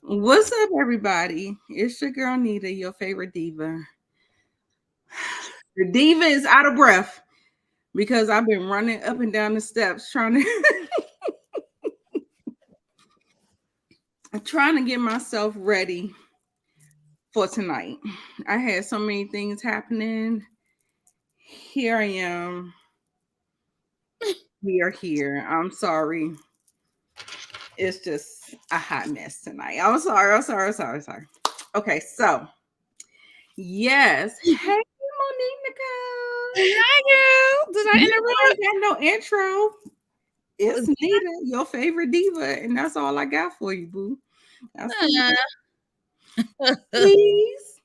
What's up, everybody? It's your girl Nita, your favorite diva. The diva is out of breath because I've been running up and down the steps trying to trying to get myself ready for tonight. I had so many things happening. Here I am. We are here. I'm sorry. It's just a hot mess tonight. I'm sorry. I'm sorry. Okay, so yes. Hey, Monique Nicole. Hi, girl. Did I You interrupt? ain't got no intro. It's Nita, your favorite diva, and that's all I got for you, boo. That's it. Please.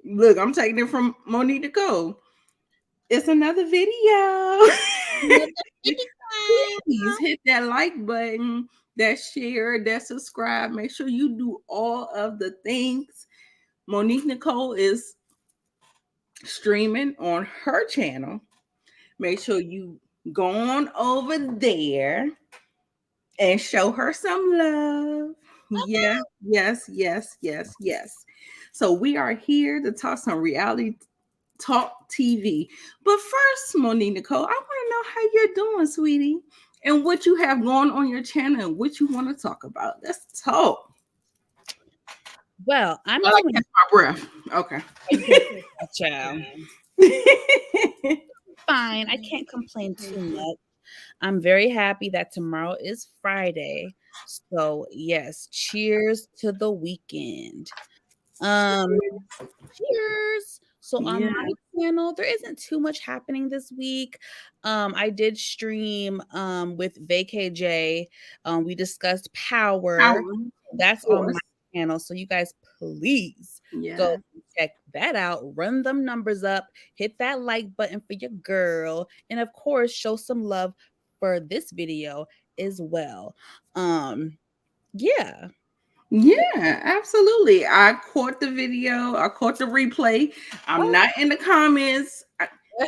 Look, I'm taking it from Monique Nicole. It's another video. Please hit that like button, that share, that subscribe. Make sure you do all of the things. Monique Nicole is streaming on her channel. Make sure you go on over there and show her some love. Yes. So we are here to talk some reality talk TV. But first, Monique Nicole, I want to know how you're doing, sweetie, and what you have going on your channel and what you want to talk about. Let's talk. Well, I'm I like doing catch my breath. Okay. child. Fine. I can't complain too much. I'm very happy that tomorrow is Friday. So yes, cheers to the weekend. Um, cheers. So on Yeah. my channel, there isn't too much happening this week. I did stream with VKJ. We discussed power. Power, That's of on my course. channel. So you guys please go Yeah. check that out. Run them numbers up. Hit that like button for your girl. And of course, show some love for this video as well. Yeah. Yeah, absolutely. I caught the video. I caught the replay. I'm not in the comments.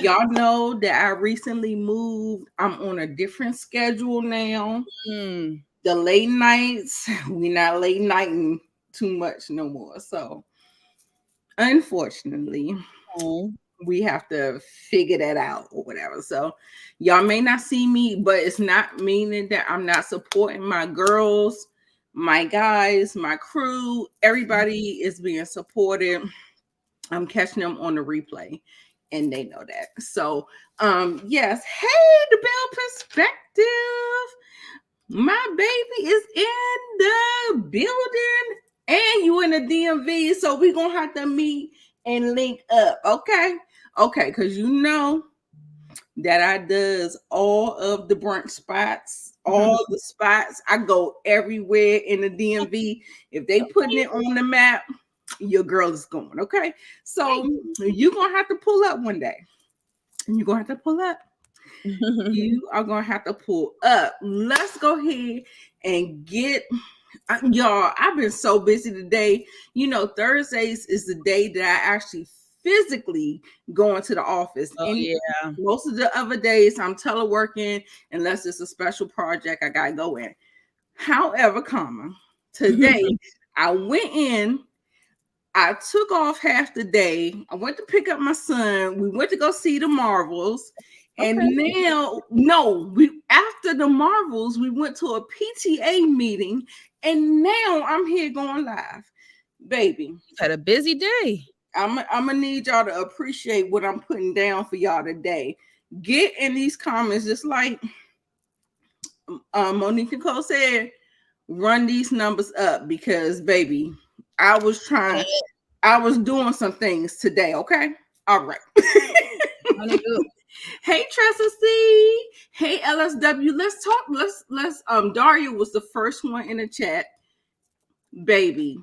Y'all know that I recently moved. I'm on a different schedule now. Mm. The late nights, we not late nighting too much no more. So, unfortunately, Oh. we have to figure that out or whatever. So, y'all may not see me, but it's not meaning that I'm not supporting my girls, my guys, my crew. Everybody is being supported. I'm catching them on the replay, and they know that. So, yes. Hey, the Bell Perspective. My baby is in the building, and you in the DMV. So we gonna have to meet and link up. Okay, because you know that I does all of the brunch spots, all the spots. I go everywhere in the DMV. If they putting it on the map, your girl is going. Okay, so you gonna have to pull up one day. You're gonna have to pull up. You are gonna have to pull up. Let's go ahead and get y'all. I've been so busy today. You know, Thursdays is the day that I actually physically go into the office. Oh And yeah. most of the other days I'm teleworking unless it's a special project I gotta go in. However, today I went in. I took off half the day. I went to pick up my son. We went to go see the Marvels. And Okay. now, no, we after the Marvels, we went to a PTA meeting, and now I'm here going live. Baby, You've had a busy day. I'm gonna need y'all to appreciate what I'm putting down for y'all today. Get in these comments, just like Monique Nicole said, run these numbers up because baby, I was trying. I was doing some things today. Okay. All right. Hey Tressa C. Hey LSW. Let's talk. Let's Daria was the first one in the chat. Baby.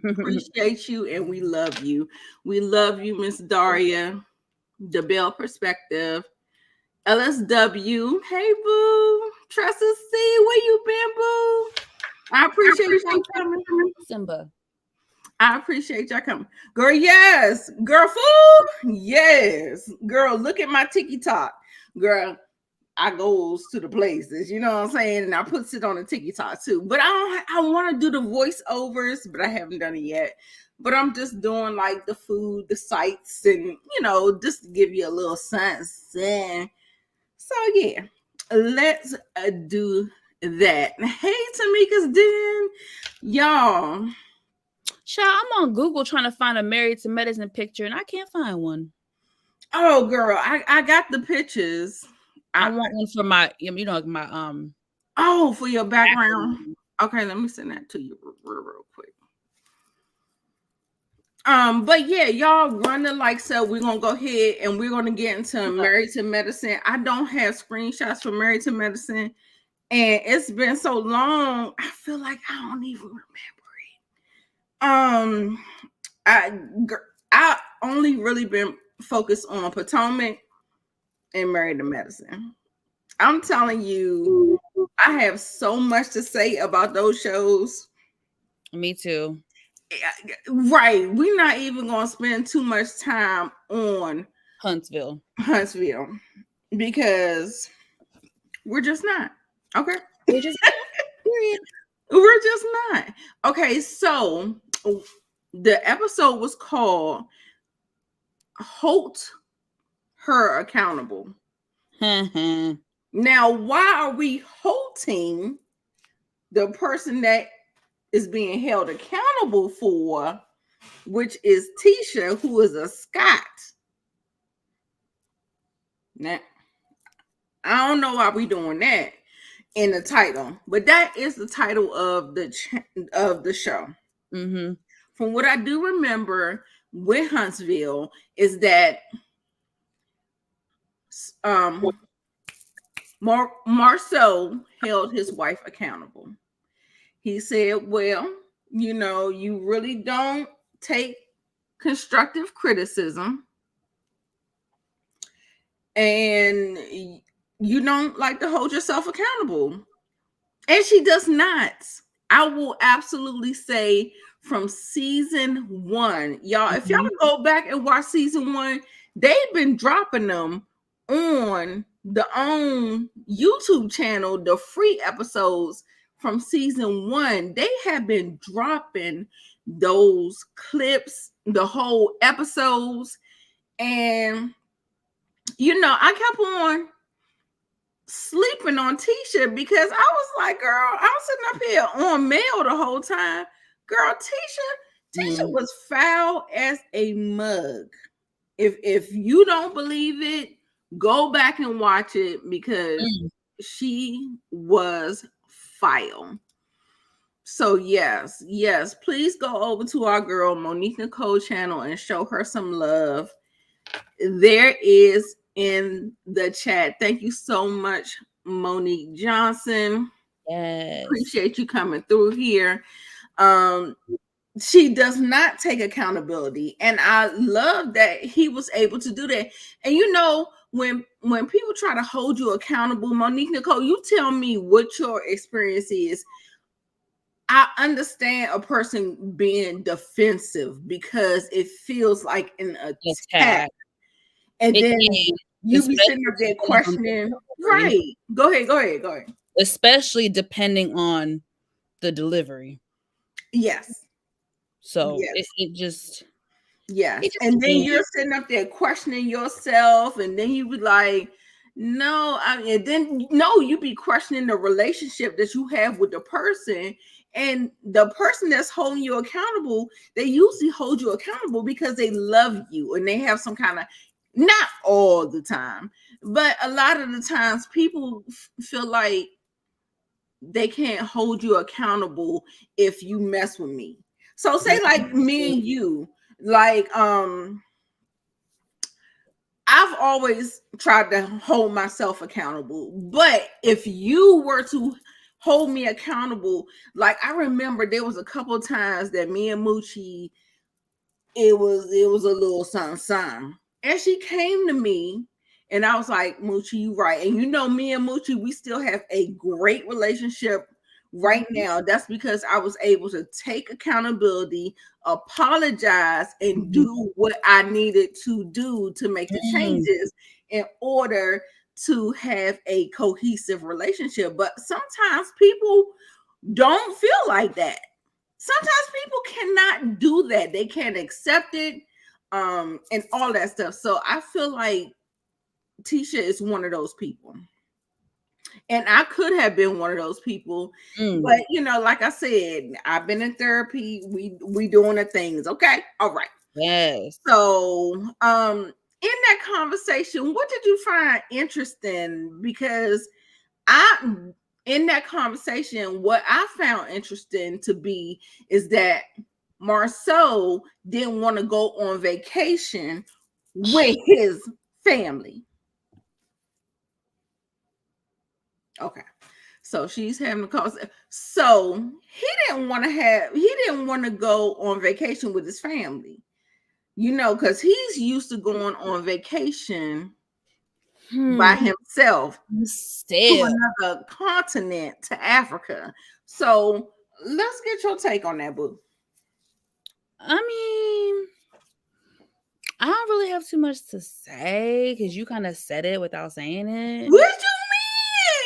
Appreciate you and we love you. We love you, Miss Daria. The Bell Perspective. LSW. Hey boo. Tressa C. Where you been, boo? I appreciate you coming. Simba. I appreciate y'all coming. Girl, yes. Girl, food. Yes. Girl, look at my TikTok. Girl, I goes to the places, you know what I'm saying? And I puts it on the TikTok too. But I want to do the voiceovers, but I haven't done it yet. But I'm just doing like the food, the sights, and just to give you a little sense. And so yeah, let's do that. Hey, Tamika's Den, y'all. Child, I'm on Google trying to find a Married to Medicine picture, and I can't find one. Oh, girl, I got the pictures. I want one for my, my Oh, for your background. Okay, let me send that to you real quick. But yeah, y'all run the like so. We're gonna go ahead and we're gonna get into Married to Medicine. I don't have screenshots for Married to Medicine, and it's been so long. I feel like I don't even remember it. I only really been focused on Potomac and Married to Medicine. I'm telling you, I have so much to say about those shows. Me too. Right. We're not even going to spend too much time on Huntsville because we're just not. Okay. We're just We're just not. Okay. So the episode was called Hold Her Accountable. Now, why are we holding the person that is being held accountable for, which is Tisha, who is a Scot? Now, I don't know why we doing that in the title, but that is the title of the show. Mm-hmm. From what I do remember with Huntsville is that Marceau held his wife accountable. He said, well, you really don't take constructive criticism, and you don't like to hold yourself accountable. And she does not. I will absolutely say from season 1, y'all, if y'all go back and watch season 1, they've been dropping them on the own YouTube channel, the free episodes from season 1. They have been dropping those clips, the whole episodes. And, I kept on sleeping on Tisha because I was like, girl, I was sitting up here on mail the whole time. Girl, Tisha was foul as a mug. If you don't believe it, go back and watch it because she was foul. So yes, please go over to our girl Monique Nicole channel and show her some love. There is in the chat. Thank you so much, Monique Johnson. Yes. Appreciate you coming through here. She does not take accountability, and I love that he was able to do that. And when people try to hold you accountable, Monique Nicole, you tell me what your experience is. I understand a person being defensive because it feels like an attack. And then you be sitting up there questioning. Right. Go ahead. Especially depending on the delivery. Yes. So it just. Yes. And then you're sitting up there questioning yourself. And then you be like, no. And then, you be questioning the relationship that you have with the person. And the person that's holding you accountable, they usually hold you accountable because they love you and they have some kind of, not all the time, but a lot of the times people feel like they can't hold you accountable if you mess with me. So say like me and you, like, I've always tried to hold myself accountable, but if you were to hold me accountable, like I remember there was a couple of times that me and Moochie, it was a little something. And she came to me and I was like, Moochie, you right. And me and Moochie, we still have a great relationship right now. That's because I was able to take accountability, apologize, and do what I needed to do to make the changes in order to have a cohesive relationship. But sometimes people don't feel like that. Sometimes people cannot do that. They can't accept it, and all that stuff. So I feel like Tisha is one of those people. And I could have been one of those people, but like I said, I've been in therapy. We doing the things, okay? All right. Yes. So, in that conversation, what did you find interesting? Because in that conversation, what I found interesting to be is that Marceau didn't want to go on vacation with his family. Okay. So she's having a conversation. So he didn't want to go on vacation with his family, because he's used to going on vacation by himself to another continent, to Africa. So let's get your take on that, boo. I mean, I don't really have too much to say because you kind of said it without saying it. What you mean?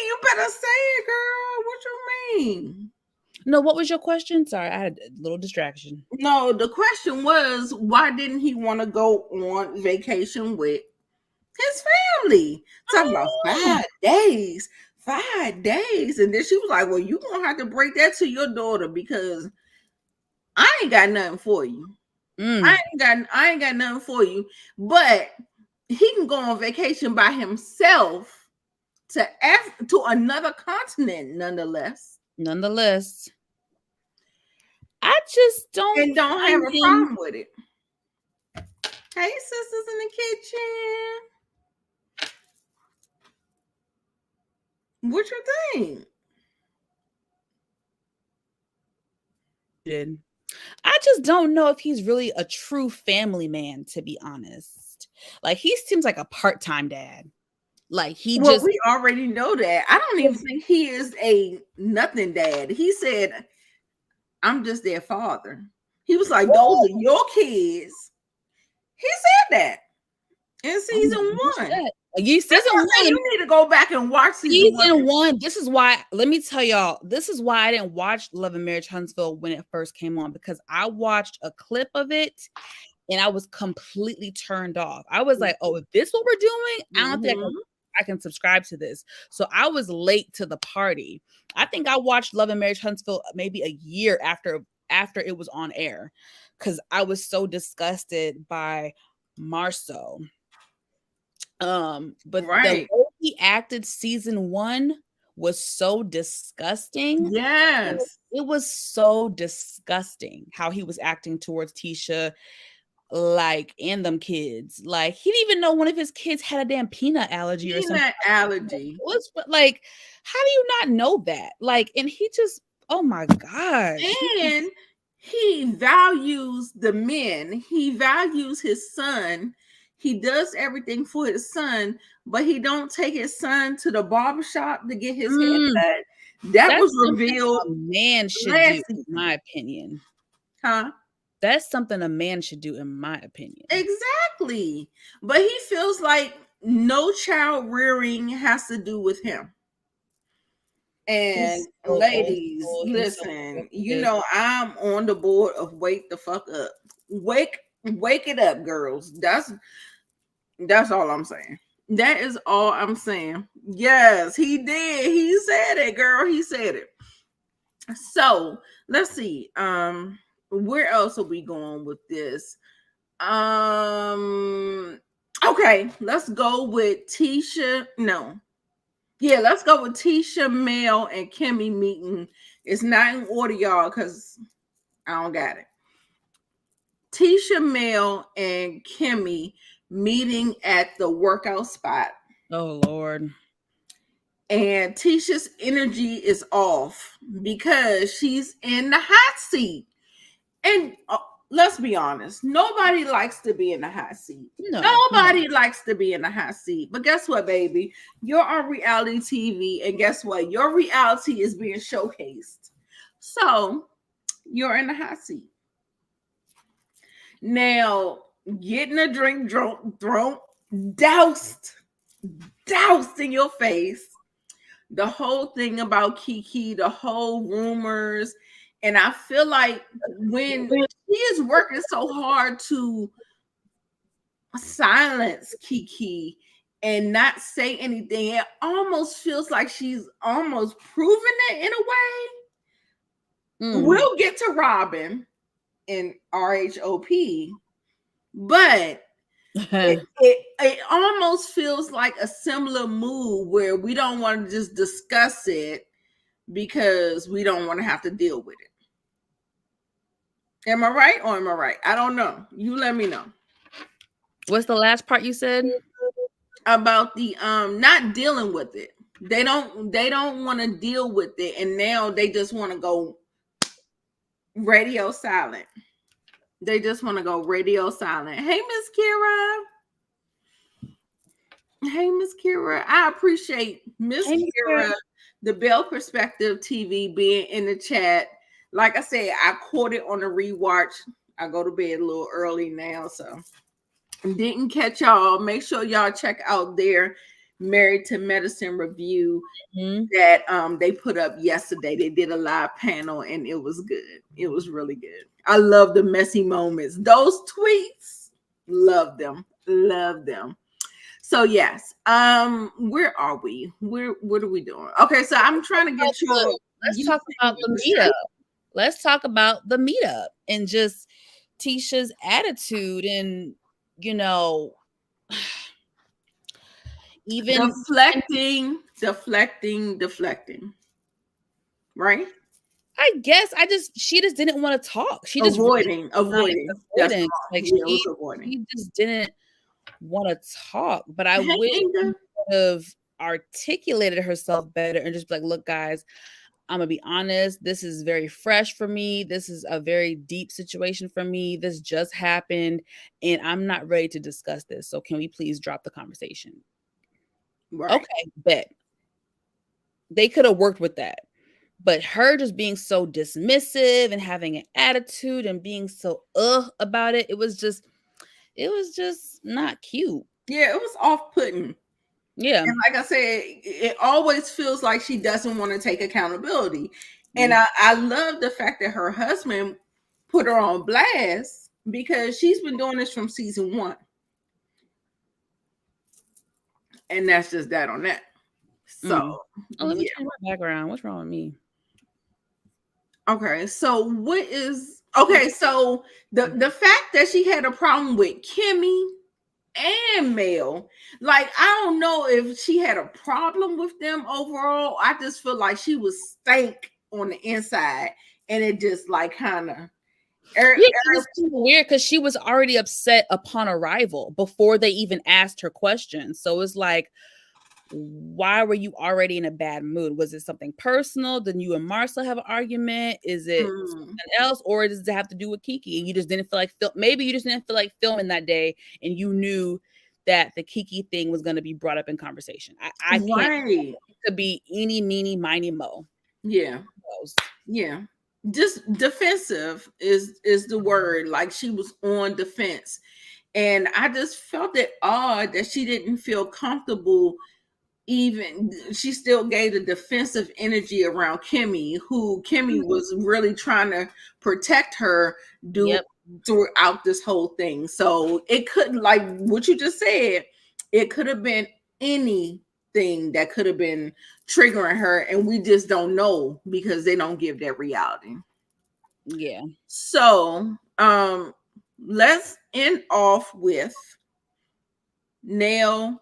You better say it, girl. What you mean? No, what was your question? Sorry, I had a little distraction. No, the question was, why didn't he want to go on vacation with his family? Talking about 5 days. 5 days. And then she was like, well, you're going to have to break that to your daughter because I ain't got nothing for you. I ain't got nothing for you. But he can go on vacation by himself to another continent, nonetheless. I just don't have a problem with it. Hey, sisters in the kitchen. What you think? I just don't know if he's really a true family man, to be honest. Like, he seems like a part-time dad. Like, we already know that. I don't even think he is a nothing dad. He said, I'm just their father. He was like, those are your kids. He said that in season 1. Season 1, you need to go back and watch season 1. This is why, let me tell y'all, this is why I didn't watch Love and Marriage Huntsville when it first came on, because I watched a clip of it and I was completely turned off. I was like, oh, if this is what we're doing, I don't think I can subscribe to this. So I was late to the party. I think I watched Love and Marriage Huntsville maybe a year after it was on air because I was so disgusted by Marceau. But the way he acted season 1 was so disgusting. Yes. It was so disgusting how he was acting towards Tisha, like, and them kids. Like, he didn't even know one of his kids had a damn peanut allergy or something. Allergy. Like, how do you not know that? Like, and he just, oh my gosh. And he values the men. He values his son. He does everything for his son, but he don't take his son to the barbershop to get his hair cut. That's was revealed. A man should do, in my opinion. Huh? That's something a man should do, in my opinion. Exactly. But he feels like no child rearing has to do with him. And ladies, listen, I'm on the board of wake the fuck up. Wake it up, girls. That's all I'm saying. That is all I'm saying. Yes, he did. He said it, girl. He said it. So let's see. Where else are we going with this? Okay, let's go with Tisha. No. Yeah, let's go with Tisha, Mel, and Kimmy meeting. It's not in order, y'all, because I don't got it. Tisha, Mel, and Kimmy meeting at the workout spot. Oh, Lord. And Tisha's energy is off because she's in the hot seat. And let's be honest, nobody likes to be in the hot seat. Nobody likes to be in the hot seat. But guess what, baby? You're on reality TV, and guess what? Your reality is being showcased. So you're in the hot seat. Now, getting a drink thrown, doused doused in your face. The whole thing about Kiki, the whole rumors. And I feel like when she is working so hard to silence Kiki and not say anything, it almost feels like she's almost proven it in a way. We'll get to Robin in RHOP, but it almost feels like a similar move where we don't want to just discuss it because we don't want to have to deal with it. Am I right or am I right? I don't know. You let me know. What's the last part you said? About the not dealing with it. They don't want to deal with it, and now they just want to go radio silent. They just want to go radio silent. Hey, Miss Kira. Hey, Miss Kira. I appreciate Miss Kira, the Bell Perspective TV, being in the chat. Like I said, I caught it on the rewatch. I go to bed a little early now, so didn't catch y'all. Make sure y'all check out their Married to Medicine review that they put up yesterday. They did a live panel and it was good. It was really good. I love the messy moments. Those tweets, love them. Love them. So yes, where are we? What are we doing? Okay, so I'm trying to get you. Let's talk about the meetup. Let's talk about the meetup and just Tisha's attitude and, you know, even deflecting. Right? I guess she just didn't want to talk. She just avoiding. Like she just didn't want to talk. But I wish she would have articulated herself better and just be like, look, guys, I'm gonna be honest. This is very fresh for me. This is a very deep situation for me. This just happened, and I'm not ready to discuss this. So can we please drop the conversation? Right. Okay, bet. They could have worked with that. But her just being so dismissive and having an attitude and being so about it, it was just not cute. Yeah, it was off-putting. Yeah. And like I said, it always feels like she doesn't want to take accountability. And I love the fact that her husband put her on blast because she's been doing this from season 1. And that's just that on that. So let me change my background. What's wrong with me? Okay, so so the fact that she had a problem with Kimmy and Mel, like I don't know if she had a problem with them overall. I just feel like she was stank on the inside, and it just like kind of it's weird because she was already upset upon arrival before they even asked her questions. So it's like, why were you already in a bad mood? Was it something personal? Did you and Marcel have an argument? Is it something else, or does it have to do with Kiki? And you just didn't feel like maybe you just didn't feel like filming that day, and you knew that the Kiki thing was going to be brought up in conversation. I can't. It could be eeny, meeny, miny, mo. Yeah, yeah. Just defensive is the word. Like she was on defense, and I just felt it odd that she didn't feel comfortable. Even she still gave the defensive energy around Kimmy, who Kimmy was really trying to protect her throughout this whole thing. So it couldn't, like what you just said, it could have been anything that could have been triggering her, and we just don't know because they don't give that reality. Yeah. So let's end off with Nell.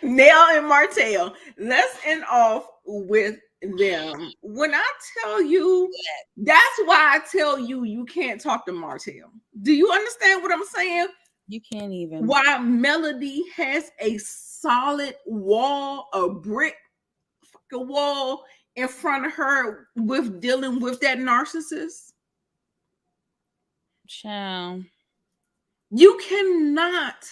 Nell and Martell. Let's end off with them. When I tell you, that's why I tell you you can't talk to Martell. Do you understand what I'm saying? You can't even. Why Melody has a solid wall, a brick wall in front of her with dealing with that narcissist. Child. You cannot.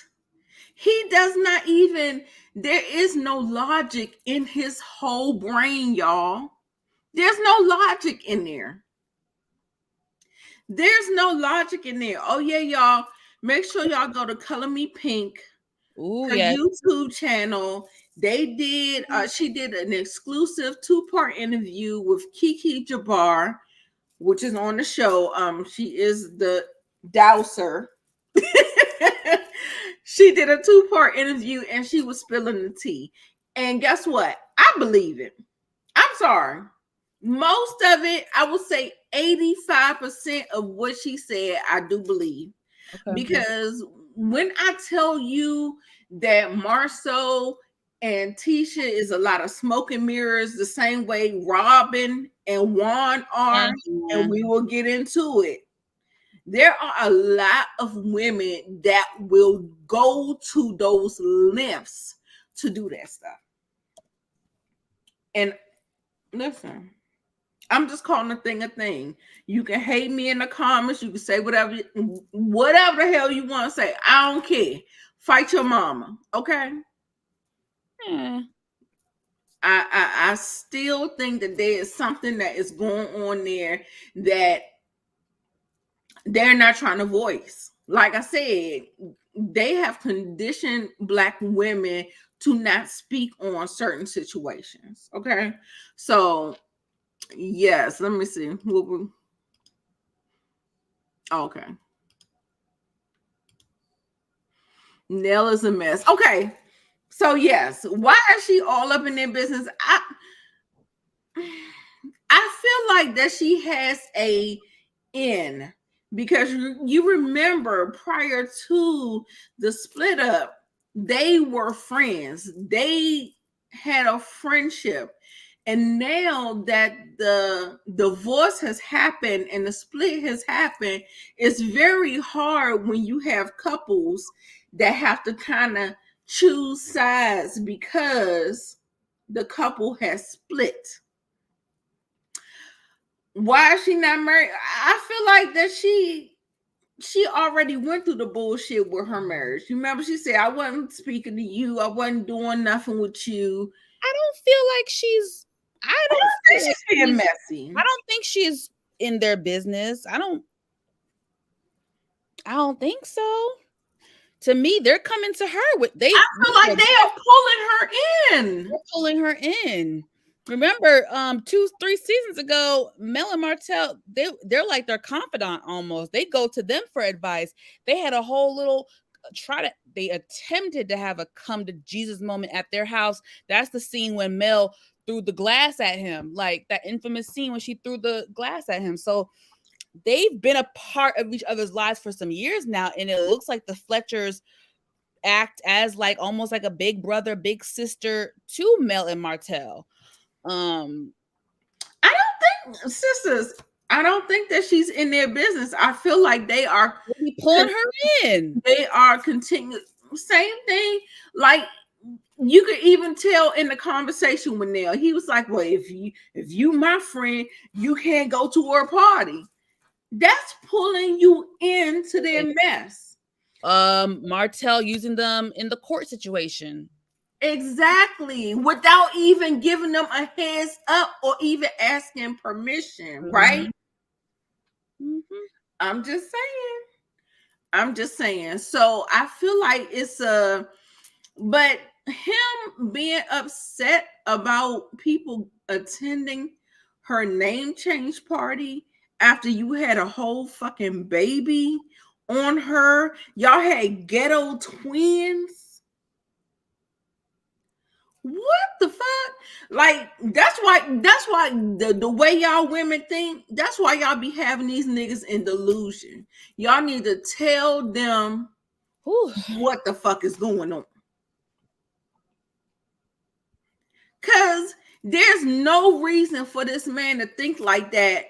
He does not even, there is no logic in his whole brain, y'all. There's no logic in there. There's no logic in there. Oh, yeah, y'all. Make sure y'all go to Color Me Pink Ooh, her yes. YouTube channel. They did. She did an exclusive 2-part interview with Kiki Jabbar, which is on the show. She is the douser. She did a 2-part interview and she was spilling the tea. And guess what? I believe it. I'm sorry. Most of it, I would say 85% of what she said, I do believe. Okay. Because when I tell you that Marceau and Tisha is a lot of smoke and mirrors, the same way Robin and Juan are, and we will get into it. There are a lot of women that will go to those lengths to do that stuff. And listen, I'm just calling a thing a thing. You can hate me in the comments. You can say whatever the hell you want to say. I don't care. Fight your mama, okay? Yeah. I still think that there is something that is going on there that they're not trying to voice. Like I said, they have conditioned Black women to not speak on certain situations. Okay, so yes, let me see. Okay, Nell is a mess. Okay, so yes, why is she all up in their business? I feel like that she has a in, because you remember prior to the split up, they were friends. They had a friendship. And now that the divorce has happened and the split has happened, it's very hard when you have couples that have to kind of choose sides because the couple has split. Why is she not married? I feel like that she already went through the bullshit with her marriage. You remember she said, I wasn't speaking to you, I wasn't doing nothing with you. I don't feel like she's. I don't think feel like she's being messy. I don't think she's in their business. I don't think so. To me, they're coming to her with I feel like they are pulling her in. They're pulling her in. Remember, 2-3 seasons ago, Mel and Martell, they're like their confidant almost. They go to them for advice. They had a whole little they attempted to have a come to Jesus moment at their house. That's the scene when Mel threw the glass at him, like that infamous scene when she threw the glass at him. So they've been a part of each other's lives for some years now, and it looks like the Fletchers act as like almost like a big brother, big sister to Mel and Martell. I don't think, sisters, I don't think that she's in their business. I feel like they are pulling her in. They are continuing. Same thing. Like you could even tell in the conversation with Nell, he was like, "Well, if you my friend, you can't go to her party." That's pulling you into their mess. Martell using them in the court situation. Exactly. Without even giving them a heads up or even asking permission, right? Mm-hmm. I'm just saying. So I feel like it's but him being upset about people attending her name change party after you had a whole fucking baby on her, y'all had ghetto twins. What the fuck? Like that's why the way y'all women think, that's why y'all be having these niggas in delusion. Y'all need to tell them what the fuck is going on. Cause there's no reason for this man to think like that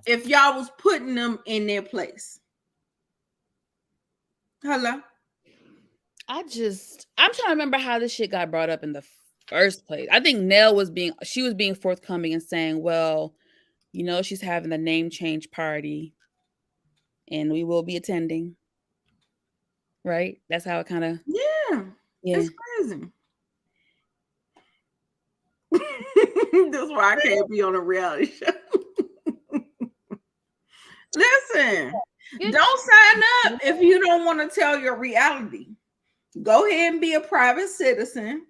if y'all was putting them in their place. Hello? I'm trying to remember how this shit got brought up in the first place. I think Nell was being forthcoming and saying, well, you know, she's having the name change party and we will be attending. Right? That's how it kind of. Yeah. It's crazy. That's why I can't be on a reality show. Listen, don't sign up if you don't want to tell your reality. Go ahead and be a private citizen.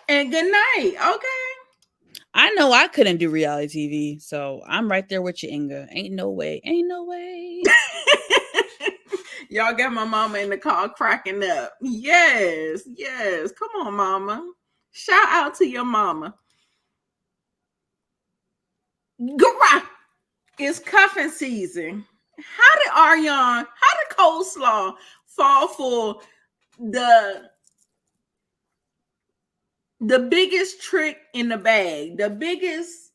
And good night. Okay. I know I couldn't do reality TV, so I'm right there with you, Inga. Ain't no way. Ain't no way. Y'all got my mama in the car cracking up. Yes, yes. Come on, mama. Shout out to your mama. Garage. It's cuffing season. How did Ariane, how did coleslaw fall for the biggest trick in the bag, the biggest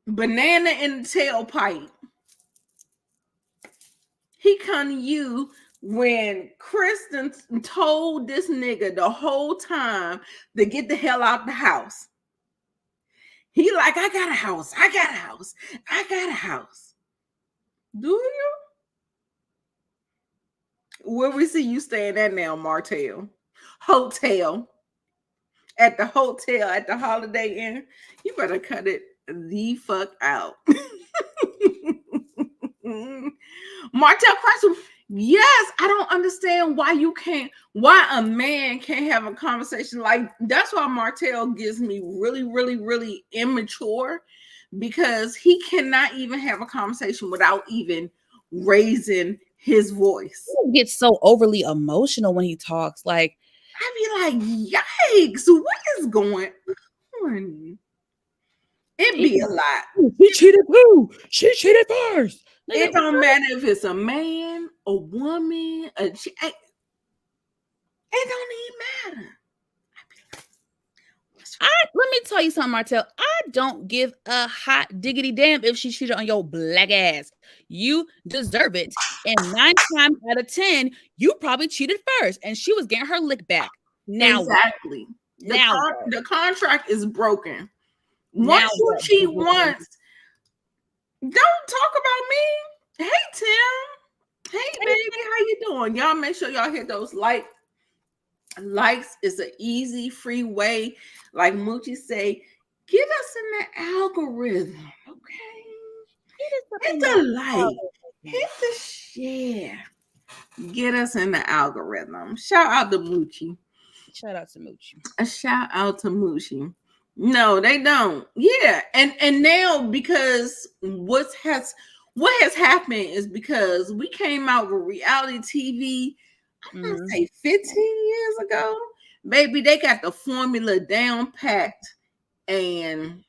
banana in the tailpipe? He come to you when Kristen told this nigga the whole time to get the hell out the house. He like, I got a house, I got a house, I got a house. Do you? Where we see you staying at now, Martell? Hotel. At the hotel at the Holiday Inn. You better cut it the fuck out. Martell Crescent. Yes, I don't understand why a man can't have a conversation like that's why Martell gives me really, really, really immature because he cannot even have a conversation without even raising his voice. He gets so overly emotional when he talks. Like, I be like, yikes, what is going on? It be a lot. She cheated who? She cheated first. It don't matter if it's a man, a woman, it don't even matter. Let me tell you something, Martell. I don't give a hot diggity damn if she cheated on your black ass. You deserve it. And 9 times out of 10, you probably cheated first, and she was getting her lick back. Now exactly. The contract is broken. Once you cheat once, don't talk about me. Hey Tim. Hey baby, how you doing? Y'all make sure y'all hit those likes. Is an easy, free way. Like Moochie say, get us in the algorithm, okay? Hit the like, hit the share. Get us in the algorithm. Shout out to Moochie. Shout out to Moochie. A shout out to Moochie. No, they don't. Yeah, and now because what has happened is because we came out with reality TV. I'm gonna say 15 years ago, baby. They got the formula down packed, and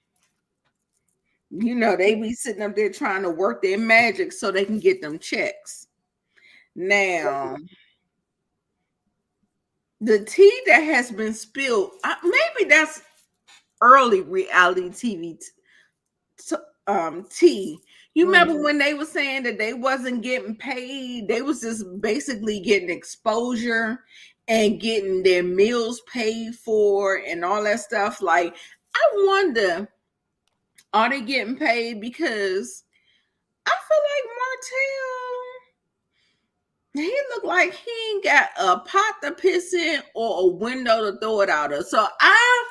you know they be sitting up there trying to work their magic so they can get them checks. Now, the tea that has been spilled, maybe that's early reality TV tea. You remember when they were saying that they wasn't getting paid? They was just basically getting exposure and getting their meals paid for and all that stuff. Like, I wonder, are they getting paid? Because I feel like Martell, he look like he ain't got a pot to piss in or a window to throw it out of. So I'm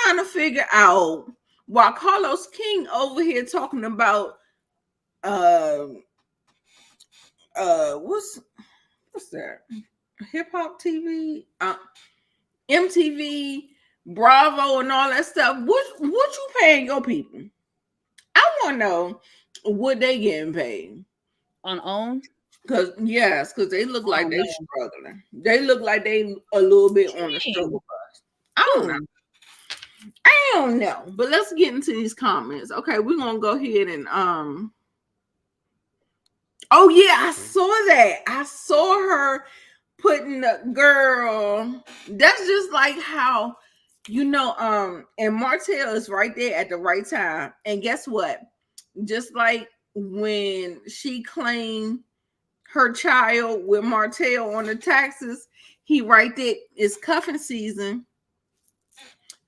trying to figure out while Carlos King over here talking about what's that? Hip hop TV, MTV, Bravo, and all that stuff. What you paying your people? I want to know what they getting paid on OWN. Because they look like they struggling. They look like they a little bit on the struggle bus. I don't know. But let's get into these comments. Okay, we're gonna go ahead and oh yeah, I saw that. I saw her putting the girl. That's just like how and Martell is right there at the right time. And guess what? Just like when she claimed her child with Martell on the taxes, he right there. It's cuffing season.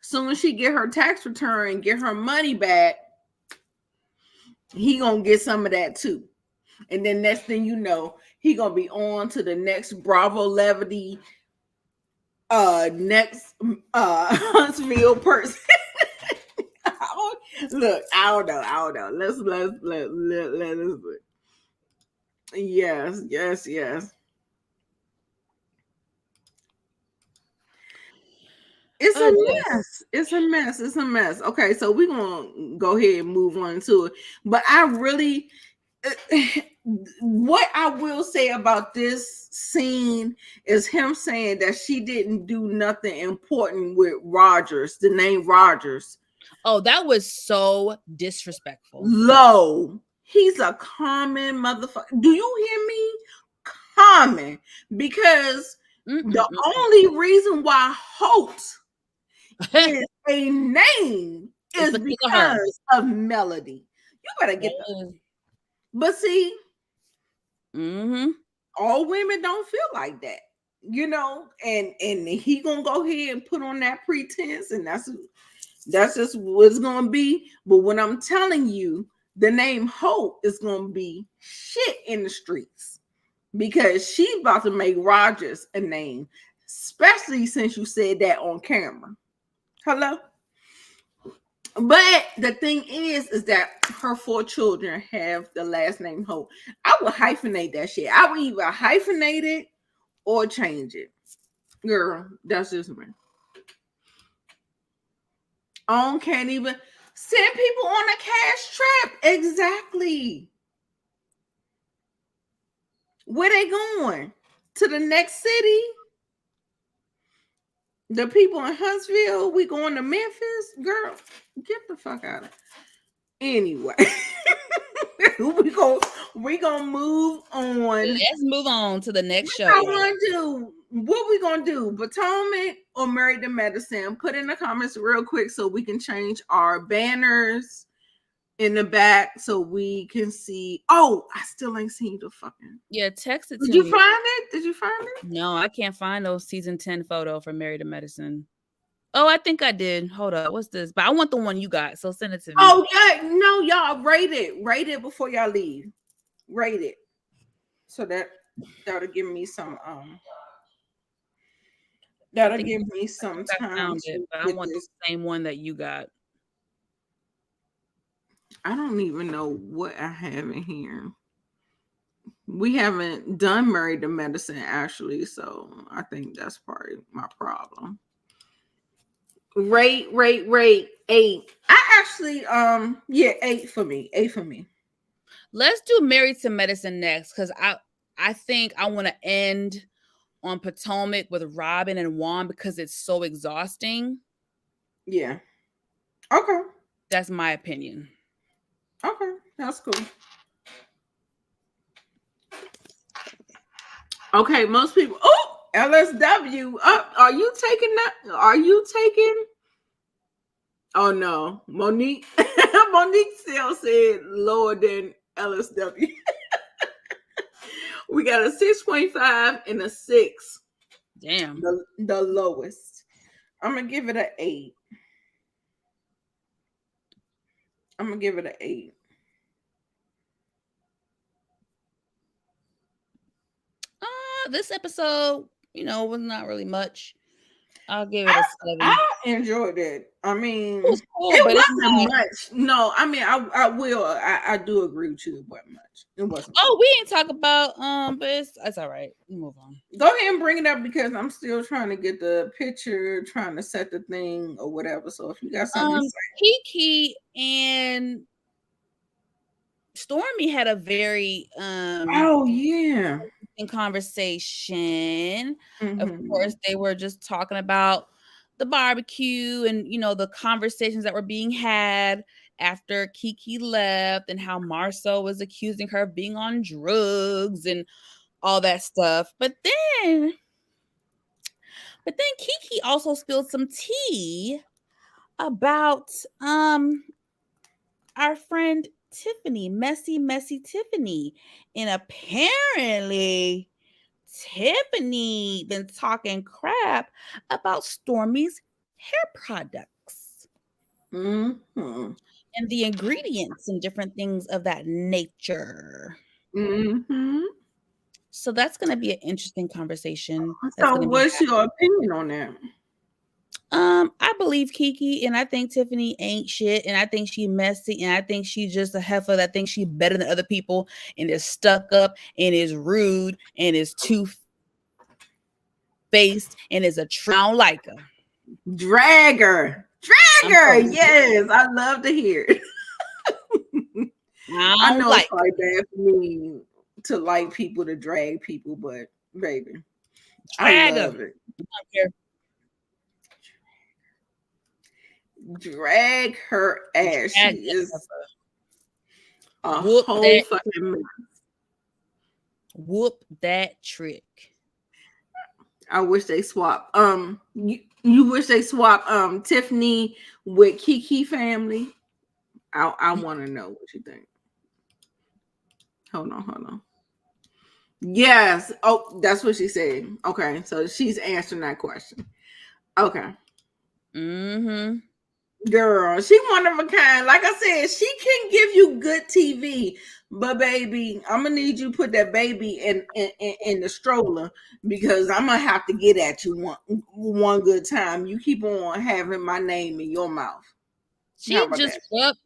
Soon as she get her tax return and get her money back, he gonna get some of that too. And then next thing you know, he gonna be on to the next Bravo Levity, next Huntsville person. Look, I don't know. Let's look. Yes. It's Oh, a it is. mess. It's a mess. It's a mess. Okay, so we're gonna go ahead and move on to it. But I really what I will say about this scene is him saying that she didn't do nothing important with Rogers, the name Rogers. Oh, that was so disrespectful. Low. He's a common motherfucker. Do you hear me? Common. Because the only reason why Holt is a name It's is because of her. because of Melody. You better get the. But see, all women don't feel like that, you know. And he gonna go ahead and put on that pretense, and that's just what it's gonna be. But when I'm telling you, the name Hope is gonna be shit in the streets because she's about to make Rogers a name, especially since you said that on camera. Hello. But the thing is that her 4 children have the last name Hope. I would hyphenate that shit. I would either hyphenate it or change it. Girl, that's just me. Can't even send people on a cash trip. Exactly. Where they going? To the next city? The people in Huntsville, we going to Memphis? Girl, get the fuck out of it. Anyway. we gonna move on. Let's move on to the next show. What we gonna do? Potomac or Married to Medicine? Put in the comments real quick so we can change our banners in the back so we can see. Oh, I still ain't seen the fucking. Yeah, text it to me. Did you find it? Did you find it? No, I can't find those season 10 photo for Married to Medicine. Oh, I think I did. Hold up. What's this? But I want the one you got. So send it to me. Oh, yeah. No, y'all rate it. Rate it before y'all leave. Rate it. So that'll give me some that'll give me some time. But I want the same one that you got. I don't even know what I have in here. We haven't done Married to Medicine actually, so I think that's probably my problem. Rate 8. I actually 8 for me. 8 for me. Let's do Married to Medicine next because I think I want to end on Potomac with Robin and Juan because it's so exhausting. Yeah. Okay. That's my opinion. Okay, that's cool. Okay, most people. Oh, LSW. Are you taking that? Are you taking? Oh no, Monique. Monique still said lower than LSW. We got a 6.5 and a 6. Damn. The lowest. I'm gonna give it an 8. I'm gonna give it an 8. This episode, was not really much. I'll give it a 7. I enjoyed it. I mean, it was cool, it wasn't much. No, I mean, I do agree with you. It wasn't much. It wasn't. Oh, we ain't talk about but it's all right. We move on. Go ahead and bring it up because I'm still trying to get the picture, trying to set the thing or whatever. So if you got something to say. Kiki and Stormy had a very in conversation. Mm-hmm. Of course, they were just talking about the barbecue and the conversations that were being had after Kiki left and how Marceau was accusing her of being on drugs and all that stuff. But then Kiki also spilled some tea about our friend Tiffany, messy Tiffany. And apparently Tiffany been talking crap about Stormy's hair products. Mm-hmm. And the ingredients and different things of that nature. Mm-hmm. So that's going to be an interesting conversation. So what's your opinion on that? I believe Kiki, and I think Tiffany ain't shit, and I think she messy, and I think she's just a heifer that thinks she's better than other people, and is stuck up, and is rude, and is two-faced, and is a I don't like her. Dragger. Yes, I love to hear it. I know it's probably bad for me to like people to drag people, but baby, I love it. Drag her ass. She is a whole fucking mess. Whoop that trick. I wish they swap. You wish they swap Tiffany with Kiki family. I want to know what you think. Hold on. Yes. Oh, that's what she said. Okay, so she's answering that question. Okay. Girl, she one of a kind. Like I said, she can give you good TV, but baby, I'm gonna need you to put that baby in the stroller because I'm gonna have to get at you one good time. You keep on having my name in your mouth.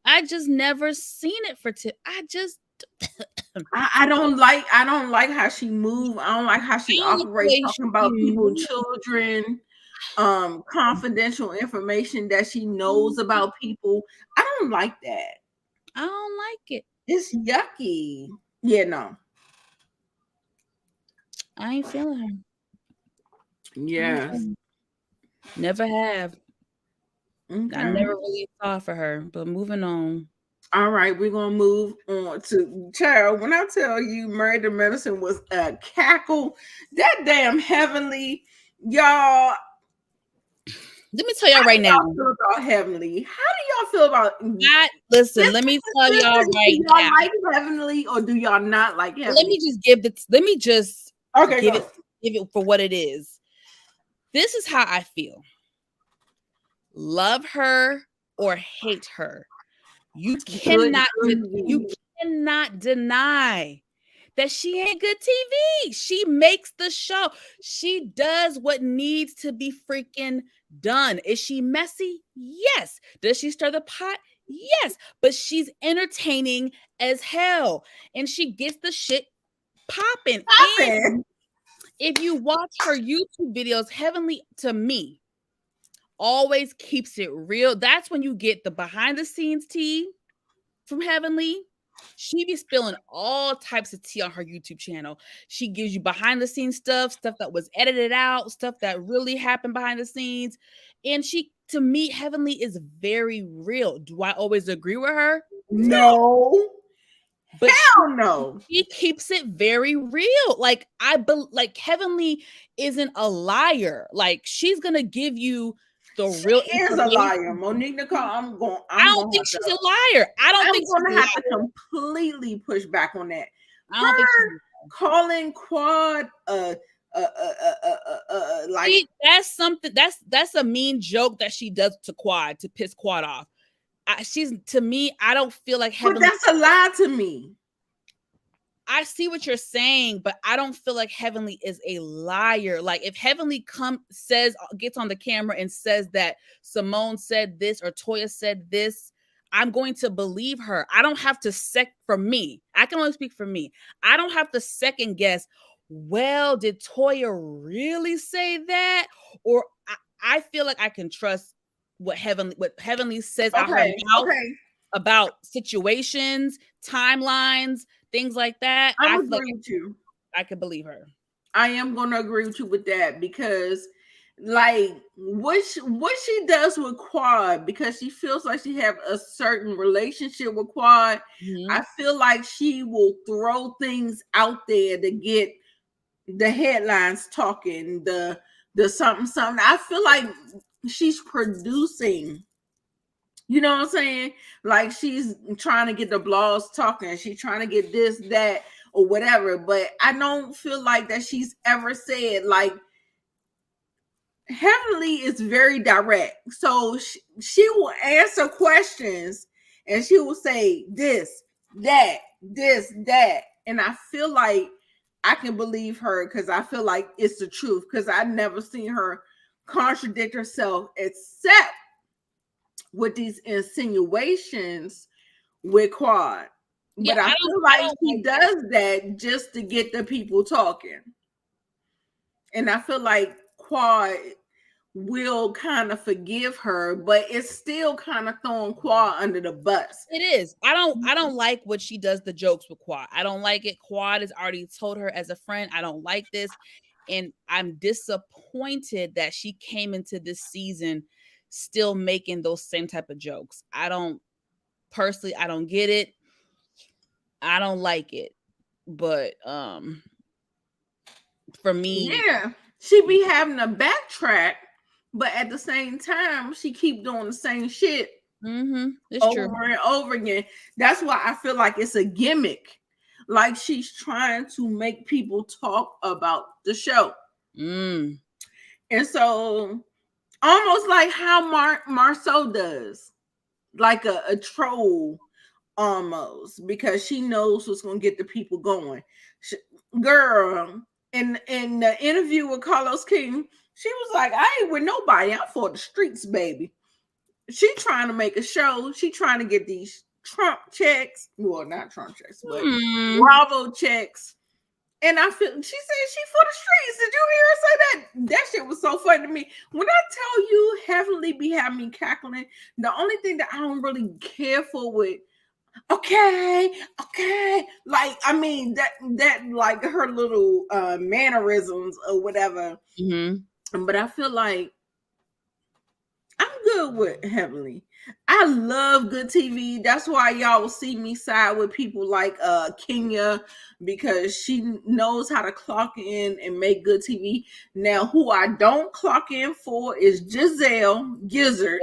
I just never seen it for I don't like how she move. I don't like how she operates, talking about people, children, confidential information that she knows about people. I don't like that. I don't like it. It's yucky. Yeah, no. I ain't feeling her. Yes. Never have. Okay. I never really thought for her, but moving on. All right, we're gonna move on to child. When I tell you Married to Medicine was a cackle, that damn Heavenly, y'all. Let me tell y'all right now. How do y'all feel about Heavenly? How do y'all feel about listen, let me tell y'all right now. Do y'all like Heavenly or do y'all not like Heavenly? Let me just give it for what it is. This is how I feel. Love her or hate her. You cannot deny that she ain't good TV. She makes the show. She does what needs to be freaking done. Is she messy? Yes. Does she stir the pot? Yes. But she's entertaining as hell. And she gets the shit popping. And if you watch her YouTube videos, Heavenly, to me, always keeps it real. That's when you get the behind the scenes tea from Heavenly. She be spilling all types of tea on her YouTube channel. She gives you behind the scenes stuff that was edited out, stuff that really happened behind the scenes. And to me, Heavenly is very real. Do I always agree with her? No. But hell no. She keeps it very real. Like Heavenly isn't a liar. Like she's gonna give you the real. She is a liar, Monique Nicole. I don't think she's a liar. I'm gonna have to completely push back on that. I don't think calling Quad like that's something. That's a mean joke that she does to Quad to piss Quad off. To me, I don't feel like Heavenly. But that's a lie to me. I see what you're saying, but I don't feel like Heavenly is a liar. Like if Heavenly gets on the camera and says that Simone said this or Toya said this, I'm going to believe her. I don't have to for me. I can only speak for me. I don't have to second guess. Well, did Toya really say that? Or I feel like I can trust what Heavenly says out her mouth about situations, timelines, things like that. I agree with you. I could believe her. I am going to agree with you with that because, like, what she does with Quad, because she feels like she have a certain relationship with Quad. Mm-hmm. I feel like she will throw things out there to get the headlines talking, the something. I feel like she's producing. You know what I'm saying? Like she's trying to get the blogs talking. She's trying to get this, that, or whatever. But I don't feel like that she's ever said, like, Heavenly is very direct. So she will answer questions and she will say this, that, this, that. And I feel like I can believe her because I feel like it's the truth because I've never seen her contradict herself except with these insinuations with Quad. But I feel like she does that just to get the people talking. And I feel like Quad will kind of forgive her, but it's still kind of throwing Quad under the bus. It is. I don't like what she does the jokes with Quad. I don't like it. Quad has already told her as a friend, I don't like this. And I'm disappointed that she came into this season still making those same type of jokes. I don't get it. I don't like it. But for me, Yeah, she be having to backtrack, but at the same time, she keep doing the same shit it's over true. and over again. That's why I feel like it's a gimmick. Like she's trying to make people talk about the show. Mm. And so almost like how Marceau does, like a troll almost, because she knows what's going to get the people going. Girl, in the interview with Carlos King, she was like, I ain't with nobody. I'm for the streets, baby. She trying to make a show. She trying to get these Trump checks. Well, not Trump checks, but Bravo checks. And I feel, she said she for the streets. Did you hear her say that? That shit was so funny to me. When I tell you Heavenly be having me cackling, the only thing that I don't really care for with okay, like I mean that like her little mannerisms or whatever. But I feel like I'm good with Heavenly. I love good TV. That's why y'all will see me side with people like Kenya, because she knows how to clock in and make good TV. Now, who I don't clock in for is Giselle Gizzard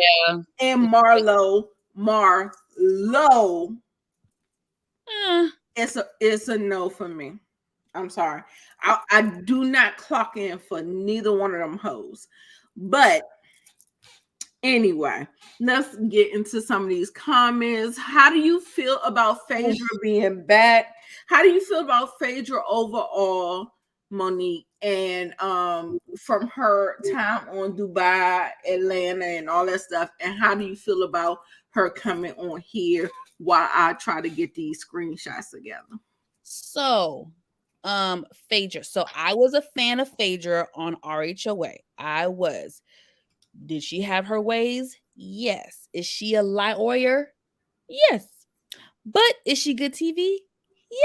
and Marlo. It's a no for me. I'm sorry. I do not clock in for neither one of them hoes. But anyway, let's get into some of these comments. How do you feel about Phaedra being back? How do you feel about Phaedra overall, Monique? And from her time on Dubai, Atlanta, and all that stuff. And how do you feel about her coming on here while I try to get these screenshots together? So, Phaedra. So I was a fan of Phaedra on RHOA. I was. Did she have her ways? Yes. Is she a lawyer? Yes. But is she good TV?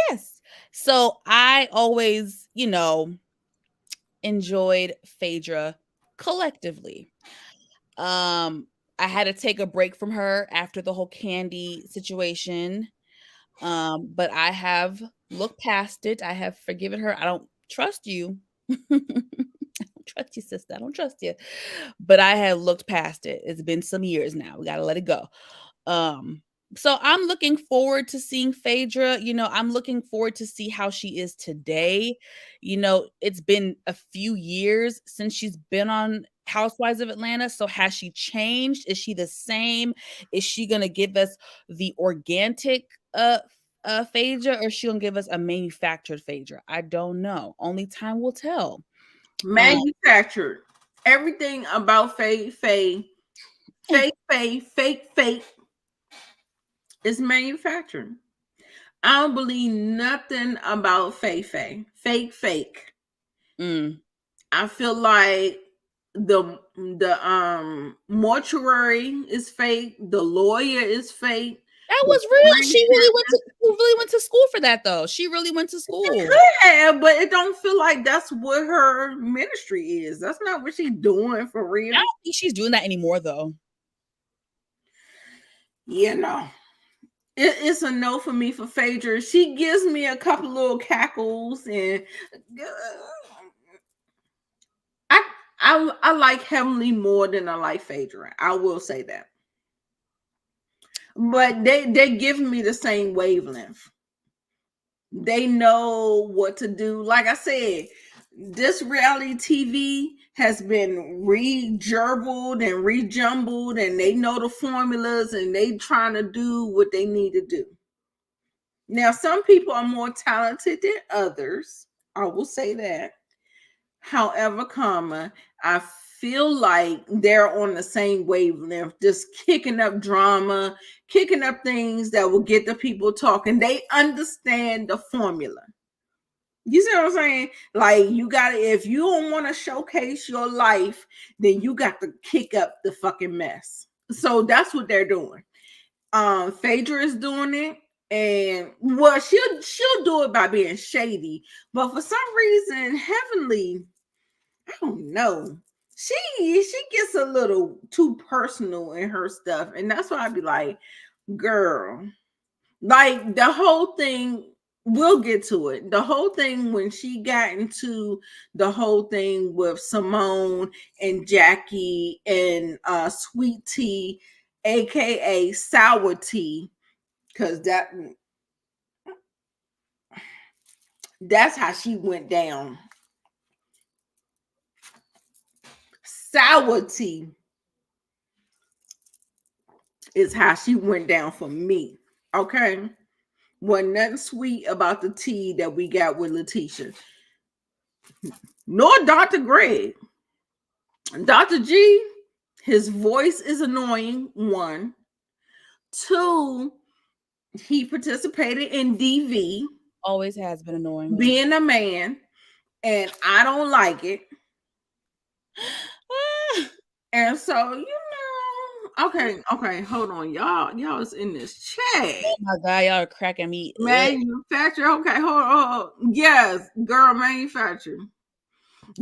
Yes. So I always, enjoyed Phaedra collectively. I had to take a break from her after the whole Candy situation. But I have looked past it. I have forgiven her. I don't trust you. I don't trust you, sister. I don't trust you. But I have looked past it. It's been some years now. We got to let it go. So I'm looking forward to seeing Phaedra. I'm looking forward to see how she is today. It's been a few years since she's been on Housewives of Atlanta. So has she changed? Is she the same? Is she going to give us the organic Phaedra, or is she going to give us a manufactured Phaedra? I don't know. Only time will tell. Manufactured. Everything about fake is manufactured. I don't believe nothing about fake. I feel like the mortuary is fake. The lawyer is fake. That was real. She really went to school for that, though. She really went to school. She could have, but it don't feel like that's what her ministry is. That's not what she's doing for real. I don't think she's doing that anymore, though. It's a no for me for Phaedra. She gives me a couple little cackles, and I like Heavenly more than I like Phaedra. I will say that. But they give me the same wavelength. They know what to do. Like I said, this reality TV has been re-gerbled and rejumbled, and they know the formulas, and they trying to do what they need to do. Now, some people are more talented than others. I will say that. However, I feel like they're on the same wavelength, just kicking up drama, kicking up things that will get the people talking. They understand the formula. You see what I'm saying? Like, you gotta, if you don't want to showcase your life, then you got to kick up the fucking mess. So that's what they're doing. Phaedra is doing it, and well, she'll do it by being shady, but for some reason, Heavenly, I don't know. She gets a little too personal in her stuff, and that's why I'd be like, girl, like the whole thing. We'll get to it. The whole thing when she got into the whole thing with Simone and Jackie and Sweet Tea, aka Sour Tea, because that's how she went down. Sour Tea is how she went down for me. Okay. Wasn't nothing sweet about the tea that we got with Letitia. Nor Dr. Greg. Dr. G, his voice is annoying, one. Two, he participated in DV. Always has been annoying. Being a man, and I don't like it. And so, you know, okay, hold on. Y'all is in this chat. Oh my God, y'all are cracking me. Manufacture. Okay, hold on. Yes, girl, manufacture.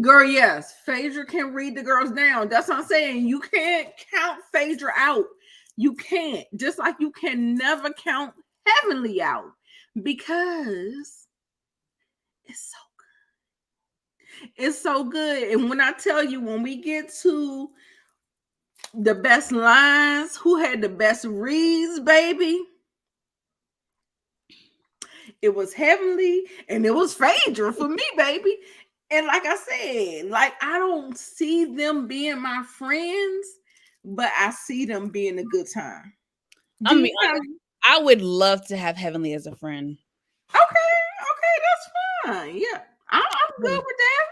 Girl, yes. Phaedra can read the girls down. That's what I'm saying. You can't count Phaedra out. You can't. Just like you can never count Heavenly out because it's so good. It's so good. And when I tell you, when we get to the best lines, who had the best reads, baby? It was Heavenly and it was Phaedra for me, baby. And like I said, like I don't see them being my friends, but I see them being a good time. I mean, I would love to have Heavenly as a friend. Okay, that's fine. Yeah, I'm good with that.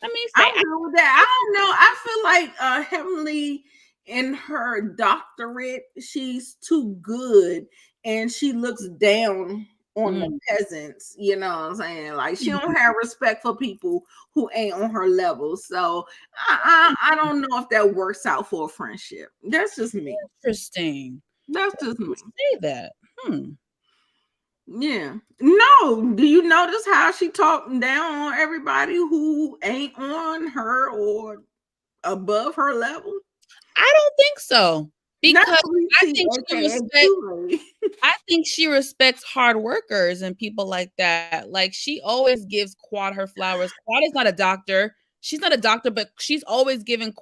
I mean, I'm good with that. I don't know. I feel like Heavenly in her doctorate, she's too good, and she looks down on the peasants. You know what I'm saying? Like she don't have respect for people who ain't on her level. So I don't know if that works out for a friendship. That's just me. Interesting. That's just me. Say that. Yeah. No. Do you notice how she talking down on everybody who ain't on her or above her level? I don't think so. Because I think she respects hard workers and people like that. Like she always gives Quad her flowers. Quad is not a doctor. She's not a doctor, but she's always giving.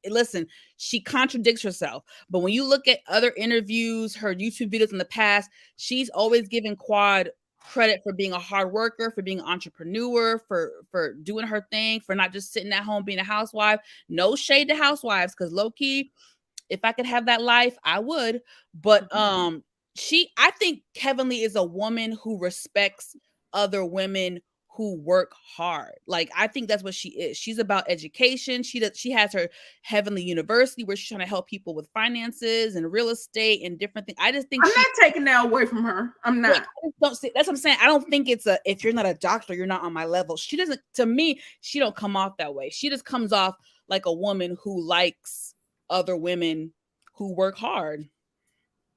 Listen, she contradicts herself. But when you look at other interviews, her YouTube videos in the past, she's always given Quad credit for being a hard worker, for being an entrepreneur, for doing her thing, for not just sitting at home being a housewife. No shade to housewives, because low key, if I could have that life, I would. But I think Heavenly is a woman who respects other women who work hard. Like I think that's what she is. She's about education. She has her Heavenly University where she's trying to help people with finances and real estate and different things. I just think I'm not taking that away from her. I'm not. Don't say, that's what I'm saying. I don't think it's if you're not a doctor, you're not on my level. She doesn't. To me, she don't come off that way. She just comes off like a woman who likes other women who work hard.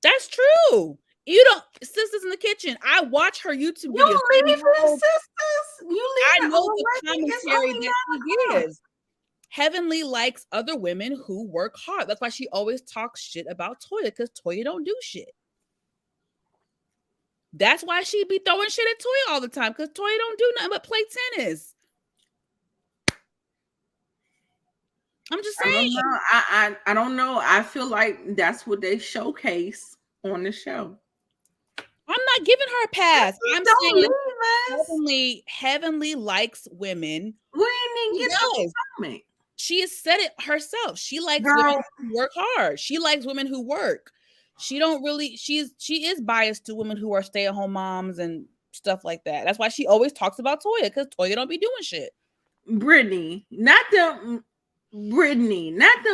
That's true. You don't, Sisters in the Kitchen. I watch her YouTube videos. You leave her sisters. I know the commentary that she gives. Heavenly likes other women who work hard. That's why she always talks shit about Toya, because Toya don't do shit. That's why she be throwing shit at Toya all the time, because Toya don't do nothing but play tennis. I'm just saying. I don't know. I feel like that's what they showcase on the show. I'm not giving her a pass. I'm saying Heavenly likes women. We didn't get no comment. She has said it herself. She likes women who work hard. She likes women who work. She is biased to women who are stay-at-home moms and stuff like that. That's why she always talks about Toya, because Toya don't be doing shit. Brittany, not them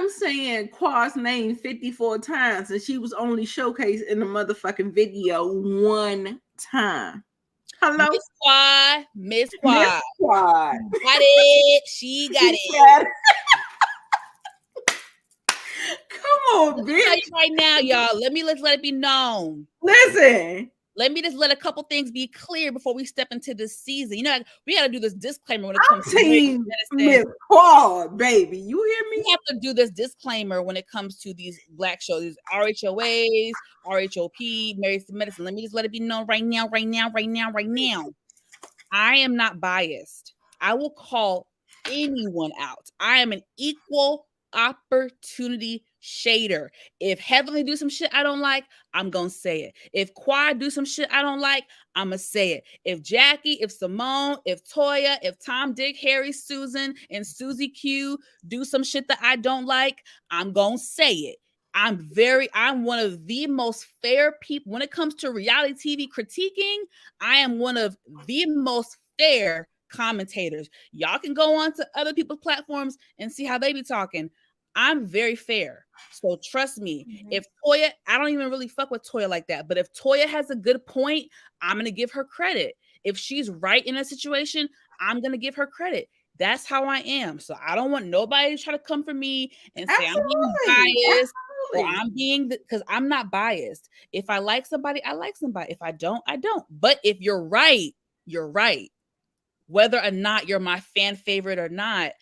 saying Quad's name 54 times and she was only showcased in the motherfucking video one time. Hello, Miss Miss Quad. Quad. Got it. She got it. Said, come on, Let me tell bitch. you right now, y'all. Let it be known. Listen. Let me just let a couple things be clear before we step into this season. You know, we got to do this disclaimer when it comes I'm team Miss Quad, baby. You hear me? We have to do this disclaimer when it comes to these black shows, these RHOAs, RHOP, Married to Medicine. Let me just let it be known right now. I am not biased. I will call anyone out. I am an equal opportunity shader. If Heavenly do some shit I don't like, I'm gonna say it. If Quad do some shit I don't like, I'm gonna say it. If Jackie, if Simone, if Toya, if Tom, Dick, Harry, Susan, and Susie Q do some shit that I don't like, I'm gonna say it. I'm one of the most fair people when it comes to reality TV critiquing. I am one of the most fair commentators. Y'all can go on to other people's platforms and see how they be talking. I'm very fair. So trust me, if Toya, I don't even really fuck with Toya like that, but if Toya has a good point, I'm going to give her credit. If she's right in a situation, I'm going to give her credit. That's how I am. So I don't want nobody to try to come for me and say I'm being biased. Or I'm being, because I'm not biased. If I like somebody, I like somebody. If I don't, I don't. But if you're right, you're right. Whether or not you're my fan favorite or not,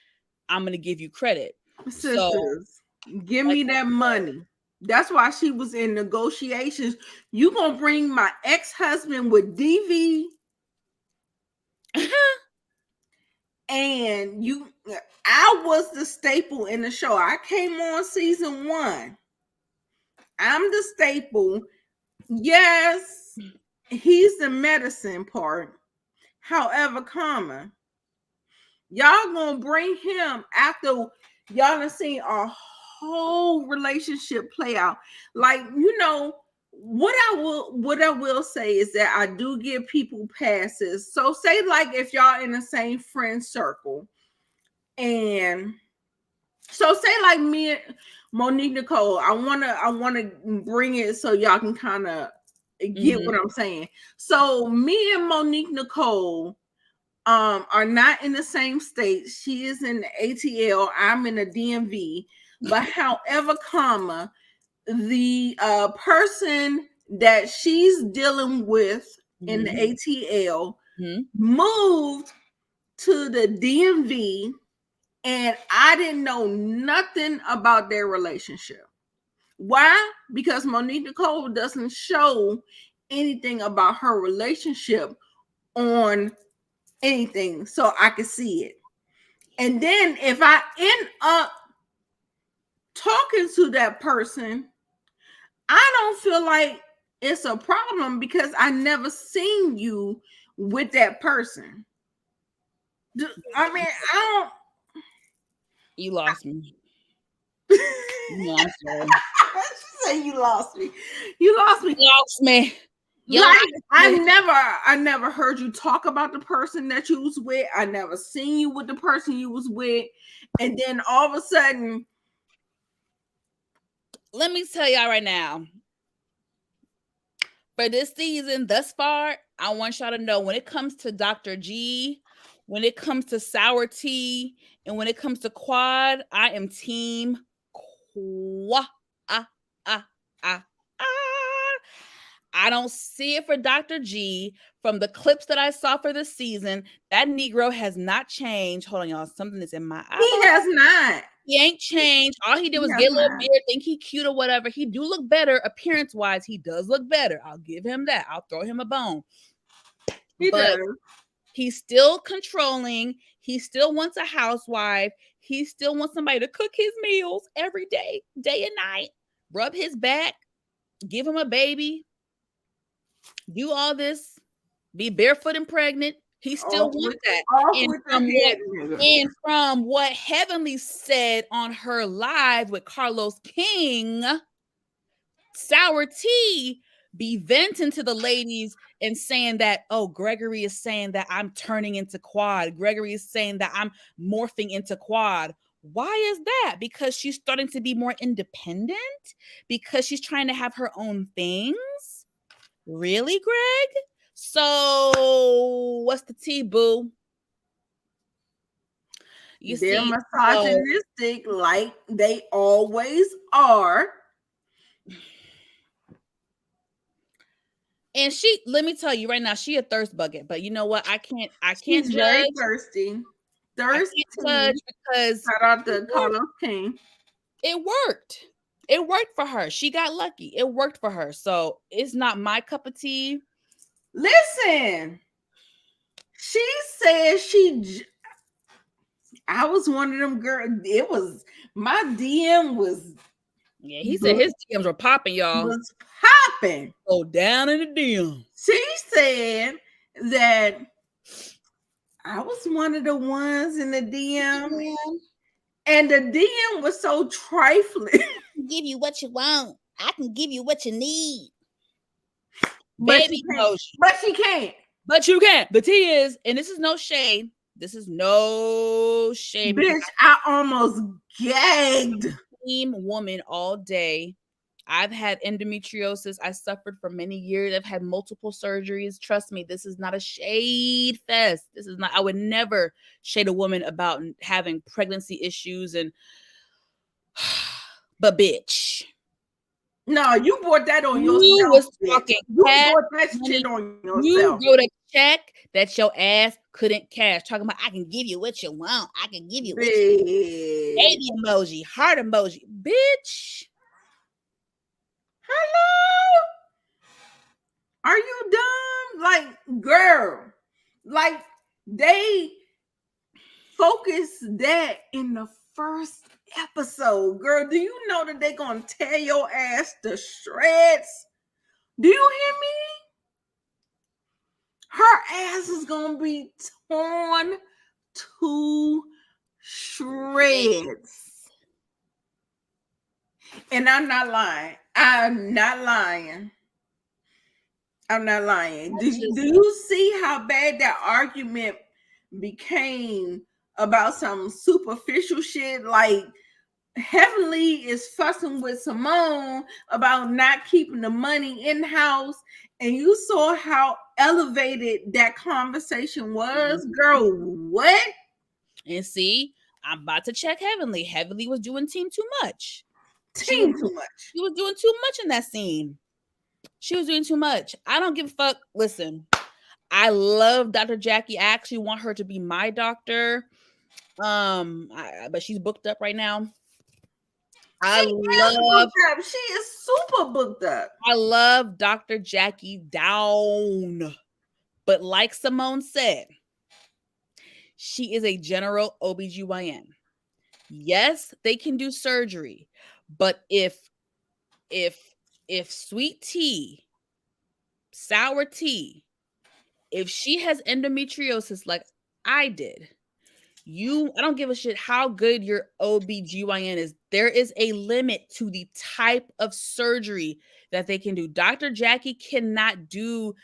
I'm going to give you credit. Sisters, give me that money. That's why she was in negotiations. You gonna bring my ex-husband with DV? And I was the staple in the show. I came on season 1. I'm the staple. Yes, he's the medicine part. However, y'all gonna bring him after y'all done seen our whole relationship play out. Like, what I will say is that I do give people passes. So say like if y'all in the same friend circle, and so say like me and Monique Nicole, I wanna bring it so y'all can kind of get what I'm saying. So me and Monique Nicole are not in the same state. She is in the ATL. I'm in the DMV. But however, the person that she's dealing with in the ATL moved to the DMV, and I didn't know nothing about their relationship. Why? Because Monique Nicole doesn't show anything about her relationship on anything so I can see it. And then if I end up talking to that person, I don't feel like it's a problem because I never seen you with that person. I mean, I don't. You lost me. No, I'm sorry. She said you lost me. You lost me. Lost me. Like I never heard you talk about the person that you was with. I never seen you with the person you was with, and then all of a sudden, let me tell y'all right now. For this season thus far, I want y'all to know when it comes to Dr. G, when it comes to Sour Tea, and when it comes to Quad, I am team Quad. I don't see it for Dr. G. From the clips that I saw for this season, that Negro has not changed. Hold on, y'all. Something is in my eye. He has not. He ain't changed. All he did was get a little beard, think he cute or whatever. He do look better appearance-wise. He does look better. I'll give him that. I'll throw him a bone. He does. He's still controlling. He still wants a housewife. He still wants somebody to cook his meals every day, day and night, rub his back, give him a baby, do all this, be barefoot and pregnant. He still wants that. And from what Heavenly said on her live with Carlos King, Sour Tea be venting to the ladies and saying that, oh, Gregory is saying that I'm turning into Quad. Gregory is saying that I'm morphing into Quad. Why is that? Because she's starting to be more independent? Because she's trying to have her own things? Really, Greg? So what's the tea, boo? You They're see, misogynistic like they always are. and let me tell you right now, she a thirst bucket. But you know what? I can't She's very judge. thirsty. I can't judge because shout out to Carlos King. it worked. It worked for her. She got lucky. It worked for her. So it's not my cup of tea. Listen, she said I was one of them girls. It was my DM was. Yeah, he said his DMs were popping, y'all. Was popping. Go down in the DM. She said that I was one of the ones in the DM. And the DM was so trifling. Give you what you want. I can give you what you need. But baby, but she can't. But you can't. The tea is, and this is no shade. This is no shade. Bitch, I almost gagged. Same woman all day. I've had endometriosis. I suffered for many years. I've had multiple surgeries. Trust me, this is not a shade fest. This is not, I would never shade a woman about having pregnancy issues but bitch. No, you brought that on yourself. You was talking you brought that shit on yourself. You wrote a check that your ass couldn't cash. Talking about, I can give you what you want. I can give you what you want. Baby emoji, heart emoji. Bitch. Hello? Are you dumb? Like, girl, like they focus that in the first episode. Girl, do you know that they're gonna tear your ass to shreds? Do you hear me? Her ass is gonna be torn to shreds. And I'm not lying. I'm not lying. Do you see how bad that argument became about some superficial shit? Like Heavenly is fussing with Simone about not keeping the money in-house, and you saw how elevated that conversation was. Girl, what? And see, I'm about to check Heavenly. Heavenly was doing team too much. She was doing too much in that scene. She was doing too much. I don't give a fuck. Listen, I love Dr. Jackie. I actually want her to be my doctor. But she's booked up right now. She is super booked up. I love Dr. Jackie down. But like Simone said, she is a general OBGYN. Yes, they can do surgery, but if sweet tea, sour tea, if she has endometriosis like I did, I don't give a shit how good your OBGYN is. There is a limit to the type of surgery that they can do. Dr. Jackie cannot do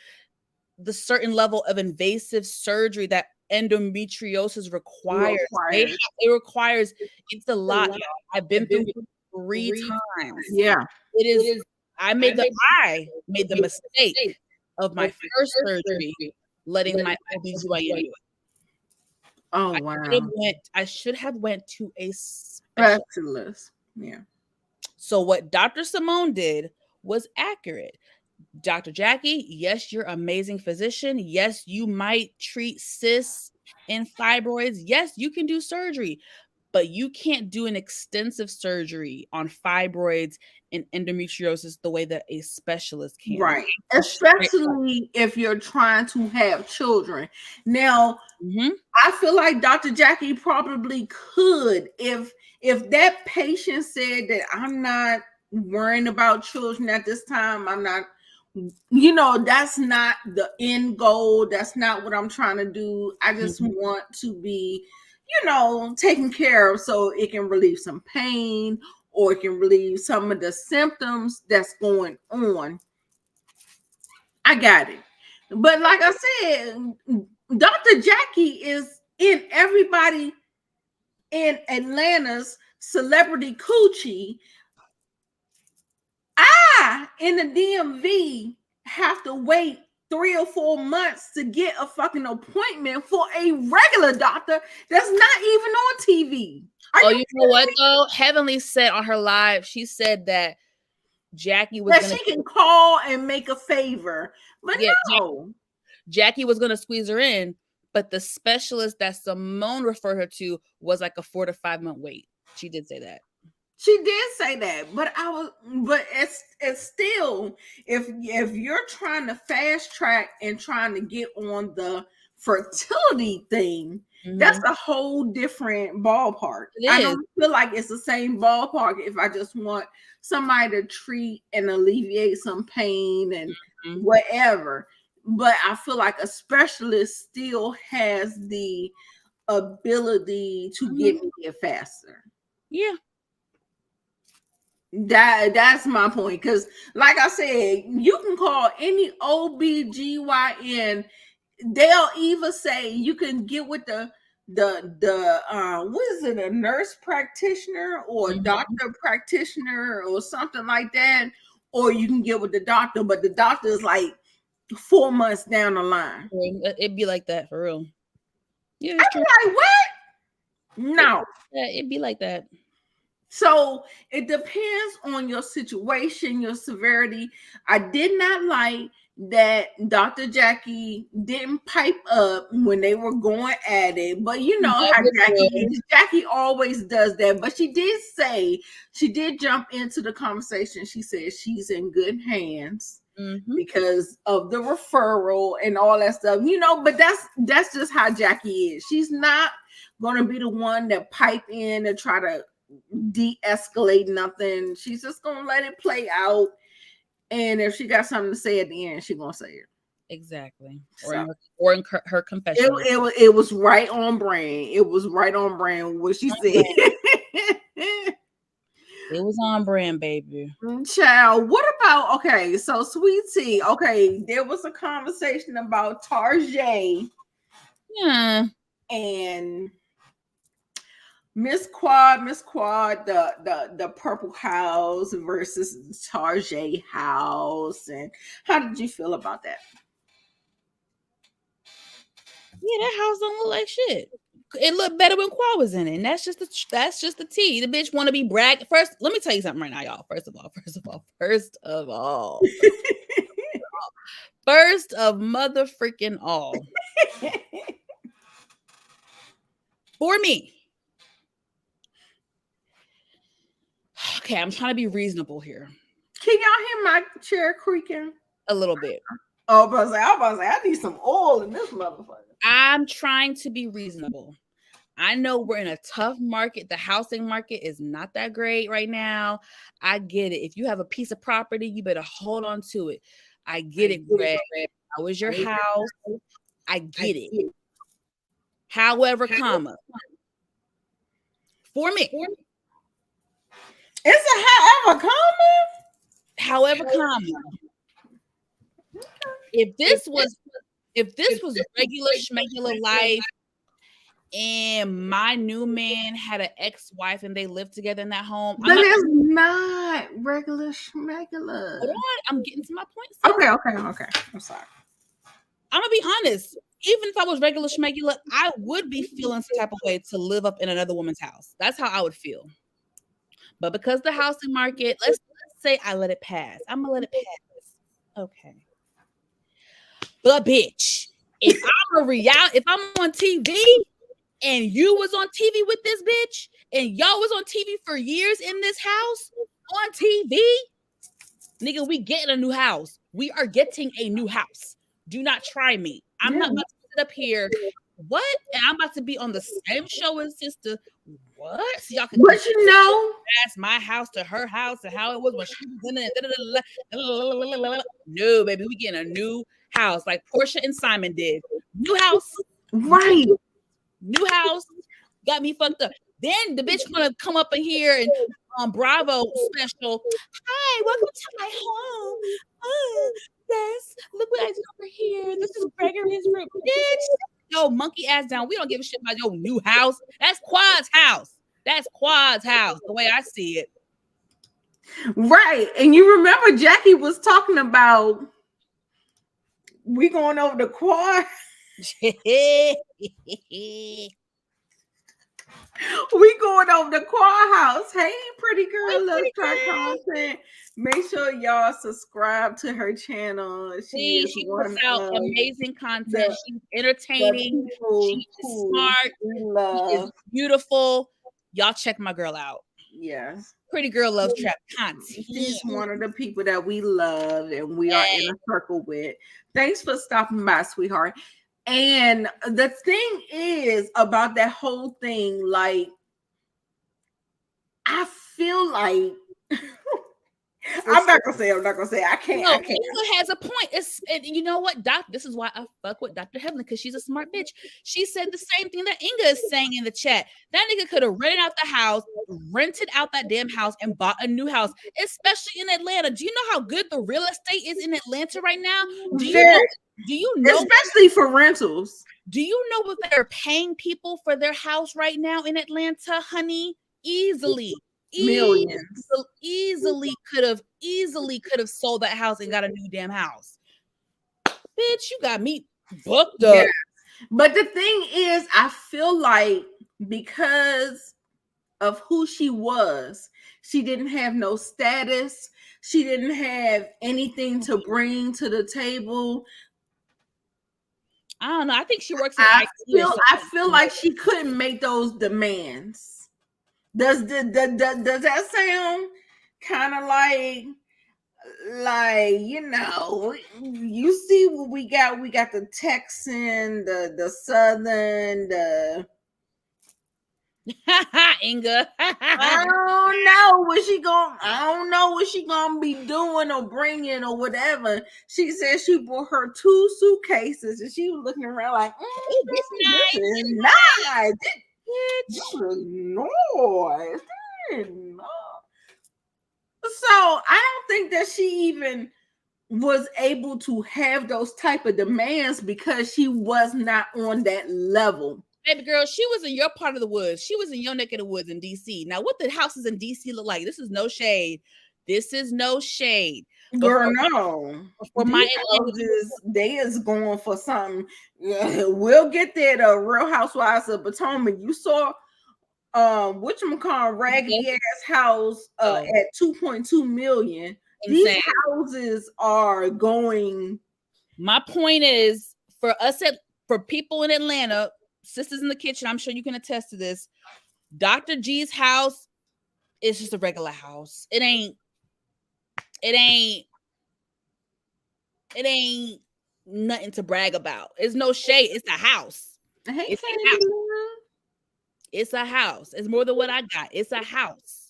the certain level of invasive surgery that endometriosis requires. It's a lot. I've been through 3 times. Yeah. I made the mistake of my first surgery letting my OBGYN do it. Oh wow. I should have went to a specialist. Yeah. So what Dr. Simone did was accurate. Dr. Jackie, yes, you're an amazing physician. Yes, you might treat cysts and fibroids. Yes, you can do surgery, but you can't do an extensive surgery on fibroids and endometriosis the way that a specialist can. Right. Especially if you're trying to have children. Now, I feel like Dr. Jackie probably could if that patient said that I'm not worrying about children at this time. I'm not, that's not the end goal. That's not what I'm trying to do. I just want to be, taken care of so it can relieve some pain or it can relieve some of the symptoms that's going on. I got it. But like I said, Dr. Jackie is in everybody in Atlanta's celebrity coochie. I, in the DMV, have to wait 3 or 4 months to get a fucking appointment for a regular doctor that's not even on TV. You know what though? Heavenly said on her live, she said that Jackie was that she can call and make a favor, but no, Jackie was gonna squeeze her in, but the specialist that Simone referred her to was like a 4 to 5 month wait. She did say that. She did say that, but it's still, if you're trying to fast track and trying to get on the fertility thing, that's a whole different ballpark. I don't feel like it's the same ballpark if I just want somebody to treat and alleviate some pain and whatever. But I feel like a specialist still has the ability to get me there faster. Yeah. That's my point, because like I said, you can call any OBGYN. They'll either say you can get with the what is it, a nurse practitioner or doctor practitioner or something like that, or you can get with the doctor, but the doctor is like 4 months down the line. It'd be like that for real. Yeah, I'd be like, what? No. It'd be like that. So it depends on your situation, your severity. I did not like that Dr. Jackie didn't pipe up when they were going at it, but you know how Jackie always does that. But she did say, she did jump into the conversation. She said she's in good hands because of the referral and all that stuff, you know. But that's just how Jackie is. She's not going to be the one that pipe in and try to de-escalate nothing. She's just gonna let it play out, and if she got something to say at the end, she's gonna say it. Exactly. Or in her confession. It was right on brand. It was right on brand what she said. It was on brand, baby. Child, what about, okay, so Sweet Tea, okay, there was a conversation about Tarjay and Miss Quad, the Purple House versus Tarjay House, and how did you feel about that? Yeah, that house don't look like shit. It looked better when Quad was in it, and that's just the tea. The bitch want to be brag. First, let me tell you something right now, y'all. First of mother freaking all, for me. Okay, I'm trying to be reasonable here. Can y'all hear my chair creaking? A little bit. Oh, I was about to say, I need some oil in this motherfucker. I'm trying to be reasonable. I know we're in a tough market. The housing market is not that great right now. I get it. If you have a piece of property, you better hold on to it. I get it, Greg. How is your house? I get it. However, comma. For me. It's a however, comma? However, comma. If this was regular schmegular life and my new man had an ex-wife and they lived together in that home. But it's not regular schmegular. Hold on, I'm getting to my point. Okay. I'm sorry. I'm gonna be honest. Even if I was regular schmegular, I would be feeling some type of way to live up in another woman's house. That's how I would feel. But because the housing market, let's say I let it pass. I'm gonna let it pass. Okay. But bitch, if I'm on TV and you was on TV with this bitch and y'all was on TV for years in this house on TV, nigga, we getting a new house. We are getting a new house. Do not try me. I'm not about to sit up here. What? And I'm about to be on the same show as sister. What? So y'all can that's my house to her house and how it was when she was in it. No, baby, we getting a new house like Portia and Simon did. New house. Right. New house. Got me fucked up. Then the bitch gonna come up in here and on Bravo special. Hi, welcome to my home. Oh, yes. Look what I did over here. This is Gregory's room. Bitch. Yo, monkey ass down. We don't give a shit about your new house. That's Quad's house. That's Quad's house, the way I see it. Right. And you remember Jackie was talking about We going over the quad. We going over the quad house. Hey, pretty girl, love Pretty track girl. content. Make sure y'all subscribe to her channel. She Please, is she puts one out of amazing content. the She's the entertaining. people She is who smart. we She is love. beautiful. Y'all check my girl out. Yes. Pretty girl loves trap content. She's one of the people that we love and we are in a circle with. Thanks for stopping by, sweetheart. And the thing is about that whole thing, like, I feel like I'm not gonna say. I can't. No, I can't. Inga has a point. You know what, Doc? This is why I fuck with Dr. Heavenly, because she's a smart bitch. She said the same thing that Inga is saying in the chat. That nigga could have rented out the house, rented out that damn house, and bought a new house, especially in Atlanta. Do you know how good the real estate is in Atlanta right now? Do you know? Do you know? Especially for rentals. Do you know what they're paying people for their house right now in Atlanta, honey? Easily. Millions. Easily could have sold that house and got a new damn house. Bitch, you got me booked up. Yeah. But the thing is, I feel like because of who she was, she didn't have no status. She didn't have anything to bring to the table. I don't know. I think she works in IT or something. I feel like she couldn't make those demands. Does that sound kind of like, you see what we got? We got the Texan, the Southern, the Inga. I don't know what she gonna be doing or bringing or whatever. She said she bought her 2 suitcases and she was looking around like, this is nice. nice. This is nice. So I don't think that she even was able to have those type of demands because she was not on that level. Baby girl, she was in your part of the woods. She was in your neck of the woods in DC. Now, what the houses in DC look like? This is no shade. Girl, no. For my houses, they is going for something. Yeah, we'll get there. The Real Housewives of Potomac. You saw whatchamacallit raggedy ass house at 2.2 million. Insane. These houses are going. My point is for people in Atlanta, sisters in the kitchen, I'm sure you can attest to this. Dr. G's house is just a regular house. It ain't nothing to brag about. It's no shade. It's a house. It's a house. It's more than what I got. It's a house.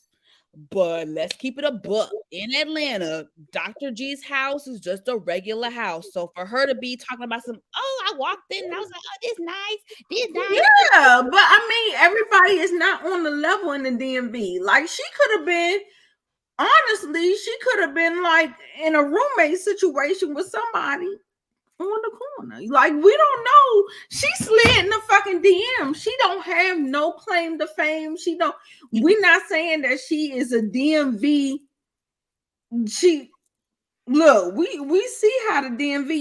But let's keep it a buck. In Atlanta, Dr. G's house is just a regular house. So for her to be talking about I walked in and I was like, oh, this nice. Yeah, but I mean, everybody is not on the level in the DMV. Like, she could have been, honestly, like in a roommate situation with somebody on the corner. Like, we don't know. She slid in the fucking DM. She don't have no claim to fame. We're not saying that she is a DMV. We see how the DMV,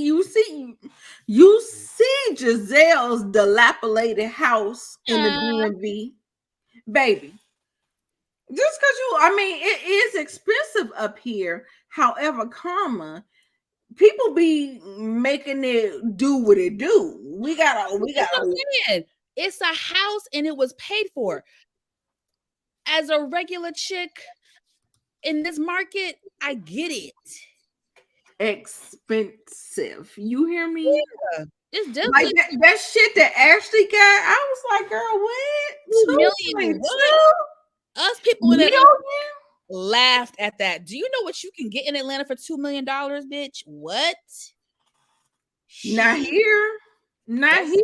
you see Giselle's dilapidated house in the DMV, baby. Just because it is expensive up here. However, people be making it do what it do. We gotta. It's a house and it was paid for. As a regular chick in this market, I get it. Expensive. You hear me? Yeah. It's definitely like that shit that Ashley got. I was like, girl, what? 2 million. Us people in Atlanta laughed at that. Do you know what you can get in Atlanta for $2 million, bitch? What? Not here. Not here.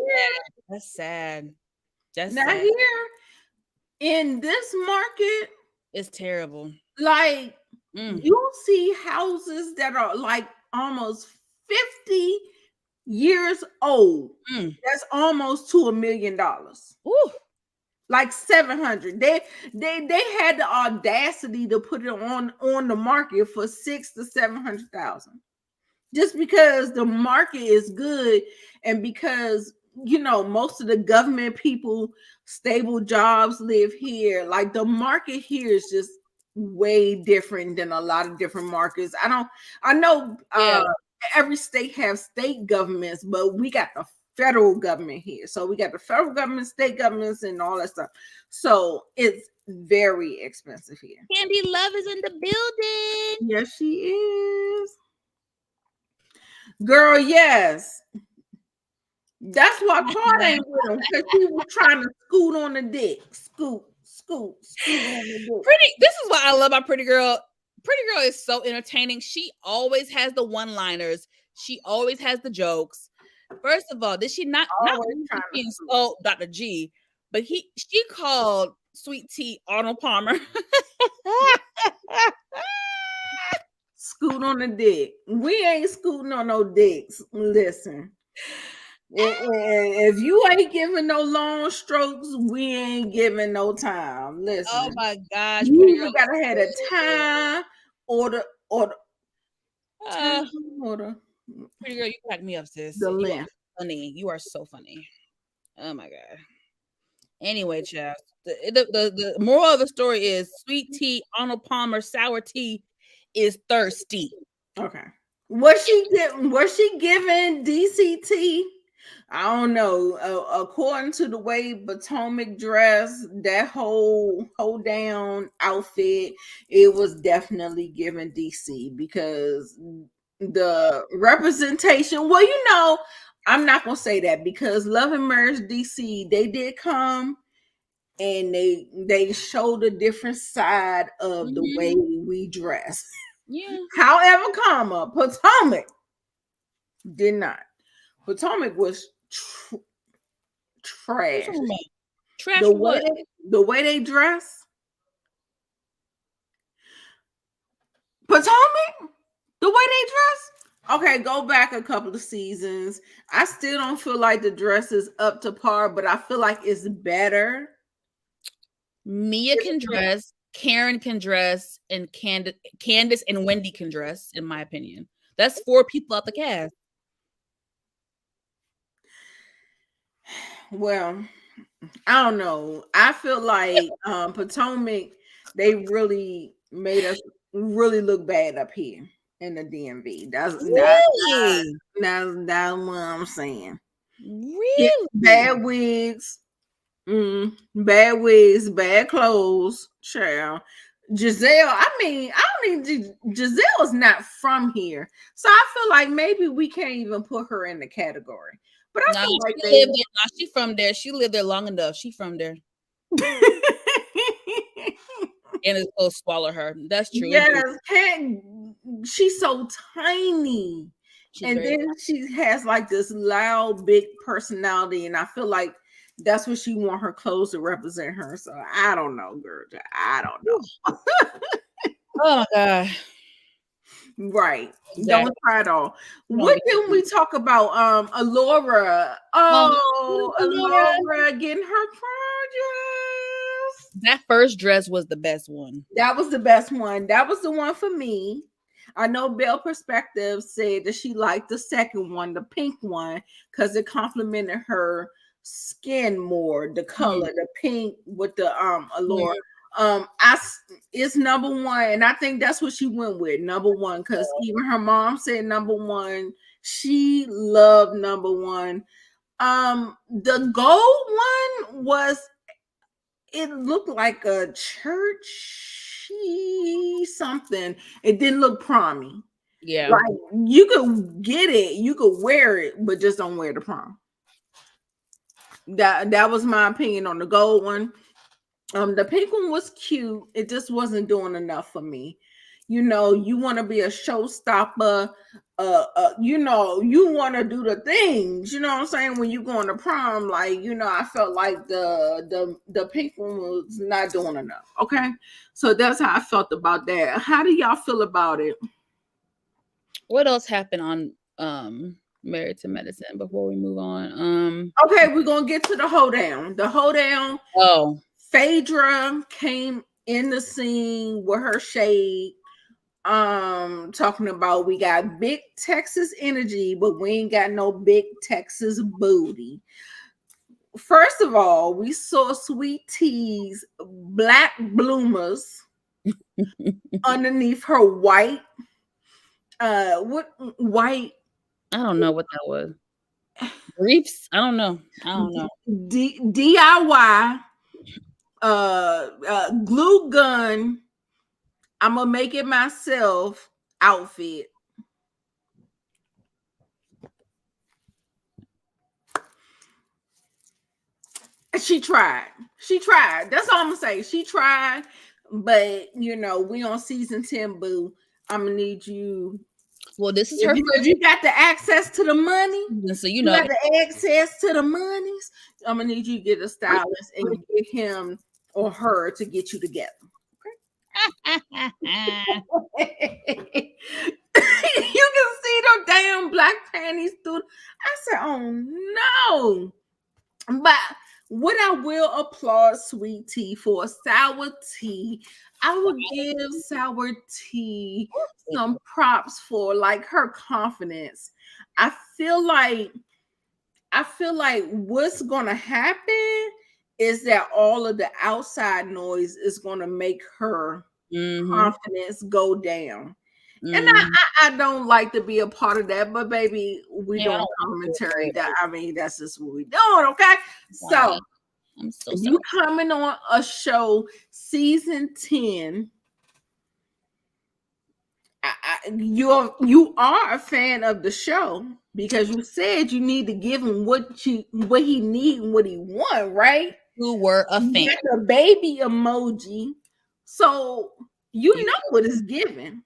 That's sad. That's not sad. Here. In this market, it's terrible. Like, you'll see houses that are like almost 50 years old. That's almost to $1 million. Ooh. Like 700. They had the audacity to put it on the market for 600,000 to 700,000. just because the market is good and because most of the government people, stable jobs live here. Like the market here is just way different than a lot of different markets. I know Yeah. every state has state governments, but we got the federal government here. So we got the federal government, state governments, and all that stuff. So it's very expensive here. Candy Love is in the building. Yes, she is. Girl, yes. That's why Claude ain't with him, because he was trying to scoot on the dick. Scoot on the dick. This is what I love about Pretty Girl. Pretty Girl is so entertaining. She always has the one-liners. She always has the jokes. First of all, did she not being so Dr. G, but she called Sweet Tea Arnold Palmer. Scoot on the dick. We ain't scooting on no dicks. Listen. If you ain't giving no long strokes, we ain't giving no time. Listen. Oh my gosh. You gotta have a time order. Pretty Girl, you crack me up, sis. The length. Funny. You are so funny. Oh my God. Anyway, child. The moral of the story is Sweet Tea Arnold Palmer sour tea is thirsty. Okay. Was she giving DCT? I don't know. According to the way Potomac dressed, that whole hold down outfit, it was definitely giving DC, because the representation. Well, I'm not gonna say that, because Love and Marriage DC, they did come and they showed a different side of the way we dress. Yeah. However, Potomac did not. Potomac was trash. Trash. The way they dress. Potomac, the way they dress. Okay, go back a couple of seasons. I still don't feel like the dress is up to par, but I feel like it's better. Mia can dress, Karen can dress, and Candace and Wendy can dress, in my opinion. That's 4 people out the cast. Well, I don't know. I feel like Potomac, they really made us really look bad up here in the DMV. That's what I'm saying. Really? Bad wigs. Bad wigs, bad clothes, child. Giselle, Giselle's not from here, so I feel like maybe we can't even put her in the category. But I feel like she from there. She lived there long enough. She from there. And it's supposed to swallow her. That's true. Yes, she's so tiny. Then she has like this loud, big personality, and I feel like that's what she want her clothes to represent her. So I don't know, girl. I don't know. Oh my God. Right. Exactly. Don't try it all. What can we talk about? Alora. Oh, Alora getting her prom dress. That first dress was the best one. That was the best one. That was the one for me. I know Belle Perspective said that she liked the second one, the pink one, because it complimented her skin more, the color, the pink with the Allure. It's number one, and I think that's what she went with, number one, because even her mom said number one. She loved number one. The gold one was, it looked like a churchy something. It didn't look promy. Yeah, like you could get it, you could wear it, but just don't wear the prom. That was my opinion on the gold one. The pink one was cute. It just wasn't doing enough for me. You want to be a showstopper. You want to do the things. You know what I'm saying? When you go on the prom, like, I felt like the pink one was not doing enough. Okay, so that's how I felt about that. How do y'all feel about it? What else happened on Married to Medicine before we move on? Okay, we're gonna get to the hoedown. The hoedown. Oh, Phaedra came in the scene with her shade. talking about we got big Texas energy, but we ain't got no big Texas booty. First of all, we saw Sweet Tea's black bloomers underneath her white what white I don't know what that was. Briefs? I don't know. DIY glue gun, I'm gonna make it myself outfit. She tried. That's all I'm gonna say. She tried, but we on season 10, boo. I'm gonna need you. Well, this is her. If you got the access to the money, so you got the access to the monies. I'm gonna need you to get a stylist and get him or her to get you together. Okay. You can see them damn black panties through. I said, "Oh no!" But what I will applaud Sweet Tea for sour tea, I would give sour tea some props for like her confidence. I feel like what's gonna happen is that all of the outside noise is gonna make her confidence go down. And I don't like to be a part of that, but baby, we doing commentary. That's just what we doing, okay? Wow. So I'm so you coming on a show season 10. You are a fan of the show because you said you need to give him what he need and what he want, right? You were a fan. You got the baby emoji, so you know what it's giving.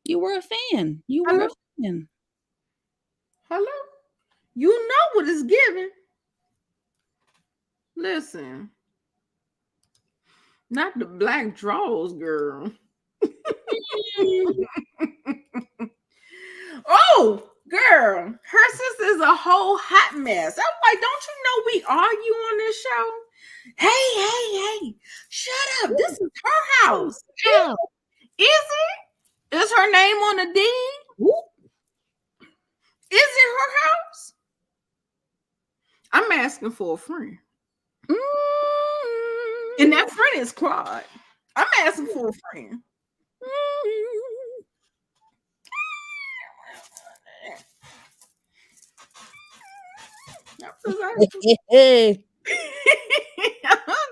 You were a fan. You were a fan. Hello? You know what it's giving. Listen. Not the black draws, girl. Oh, girl. Her sister's a whole hot mess. I'm like, don't you know we argue on this show? Hey. Shut up. This is her house. Yeah. Is it? Is her name on the deed? Is it her house? I'm asking for a friend. And that friend is Claude. I'm asking for a friend. I'm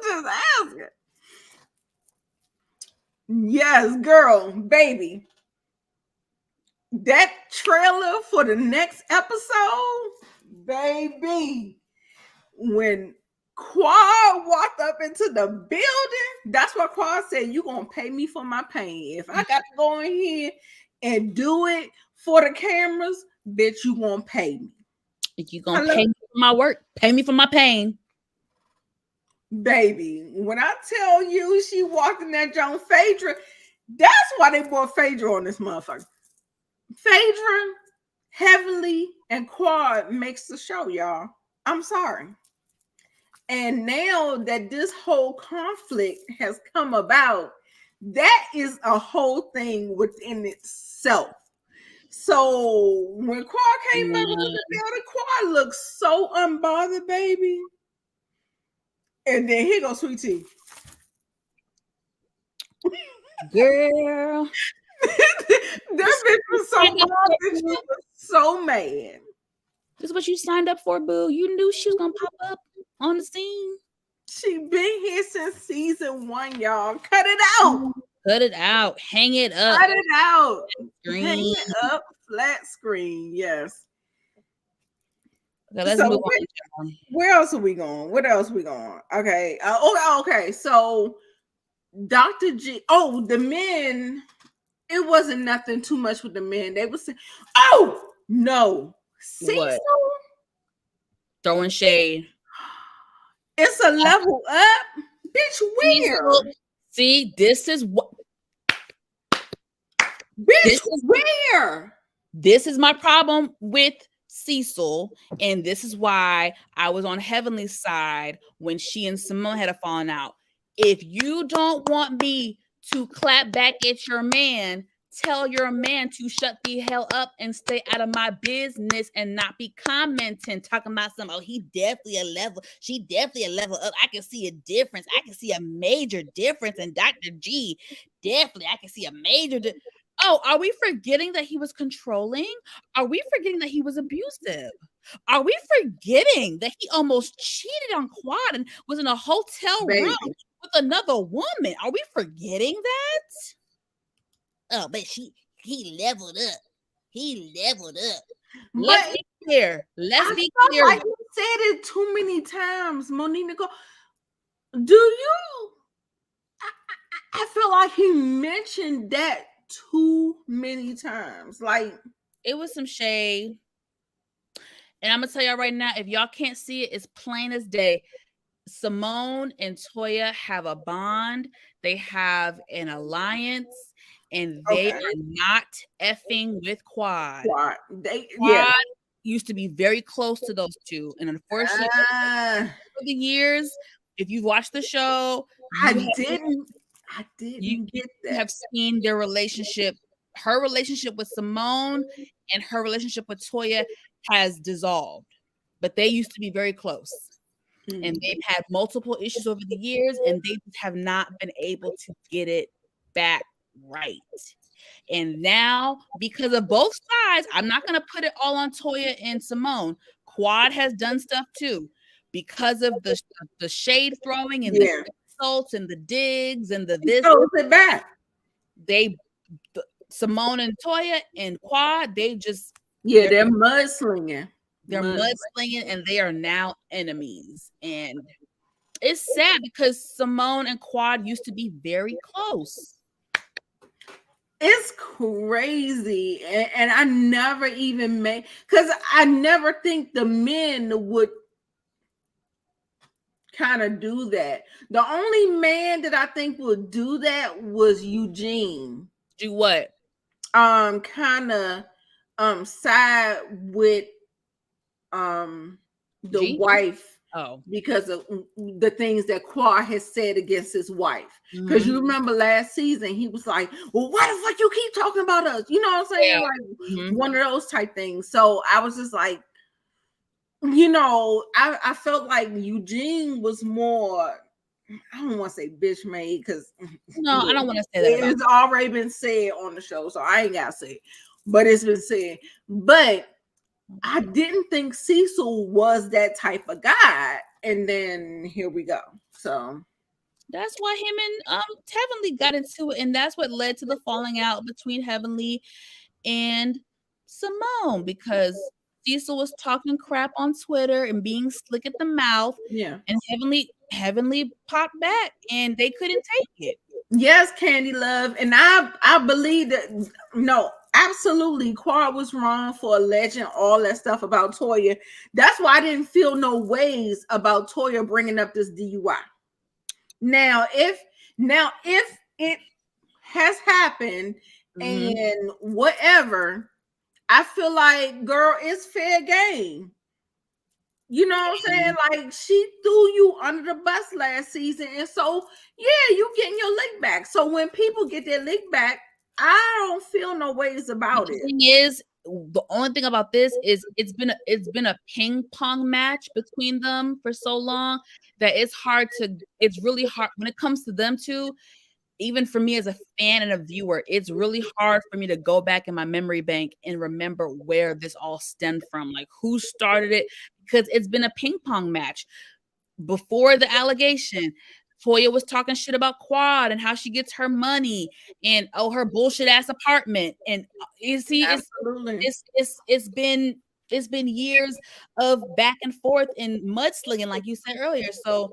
just asking. Yes, girl, baby. That trailer for the next episode, baby. When Quad walked up into the building, that's what Quad said, you gonna pay me for my pain. If I got to go in here and do it for the cameras, bitch, you gonna pay me. If you gonna pay me for my work, pay me for my pain. Baby, when I tell you she walked in that Joan Phaedra, that's why they brought Phaedra on this motherfucker. Phaedra, Heavenly, and Quad makes the show, y'all. I'm sorry. And now that this whole conflict has come about, that is a whole thing within itself. So when Quad came up with the building, Quad looks so unbothered, baby. And then here goes Sweet Tea. Girl. That bitch was so mad. She was so mad. This is what you signed up for, boo. You knew she was gonna pop up on the scene. She been here since season 1, y'all. Cut it out. Cut it out. Hang it up. Cut it out. Hang it up. Flat screen. Yes. Okay, let's move on. Where else are we going? What else are we going? Okay. Okay. So Dr. G. Oh, the men. It wasn't nothing too much with the men. They were saying, "Oh no, Cecil throwing shade. It's a level up, bitch. Where? See, this is what. Bitch, where? This is my problem with Cecil, and this is why I was on Heavenly's side when she and Simone had a falling out. If you don't want me to clap back at your man. Tell your man to shut the hell up and stay out of my business and not be commenting, talking about some, oh, she definitely a level up. I can see a difference. I can see a major difference in Dr. G. Definitely, I can see a major Oh, are we forgetting that he was controlling? Are we forgetting that he was abusive? Are we forgetting that he almost cheated on Quad and was in a hotel Baby. room with another woman? Are we forgetting that? Oh, but he leveled up. He leveled up. Let's be clear. Let's be clear. Like you said it too many times, Monique Nicole. Do you? I feel like he mentioned that too many times. Like it was some shade. And I'm gonna tell y'all right now, if y'all can't see it, it's plain as day. Simone and Toya have a bond. They have an alliance. And they are not effing with Quad. Quad used to be very close to those two. And unfortunately, over the years, if you've watched the show, I didn't get that. You have seen their relationship. Her relationship with Simone and her relationship with Toya has dissolved. But they used to be very close. And they've had multiple issues over the years, and they have not been able to get it back right. And now, because of both sides, I'm not going to put it all on Toya and Simone. Quad has done stuff too, because of the shade throwing and the insults and the digs and the this. It back. Simone and Toya and Quad, they're mudslinging. They're mudslinging, and they are now enemies. And it's sad because Simone and Quad used to be very close. It's crazy. And I never even because I never think the men would kind of do that. The only man that I think would do that was Eugene. Do what? Kind of side with the wife because of the things that Quad has said against his wife. Because you remember last season he was like, well, why the fuck you keep talking about us? You know what I'm saying? Like one of those type things. So I was just like, I felt like Eugene was more, I don't want to say bitch made because I don't want to say that. It's already been said on the show, so I ain't gotta say it, but it's been said. But I didn't think Cecil was that type of guy, and then here we go. So that's why him and Heavenly got into it, and that's what led to the falling out between Heavenly and Simone, because Cecil was talking crap on Twitter and being slick at the mouth. Yeah, and Heavenly popped back, and they couldn't take it. Yes, Candy Love, and I believe that absolutely, Quad was wrong for alleging all that stuff about Toya. That's why I didn't feel no ways about Toya bringing up this DUI. Now, if it has happened and whatever, I feel like, girl, it's fair game. You know what I'm saying? Like, she threw you under the bus last season, and so you getting your lick back. So when people get their lick back, I don't feel no ways about it. The thing is, the only thing about this is it's been a ping pong match between them for so long that it's really hard when it comes to them two. Even for me as a fan and a viewer, it's really hard for me to go back in my memory bank and remember where this all stemmed from, like who started it, because it's been a ping pong match. Before the allegation, Toya was talking shit about Quad and how she gets her money and her bullshit ass apartment. And you see, it's been years of back and forth and mudslinging, like you said earlier. So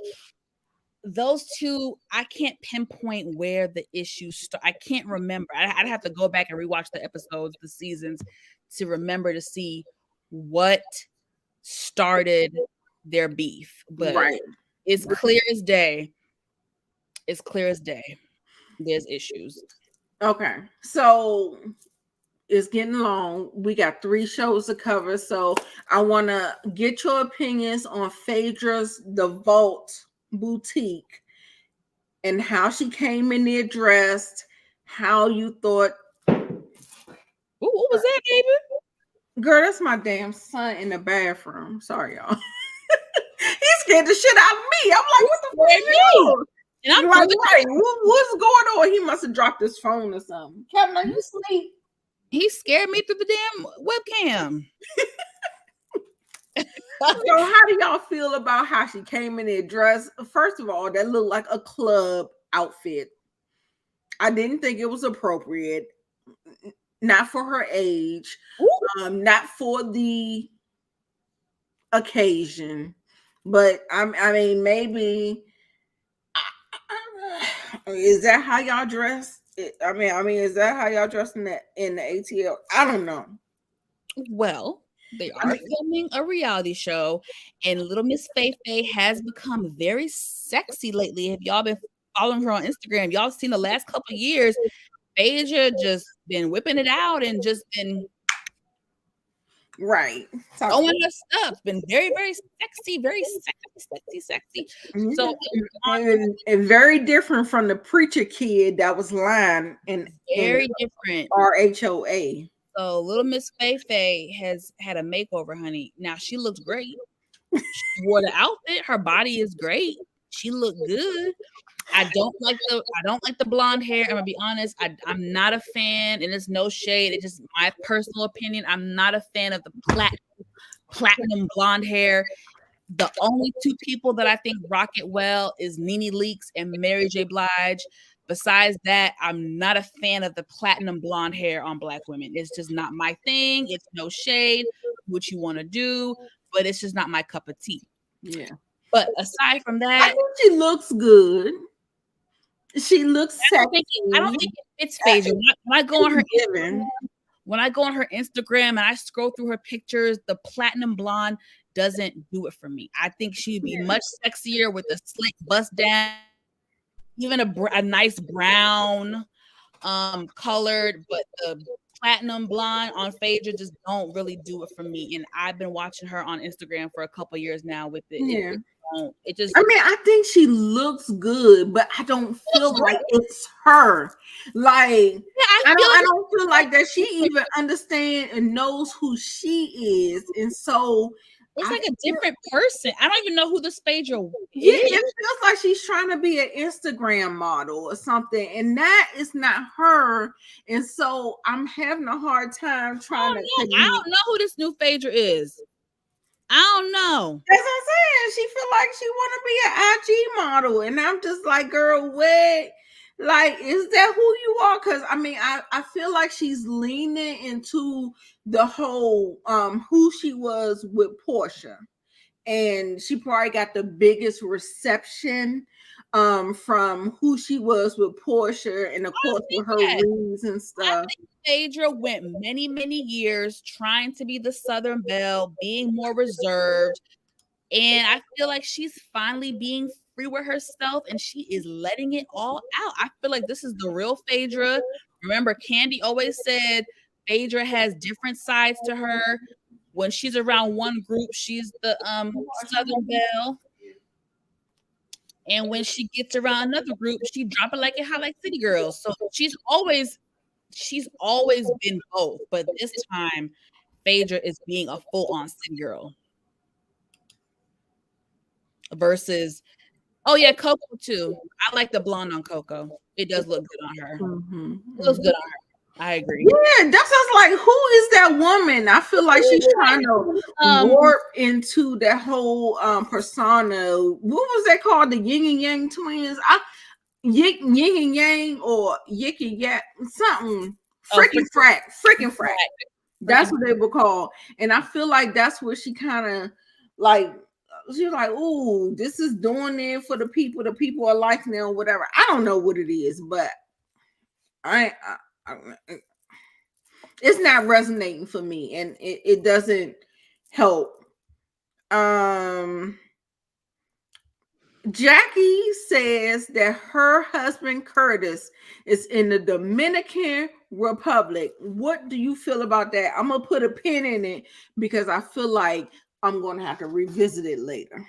those two, I can't pinpoint where the issues start. I can't remember. I'd have to go back and rewatch the episodes, the seasons, to remember to see what started their beef. But it's clear as day. It's clear as day. There's issues. Okay, so it's getting long. We got 3 shows to cover, so I want to get your opinions on Phaedra's The Vault Boutique. and how she came in there dressed, how you thought. Ooh, what was that, baby? Girl, that's my damn son in the bathroom. Sorry, y'all. He scared the shit out of me. I'm like, what the fuck is you? And I'm like, right, what's going on? He must have dropped his phone or something. Kevin, are you asleep? He scared me through the damn webcam. So how do y'all feel about how she came in there dressed? First of all, that looked like a club outfit. I didn't think it was appropriate. Not for her age. Not for the occasion. But I mean, maybe is that how y'all dress? I mean, is that how y'all dress in the ATL? I don't know. Well, they are filming a reality show, and Little Miss Faye has become very sexy lately. Have y'all been following her on Instagram? Y'all seen the last couple of years, Phaedra just been whipping it out and just been right throwing her stuff. Been very, very sexy, sexy. So and very different from the preacher kid that was lying in very different RHOA. So Little Miss Faye has had a makeover, honey. Now she looks great. She wore the outfit. Her body is great. She looked good. I don't like the blonde hair. I'm gonna be honest. I'm not a fan, and it's no shade. It's just my personal opinion. I'm not a fan of the platinum blonde hair. The only two people that I think rock it well is Nene Leakes and Mary J. Blige. Besides that, I'm not a fan of the platinum blonde hair on Black women. It's just not my thing. It's no shade, what you want to do, but it's just not my cup of tea. Yeah. But aside from that, I think she looks good. She looks sexy. I don't think it fits Phaedra. When I go on her Instagram and I scroll through her pictures, the platinum blonde doesn't do it for me. I think she'd be much sexier with a slick bust down, even a nice brown colored, but the platinum blonde on Phaedra just don't really do it for me. And I've been watching her on Instagram for a couple years now with it. Yeah. It just, I mean, I think she looks good, but I don't feel like it's her. Like, I don't feel like that she even understands and knows who she is. And so it's like a different person. I don't even know who this Phaedra is. Yeah, it feels like she's trying to be an Instagram model or something, and that is not her. And so I'm having a hard time trying to. I don't know who this new Phaedra is. I don't know. That's what I'm saying. She feel like she want to be an IG model, and I'm just like, girl, what? Like, is that who you are? Because I mean, I feel like she's leaning into the whole who she was with Portia, and she probably got the biggest reception from who she was with Portia, and of course with her rings and stuff. I think Phaedra went many, many years trying to be the Southern Belle, being more reserved, and I feel like she's finally being free with herself, and she is letting it all out. I feel like this is the real Phaedra. Remember, Candy always said Phaedra has different sides to her. When she's around one group, she's the Southern Belle. And when she gets around another group, she drop it like it hot like City Girls. So she's always been both. But this time, Phaedra is being a full-on City Girl. Versus, oh yeah, Coco too. I like the blonde on Coco. It does look good on her. Mm-hmm. It looks good on her. I agree. Yeah, that's just like, who is that woman? I feel like she's trying to warp into that whole persona. What was that called? The Yin and Yang twins? Yin and Yang or Yik and Yak, something. Freaking frack. That's what they were called. And I feel like that's where she kind of like, she's like, ooh, this is doing it for the people. The people are liking it or whatever. I don't know what it is, but it's not resonating for me, and it doesn't help. Jackie says that her husband Curtis is in the Dominican Republic. What do you feel about that? I'm gonna put a pin in it because I feel like I'm gonna have to revisit it later.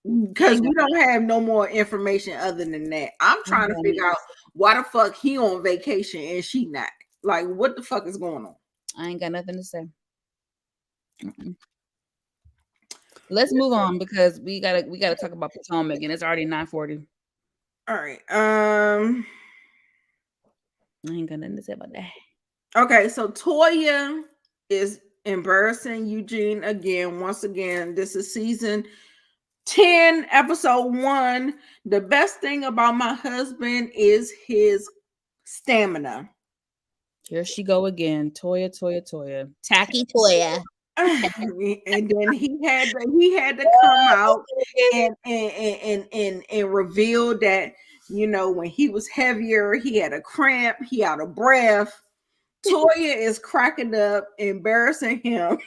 Because we don't have no more information other than that. I'm trying to figure out why the fuck he on vacation and she not. Like, what the fuck is going on? I ain't got nothing to say. Let's move on because we gotta talk about Potomac and it's already 9:40. All right. I ain't got nothing to say about that. Okay, so Toya is embarrassing Eugene again. Once again, this is season 10, episode 1. The best thing about my husband is his stamina. Here she go again. Toya. Tacky Toya. And then he had to come out and reveal that, you know, when he was heavier, he had a cramp, he out of breath. Toya is cracking up, embarrassing him.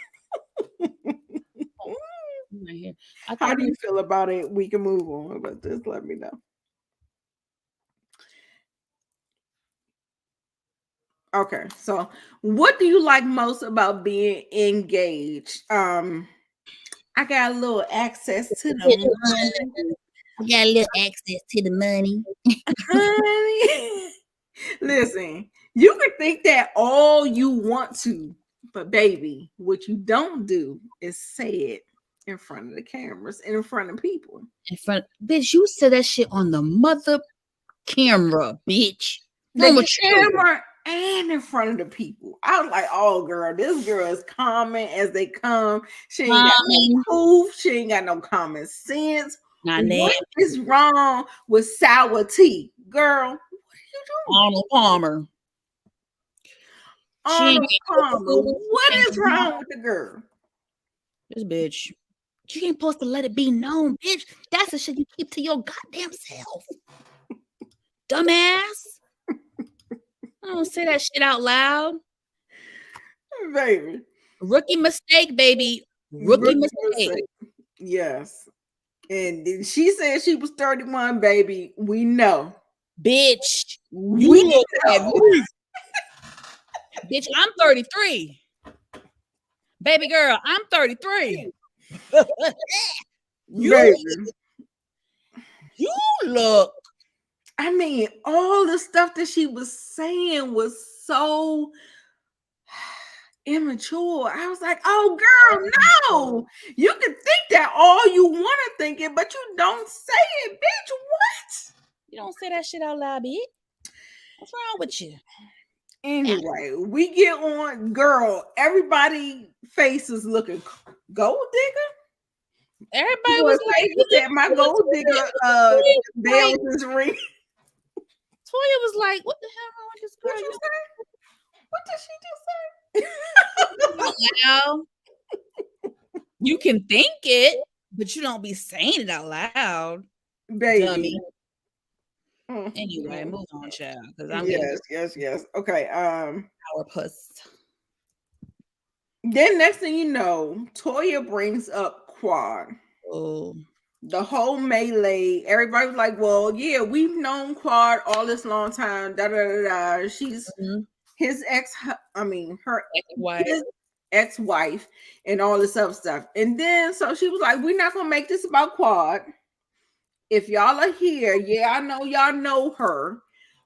How do you feel about it? We can move on, but just let me know. Okay, so what do you like most about being engaged? I got a little access to the money. I got a little access to the money. Honey, listen, you can think that all you want to, but baby, what you don't do is say it in front of the cameras and in front of people. Bitch, you said that shit on the mother camera, bitch. The camera and in front of the people. I was like, oh girl, this girl is common as they come. She ain't got no proof. She ain't got no common sense. What is wrong with sour tea? Girl, what are you doing? Arnold Palmer. What is wrong with the girl? This bitch. You ain't supposed to let it be known, bitch. That's the shit you keep to your goddamn self. Dumbass. I don't say that shit out loud. Baby. Rookie mistake, baby. Rookie mistake. Yes. And she said she was 31, baby. We know. Bitch. You look at me. Bitch, I'm 33. Baby girl, I'm 33. You look. I mean, all the stuff that she was saying was so immature. I was like, oh girl, no. You can think that all you want to think it, but you don't say it, bitch. What? You don't say that shit out loud, bitch. What's wrong with you? Anyway, we get on, girl. Everybody face is looking gold digger. Everybody was like, that my gold digger bells is ring. Toya was like, what the hell wrong with this girl? What did she just say? Now, you can think it, but you don't be saying it out loud. Baby. Dummy. Anyway, move on, child. Yes. Okay. Our puss. Then next thing you know, Toya brings up Quad. Oh. The whole melee. Everybody was like, well, yeah, we've known Quad all this long time. She's his her ex-wife and all this other stuff. And then so she was like, we're not gonna make this about Quad. If y'all are here, yeah, I know y'all know her,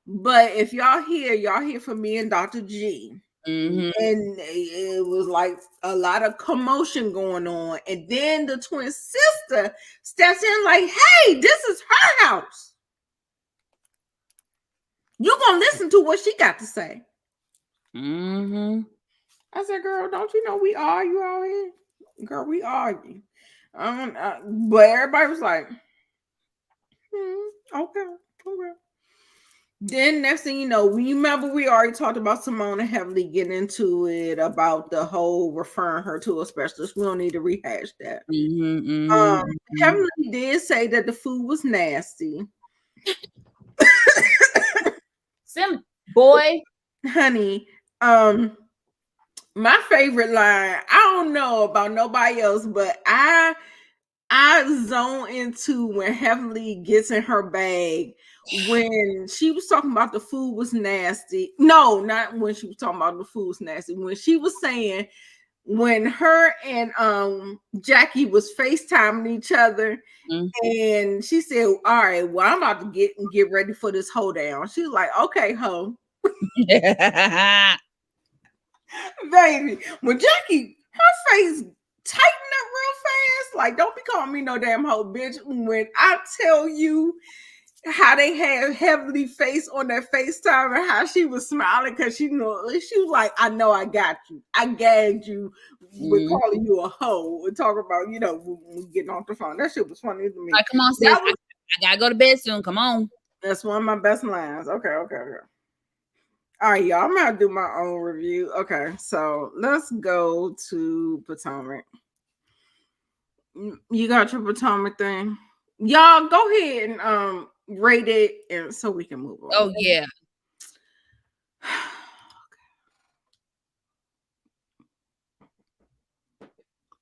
but if y'all here for me and Dr. G. Mm-hmm. And it was like a lot of commotion going on. And then the twin sister steps in like, hey, this is her house. You're going to listen to what she got to say. Mm-hmm. I said, girl, don't you know we argue out here? Girl, we argue. But everybody was like, okay. Then next thing you know, we remember we already talked about Simona heavily getting into it about the whole referring her to a specialist. We don't need to rehash that. Heavenly did say that the food was nasty. Sim boy, honey. My favorite line. I don't know about nobody else, but I zone into when Heavenly gets in her bag. When she was talking about the food was nasty. No, not when she was talking about the food was nasty. When she was saying when her and Jackie was FaceTiming each other, and she said, "All right, well, I'm about to get ready for this hoedown." She was like, "Okay, ho." Baby, when Jackie, her face tightened up real fast, like, don't be calling me no damn hoe, bitch. When I tell you how they had heavily face on that FaceTime and how she was smiling because she was like, I know I got you. I gagged you with calling you a hoe and talking about, when getting off the phone. That shit was funny to me. Like, come on, sis. I gotta go to bed soon. Come on. That's one of my best lines. Okay. All right, y'all. I'm gonna do my own review. Okay, so let's go to Potomac. You got your Potomac thing? Y'all go ahead and rate it, and so we can move on. Oh yeah.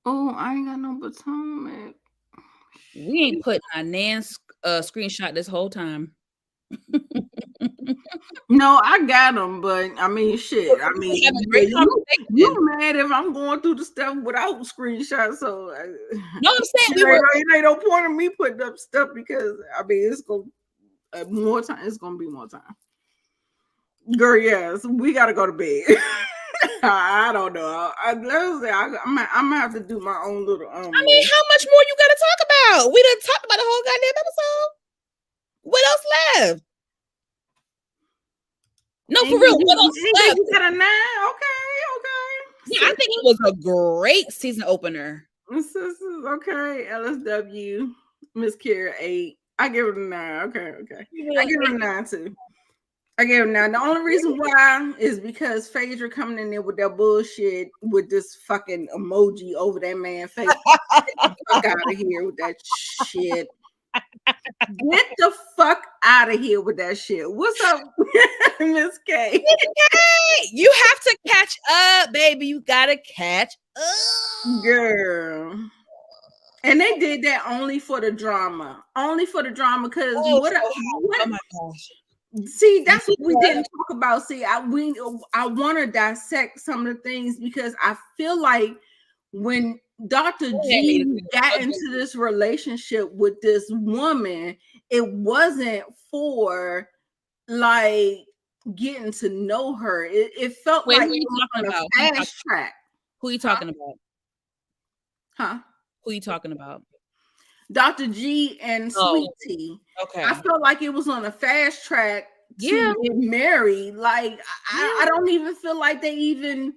Oh, I ain't got no Potomac. We ain't putting our Nan's screenshot this whole time. No, I got them, but I mean, shit. I mean, you mad if I'm going through the stuff without screenshots? So no, I'm saying it ain't no point in me putting up stuff because I mean, it's gonna more time. It's gonna be more time. Girl, yes, we gotta go to bed. I don't know. I'm gonna have to do my own little. I mean, how much more you gotta talk about? We done talked about the whole goddamn episode. What else left? No, for real. What else left? You got a 9? Okay. Yeah, I think it was a great season opener. Okay, LSW, Miss Kira 8. I give it a 9. Okay. I give it a 9 too. I gave it a 9. The only reason why is because Phaedra coming in there with that bullshit with this fucking emoji over that man's face. Get the fuck out of here with that shit. Get the fuck out of here with that shit. What's up, Miss K? You have to catch up, baby. You gotta catch up, girl. And they did that only for the drama. Because what oh my gosh. See, that's what we didn't talk about. See, I want to dissect some of the things because I feel like when Dr. G got into this relationship with this woman, it wasn't for like getting to know her. It felt like it was on a fast track. Who are you talking about? Huh? Who are you talking about? Dr. G and Sweet Tea. Okay. I felt like it was on a fast track to get married. Like I don't even feel like they even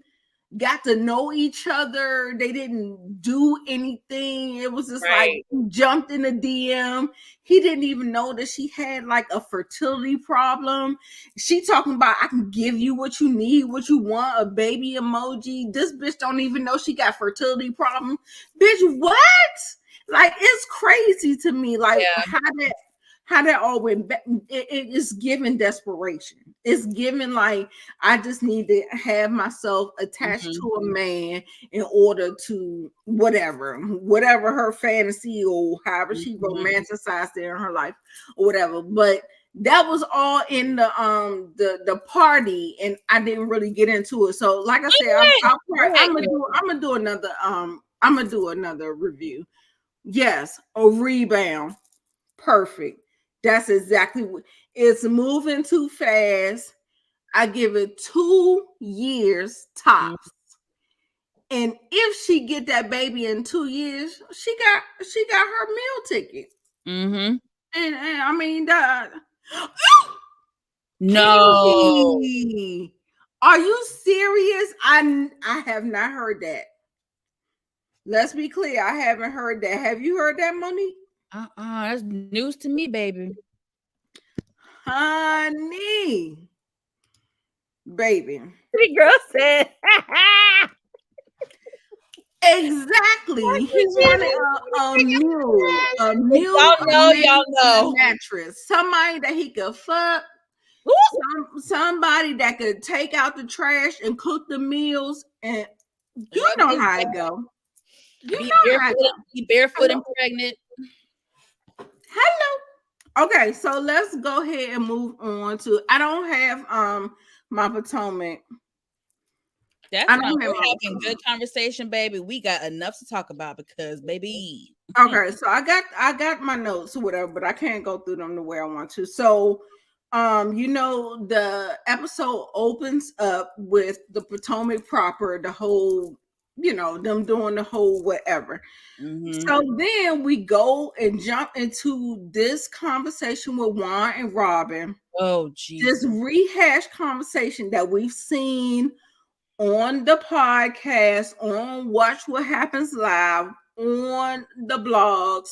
got to know each other. They didn't do anything. It was just like jumped in the DM. He didn't even know that she had like a fertility problem. She talking about, I can give you what you need, what you want, a baby emoji. This bitch don't even know she got fertility problem. Bitch, what? Like, it's crazy to me. Like how that all went back. It is given desperation. It's given like I just need to have myself attached to a man in order to whatever her fantasy or however she romanticized it in her life or whatever. But that was all in the party, and I didn't really get into it. So, like I said, I'm gonna do another review. Yes, a rebound. Perfect. That's exactly what it's moving too fast. I give it 2 years tops. And if she get that baby in 2 years, she got her meal ticket. And I mean no. Katie, are you serious? I have not heard that. Let's be clear. I haven't heard that. Have you heard that, Monique? That's news to me, baby. Honey. Baby. The girl said. Exactly. He wanted a mule. Y'all know. Mattress. Somebody that he could fuck. Somebody that could take out the trash and cook the meals. And you know how it go. Be barefoot and pregnant. Hello. Okay, so let's go ahead and move on to. I don't have my Potomac That's fine. We're having good conversation, baby. We got enough to talk about because, baby. Okay, so I got my notes or whatever, but I can't go through them the way I want to. So, the episode opens up with the Potomac proper, the whole, them doing the whole whatever. Mm-hmm. So then we go and jump into this conversation with Juan and Robin. Oh, Jesus. This rehash conversation that we've seen on the podcast, on Watch What Happens Live, on the blogs,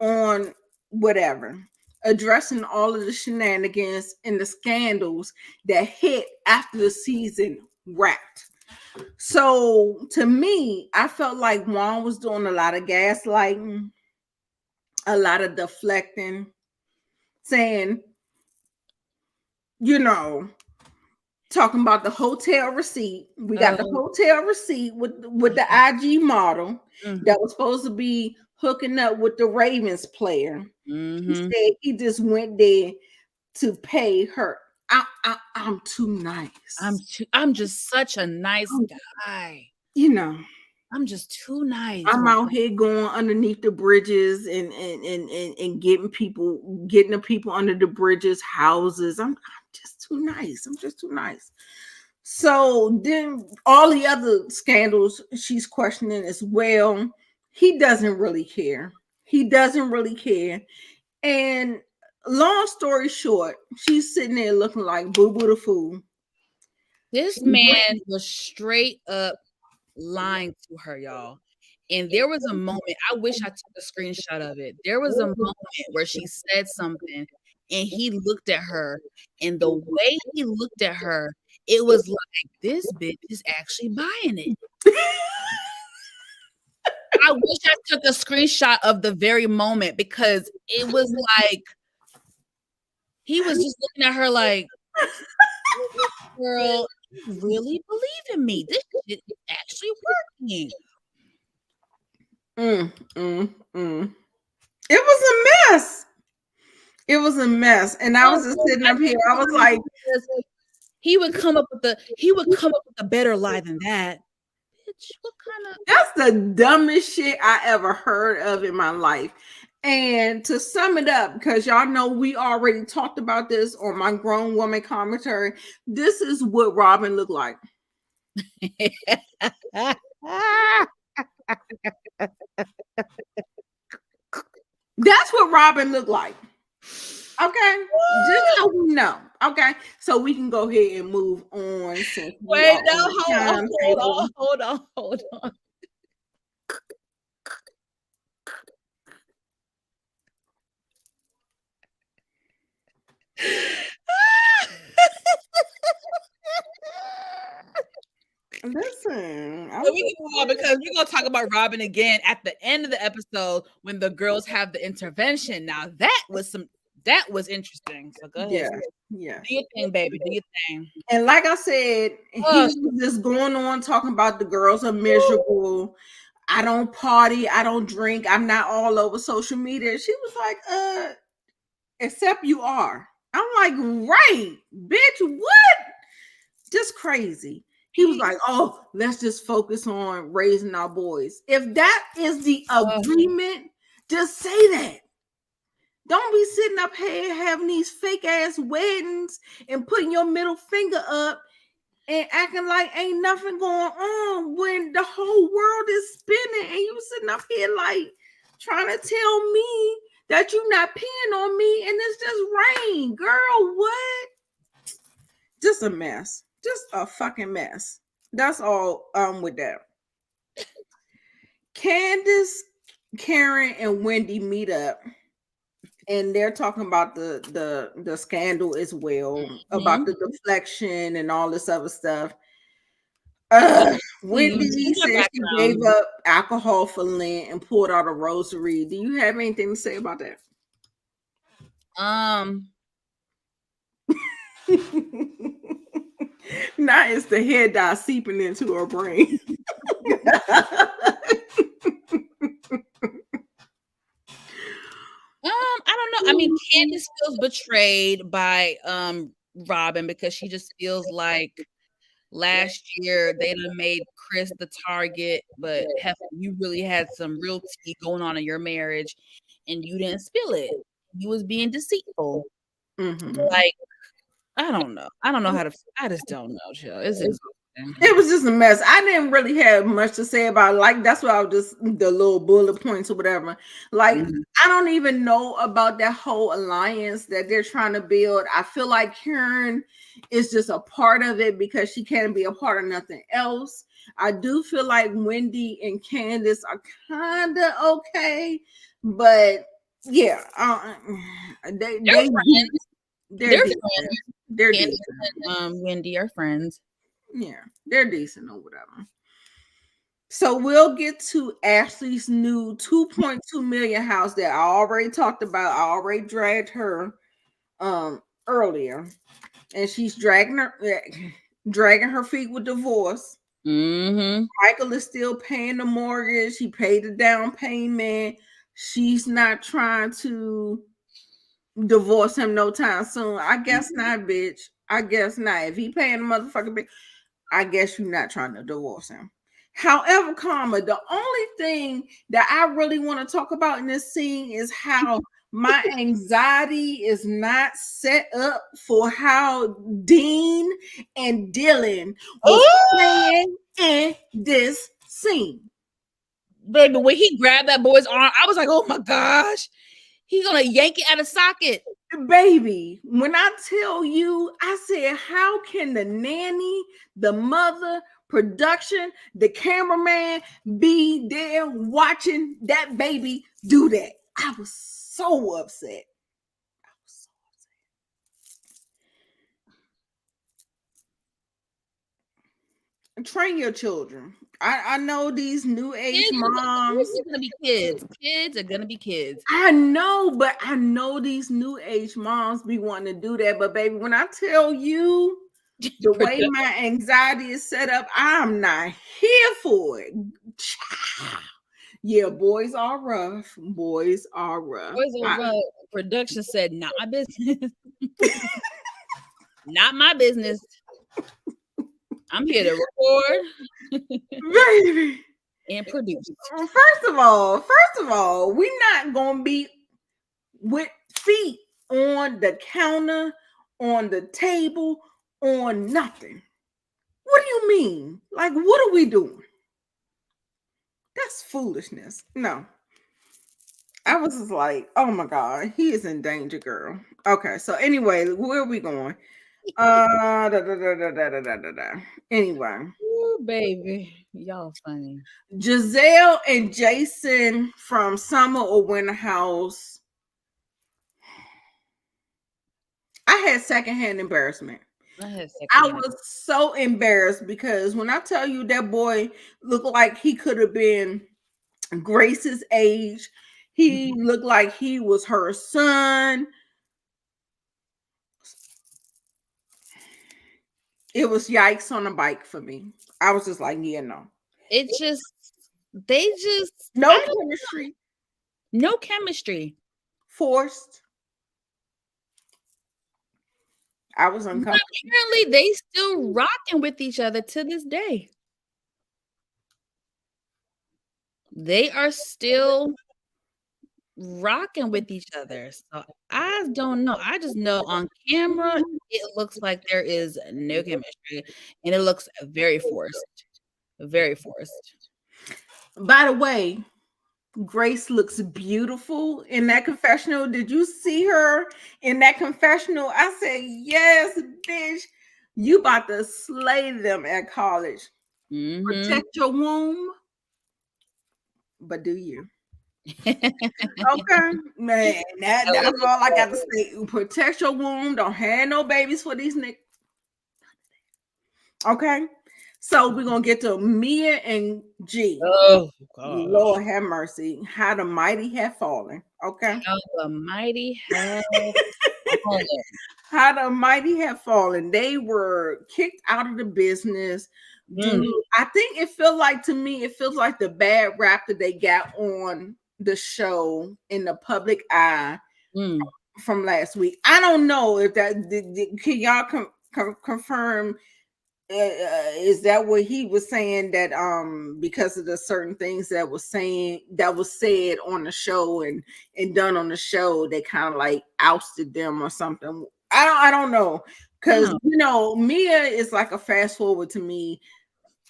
on whatever, addressing all of the shenanigans and the scandals that hit after the season wrapped. So to me, I felt like Juan was doing a lot of gaslighting, a lot of deflecting, saying, talking about the hotel receipt. We got the hotel receipt with the IG model that was supposed to be hooking up with the Ravens player. He said he just went there to pay her. I'm too nice. I'm just such a nice guy. I'm just too nice. I'm out here going underneath the bridges and getting the people under the bridges houses. I'm just too nice. I'm just too nice. So then all the other scandals she's questioning as well. He doesn't really care. And long story short, she's sitting there looking like Boo Boo the Fool. This man was straight up lying to her, y'all. And there was a moment, I wish I took a screenshot of it. There was a moment where she said something and he looked at her, and the way he looked at her, it was like, this bitch is actually buying it. I wish I took a screenshot of the very moment, because it was like he was just looking at her like, girl, you really believe in me. This shit is actually working. It was a mess. And I was just sitting up here. I was like, he would come up with a better lie than that. Bitch, what kind of... That's the dumbest shit I ever heard of in my life. And to sum it up, because y'all know we already talked about this on my grown woman commentary, this is what Robin looked like. That's what Robin looked like. Okay, just so we know. Okay, so we can go ahead and move on. Wait, no, hold on. Listen, so we can move on, because we're gonna talk about Robin again at the end of the episode when the girls have the intervention. Now that was interesting. So go ahead. Yeah. Do your thing, baby. Do your thing. And like I said, he was just going on talking about the girls are miserable. I don't party. I don't drink. I'm not all over social media. She was like, except you are. I'm like, right, bitch, what? Just crazy. He was like, oh, let's just focus on raising our boys. If that is the agreement, just say that. Don't be sitting up here having these fake ass weddings and putting your middle finger up and acting like ain't nothing going on when the whole world is spinning, and you sitting up here like trying to tell me that you're not peeing on me and it's just rain. Girl, what? Just a mess. Just a fucking mess. That's all with that. Candace, Karen, and Wendy meet up, and they're talking about the scandal as well, about the deflection and all this other stuff. Wendy said she gave up alcohol for Lent and pulled out a rosary. Do you have anything to say about that? Now it's the head dye seeping into her brain. I don't know. I mean, Candace feels betrayed by Robin, because she just feels like Last year, they done made Chris the target, but Heifer, you really had some real tea going on in your marriage, and you didn't spill it. You was being deceitful. Like, I don't know. I don't know how to. I just don't know, chill. It's exhausting. It was just a mess. I didn't really have much to say about it. Like, that's why I was just the little bullet points or whatever. Like, I don't even know about that whole alliance that they're trying to build. I feel like Karen is just a part of it because she can't be a part of nothing else. I do feel like Wendy and Candace are kind of okay, but yeah, they're friends. They're decent. friends. They're Candace decent. and Wendy are friends. Yeah, they're decent or whatever. So we'll get to Ashley's new 2.2 million house that I already talked about. I already dragged her earlier, and she's dragging her feet with divorce. Michael is still paying the mortgage. He paid the down payment. She's not trying to divorce him no time soon. I guess not, bitch. I guess not. If he paying the motherfucking bitch, I guess you're not trying to divorce him. However, the only thing that I really want to talk about in this scene is how my anxiety is not set up for how Dean and Dylan was playing in this scene. Baby, when he grabbed that boy's arm, I was like, oh my gosh, he's gonna yank it out of socket. Baby, when I tell you, I said, how can the nanny, the mother, production, the cameraman be there watching that baby do that? I was so upset. Train your children. I know these new age moms. Kids are gonna be kids. Kids are gonna be kids. I know, but I know these new age moms be wanting to do that. But baby, when I tell you the way my anxiety is set up, I'm not here for it. Yeah, boys are rough. Boys are rough. Production said, not my business. Not my business. I'm here to record, baby, and produce. First of all, we're not gonna be with feet on the counter, on the table, on nothing. What do you mean? Like, what are we doing? That's foolishness. No. I was just like, oh my God, he is in danger, girl. Okay, so anyway, where are we going? Anyway. Ooh, baby. Y'all funny. Giselle and Jason from Summer or Winter House. I had secondhand embarrassment. I was so embarrassed because when I tell you that boy looked like he could have been Grace's age, he looked like he was her son. It was yikes on a bike for me. I was just like, yeah, no. They just no chemistry. No chemistry. Forced. I was uncomfortable. Apparently, they still rocking with each other to this day. They are still rocking with each other. So I don't know. I just know on camera, it looks like there is no chemistry, and it looks very forced. Very forced. By the way, Grace looks beautiful in that confessional. Did you see her in that confessional? I said, yes, bitch. You about to slay them at college. Protect your womb, but do you? Okay, man. That's all I got to say. Protect your womb. Don't have no babies for these niggas. Okay. So we're gonna get to Mia and G. Oh God. Lord have mercy. How the mighty have fallen. Okay. How the mighty have fallen. How the mighty have fallen. They were kicked out of the business. I think it feels like the bad rap that they got on the show in the public eye from last week. I don't know if that can y'all confirm Is that what he was saying, that because of the certain things that was said on the show and done on the show, they kind of like ousted them or something? I don't know, because Mia is like a fast forward to me.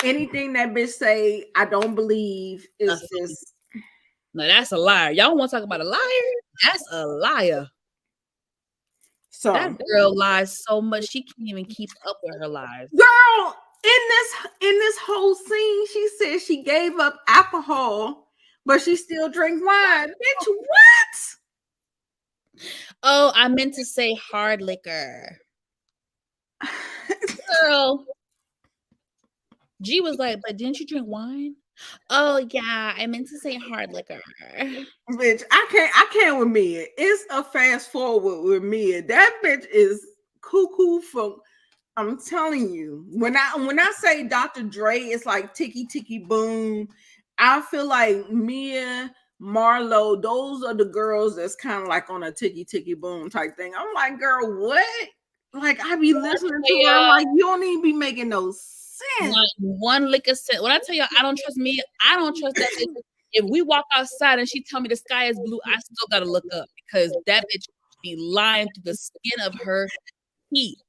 Anything that bitch say, I don't believe is just. No, that's a liar. Y'all want to talk about a liar? That's a liar. So that girl lies so much she can't even keep up with her lies. Girl, in this whole scene, she said she gave up alcohol, but she still drink wine. Bitch, what? Oh, I meant to say hard liquor. Girl. G was like, but didn't you drink wine? Oh yeah, I meant to say hard liquor. Bitch, I can't with Mia. It's a fast forward with Mia. That bitch is cuckoo from. I'm telling you, when I say Dr. Dre, it's like ticky ticky boom. I feel like Mia, Marlo, those are the girls that's kind of like on a ticky ticky boom type thing. I'm like, girl, what? Like, I be listening to her. I'm like, you don't even be making no sense. Not one lick of sense. When I tell you I don't trust Mia, I don't trust that bitch. If we walk outside and she tell me the sky is blue, I still gotta look up, because that bitch be lying through the skin of her teeth.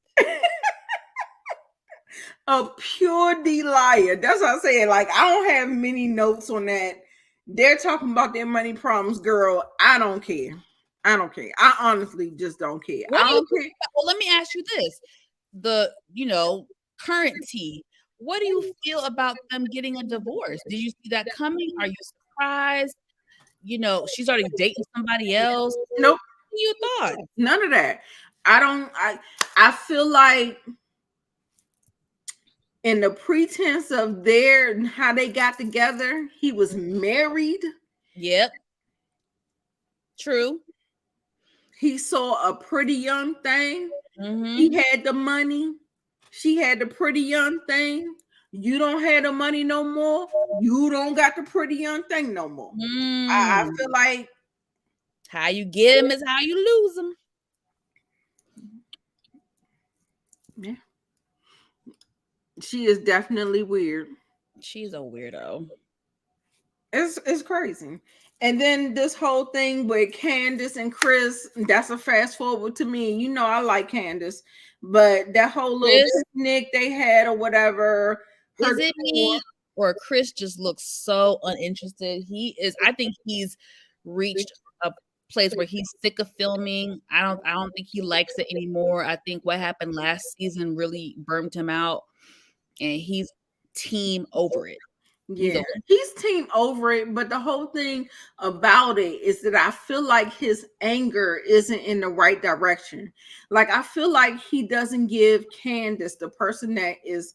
A pure D liar. That's what I'm saying. Like, I don't have many notes on that. They're talking about their money problems, girl. I don't care. I don't care. I honestly just don't care. I don't care. Well, let me ask you this: the current tea. What do you feel about them getting a divorce? Did you see that coming? Are you surprised? She's already dating somebody else. Nope. What you thought? None of that. I feel like in the pretense of how they got together, he was married. Yep. True. He saw a pretty young thing. Mm-hmm. He had the money. She had the pretty young thing. You don't have the money no more. You don't got the pretty young thing no more. I feel like how you get them is how you lose them. Yeah. She is definitely weird. She's a weirdo. It's crazy. And then this whole thing with Candace and Chris, that's a fast forward to me. I like Candace, but that whole little picnic they had or whatever. Is it me or Chris just looks so uninterested? I think he's reached a place where he's sick of filming. I don't think he likes it anymore. I think what happened last season really burned him out, and he's team over it. Yeah, he's team over it, but the whole thing about it is that I feel like his anger isn't in the right direction. Like, I feel like he doesn't give Candace, the person that is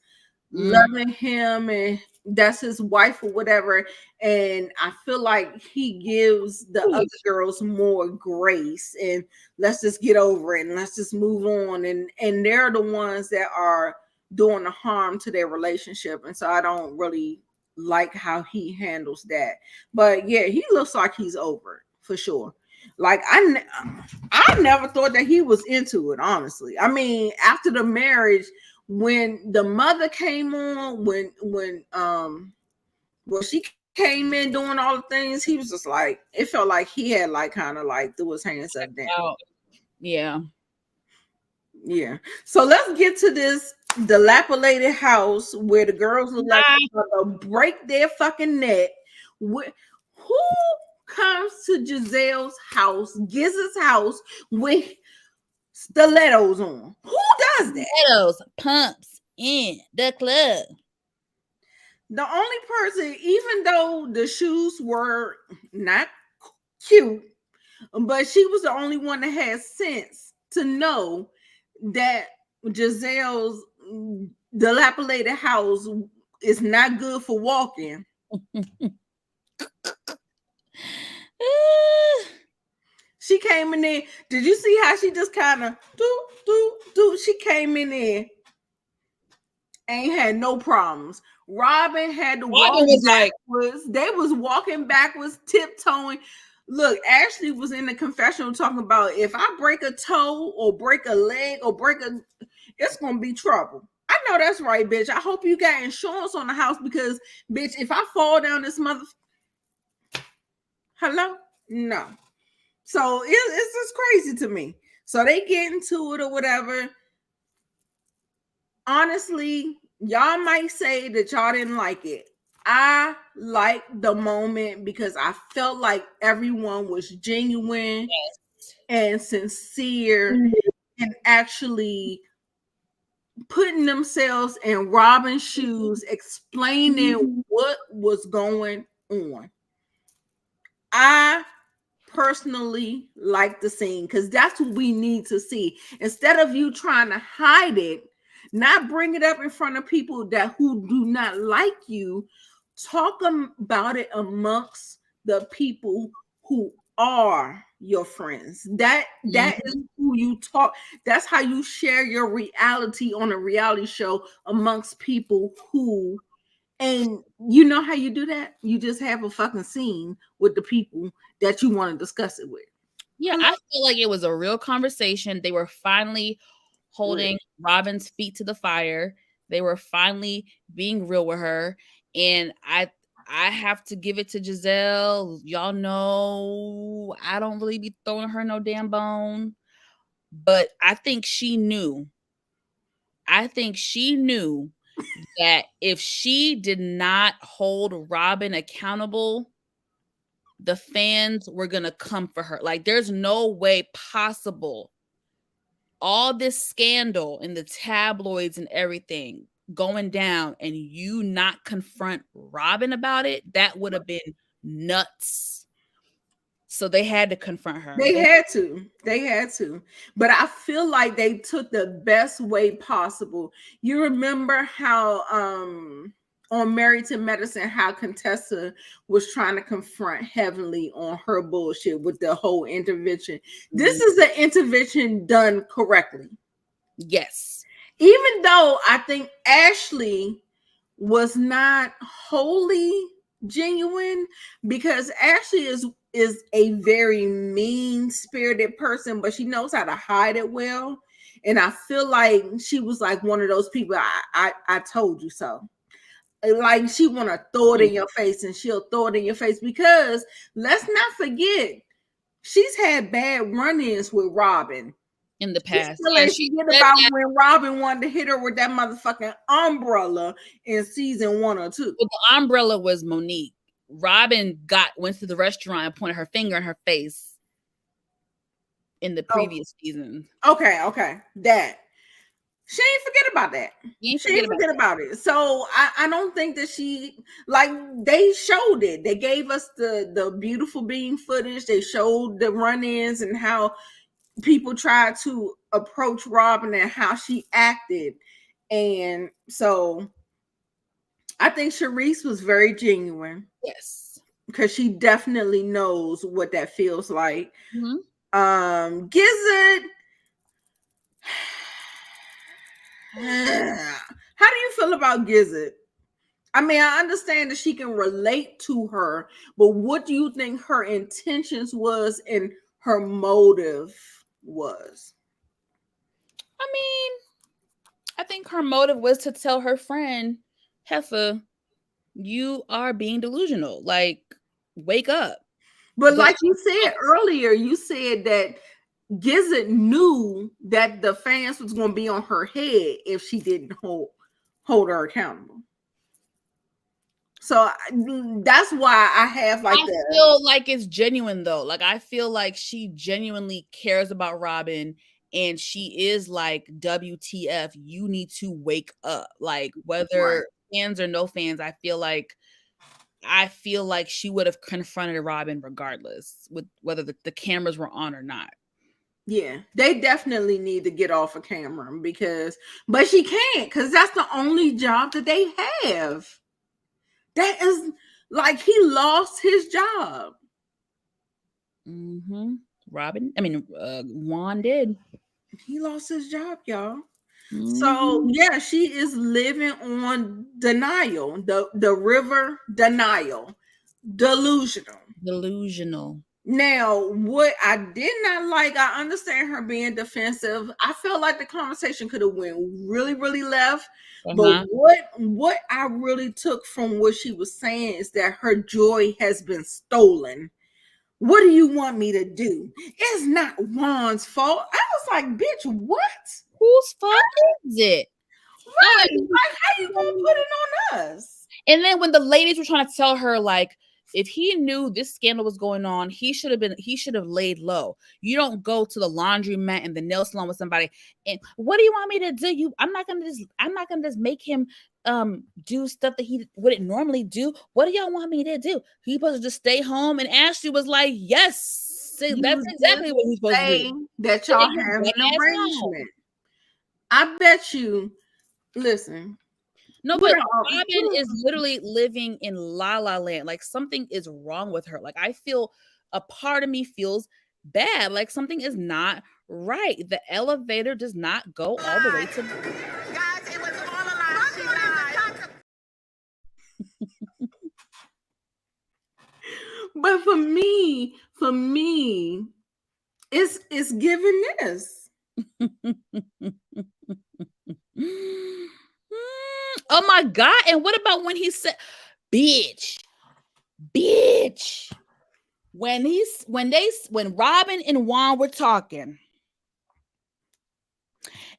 loving him and that's his wife or whatever, and I feel like he gives the other girls more grace and let's just get over it and let's just move on, and they're the ones that are doing the harm to their relationship, and so I don't really like how he handles that. But yeah, he looks like he's over it for sure. Like, I never thought that he was into it, honestly. I mean, after the marriage, when the mother came on, when she came in doing all the things, he was just like, it felt like he had like kind of like threw his hands up down. Yeah. So let's get to this dilapidated house where the girls look like they're gonna break their fucking neck. Who comes to Giselle's house, Giz's house, with stilettos on? Who does that? Stilettos, pumps in the club. The only person, even though the shoes were not cute, but she was the only one that had sense to know that Giselle's dilapidated house is not good for walking. She came in there. Did you see how she just kind of do? She came in there, ain't had no problems. Robin had to walk backwards. They was walking backwards, tiptoeing. Look, Ashley was in the confessional talking about, if I break a toe or break a leg or it's gonna be trouble. I know that's right, bitch. I hope you got insurance on the house because, bitch, if I fall down this mother, hello, no. So it's just crazy to me. So they get into it or whatever. Honestly, y'all might say that y'all didn't like it. I liked the moment because I felt like everyone was genuine and sincere and actually putting themselves in Robin's shoes, explaining what was going on. I personally like the scene because that's what we need to see. Instead of you trying to hide it, not bring it up in front of people that who do not like you, talk about it amongst the people who are your friends. That is who you talk. That's how you share your reality on a reality show amongst people who. And you know how you do that? You just have a fucking scene with the people that you want to discuss it with. Yeah, I feel like it was a real conversation. They were finally holding Robin's feet to the fire. They were finally being real with her. And I have to give it to Giselle. Y'all know I don't really be throwing her no damn bone. But I think she knew. That if she did not hold Robin accountable, the fans were going to come for her. Like, there's no way possible. All this scandal in the tabloids and everything going down and you not confront Robin about it, that would have been nuts. So they had to confront her. They had to. But I feel like they took the best way possible. You remember how on Married to Medicine, how Contessa was trying to confront Heavenly on her bullshit with the whole intervention. This is an intervention done correctly. Yes. Even though I think Ashley was not wholly genuine, because Ashley is a very mean-spirited person, but she knows how to hide it well. And I feel like she was like one of those people, I told you so. Like she want to throw it in your face, and she'll throw it in your face because let's not forget, she's had bad run-ins with Robin in the past. She forget about when Robin wanted to hit her with that motherfucking umbrella in season 1 or 2. Well, the umbrella was Monique. Robin went to the restaurant and pointed her finger in her face in the previous season. Okay. That. She ain't forget about that. She ain't forget about it. So I don't think that she, like, they showed it. They gave us the beautiful being footage. They showed the run-ins and how people tried to approach Robin and how she acted. And so I think Charisse was very genuine. Yes. Because she definitely knows what that feels like. Mm-hmm. Gizzard. How do you feel about Gizzard? I mean, I understand that she can relate to her, but what do you think her intentions was and her motive was? I mean, I think her motive was to tell her friend, Heffa, you are being delusional. Like, wake up. But like you said earlier, you said that Gizzard knew that the fans was going to be on her head if she didn't hold her accountable. So that's why I have like that. I feel like it's genuine though. Like I feel like she genuinely cares about Robin, and she is like, WTF, you need to wake up. Like whether fans or no fans, I feel like she would have confronted Robin regardless, with whether the cameras were on or not. Yeah, they definitely need to get off of camera but she can't, because that's the only job that they have. That is like he lost his job. Mm-hmm. Juan did. He lost his job, y'all. Mm-hmm. So yeah, she is living on denial, the river denial, delusional. Now, what I did not like, I understand her being defensive. I felt like the conversation could have went really, really left. But Uh-huh. what I really took from what she was saying is that her joy has been stolen. What do you want me to do? It's not Juan's fault. I was like, bitch, what? Whose fault is it? Oh, Right. Like, how you gonna put it on us? and then when the ladies were trying to tell her, like, if he knew this scandal was going on, he should have laid low. You don't go to the laundromat and the nail salon with somebody. And what do you want me to do? I'm not gonna just make him do stuff that he wouldn't normally do. What do y'all want me to do? He supposed to just stay home? And Ashley was like, yes, that's You exactly just what he's supposed to do. say that Stay y'all his have black an ass home. arrangement. I bet you. Listen, No, what but I- Robin is literally living in la la land. Like something is wrong with her. Like I feel a part of me feels bad. Like something is not right. The elevator does not go all the way to. Guys, it was all a lie. She lied. but for me, it's giving this. Oh my god! And what about when he said, "Bitch, bitch"? When Robin and Juan were talking,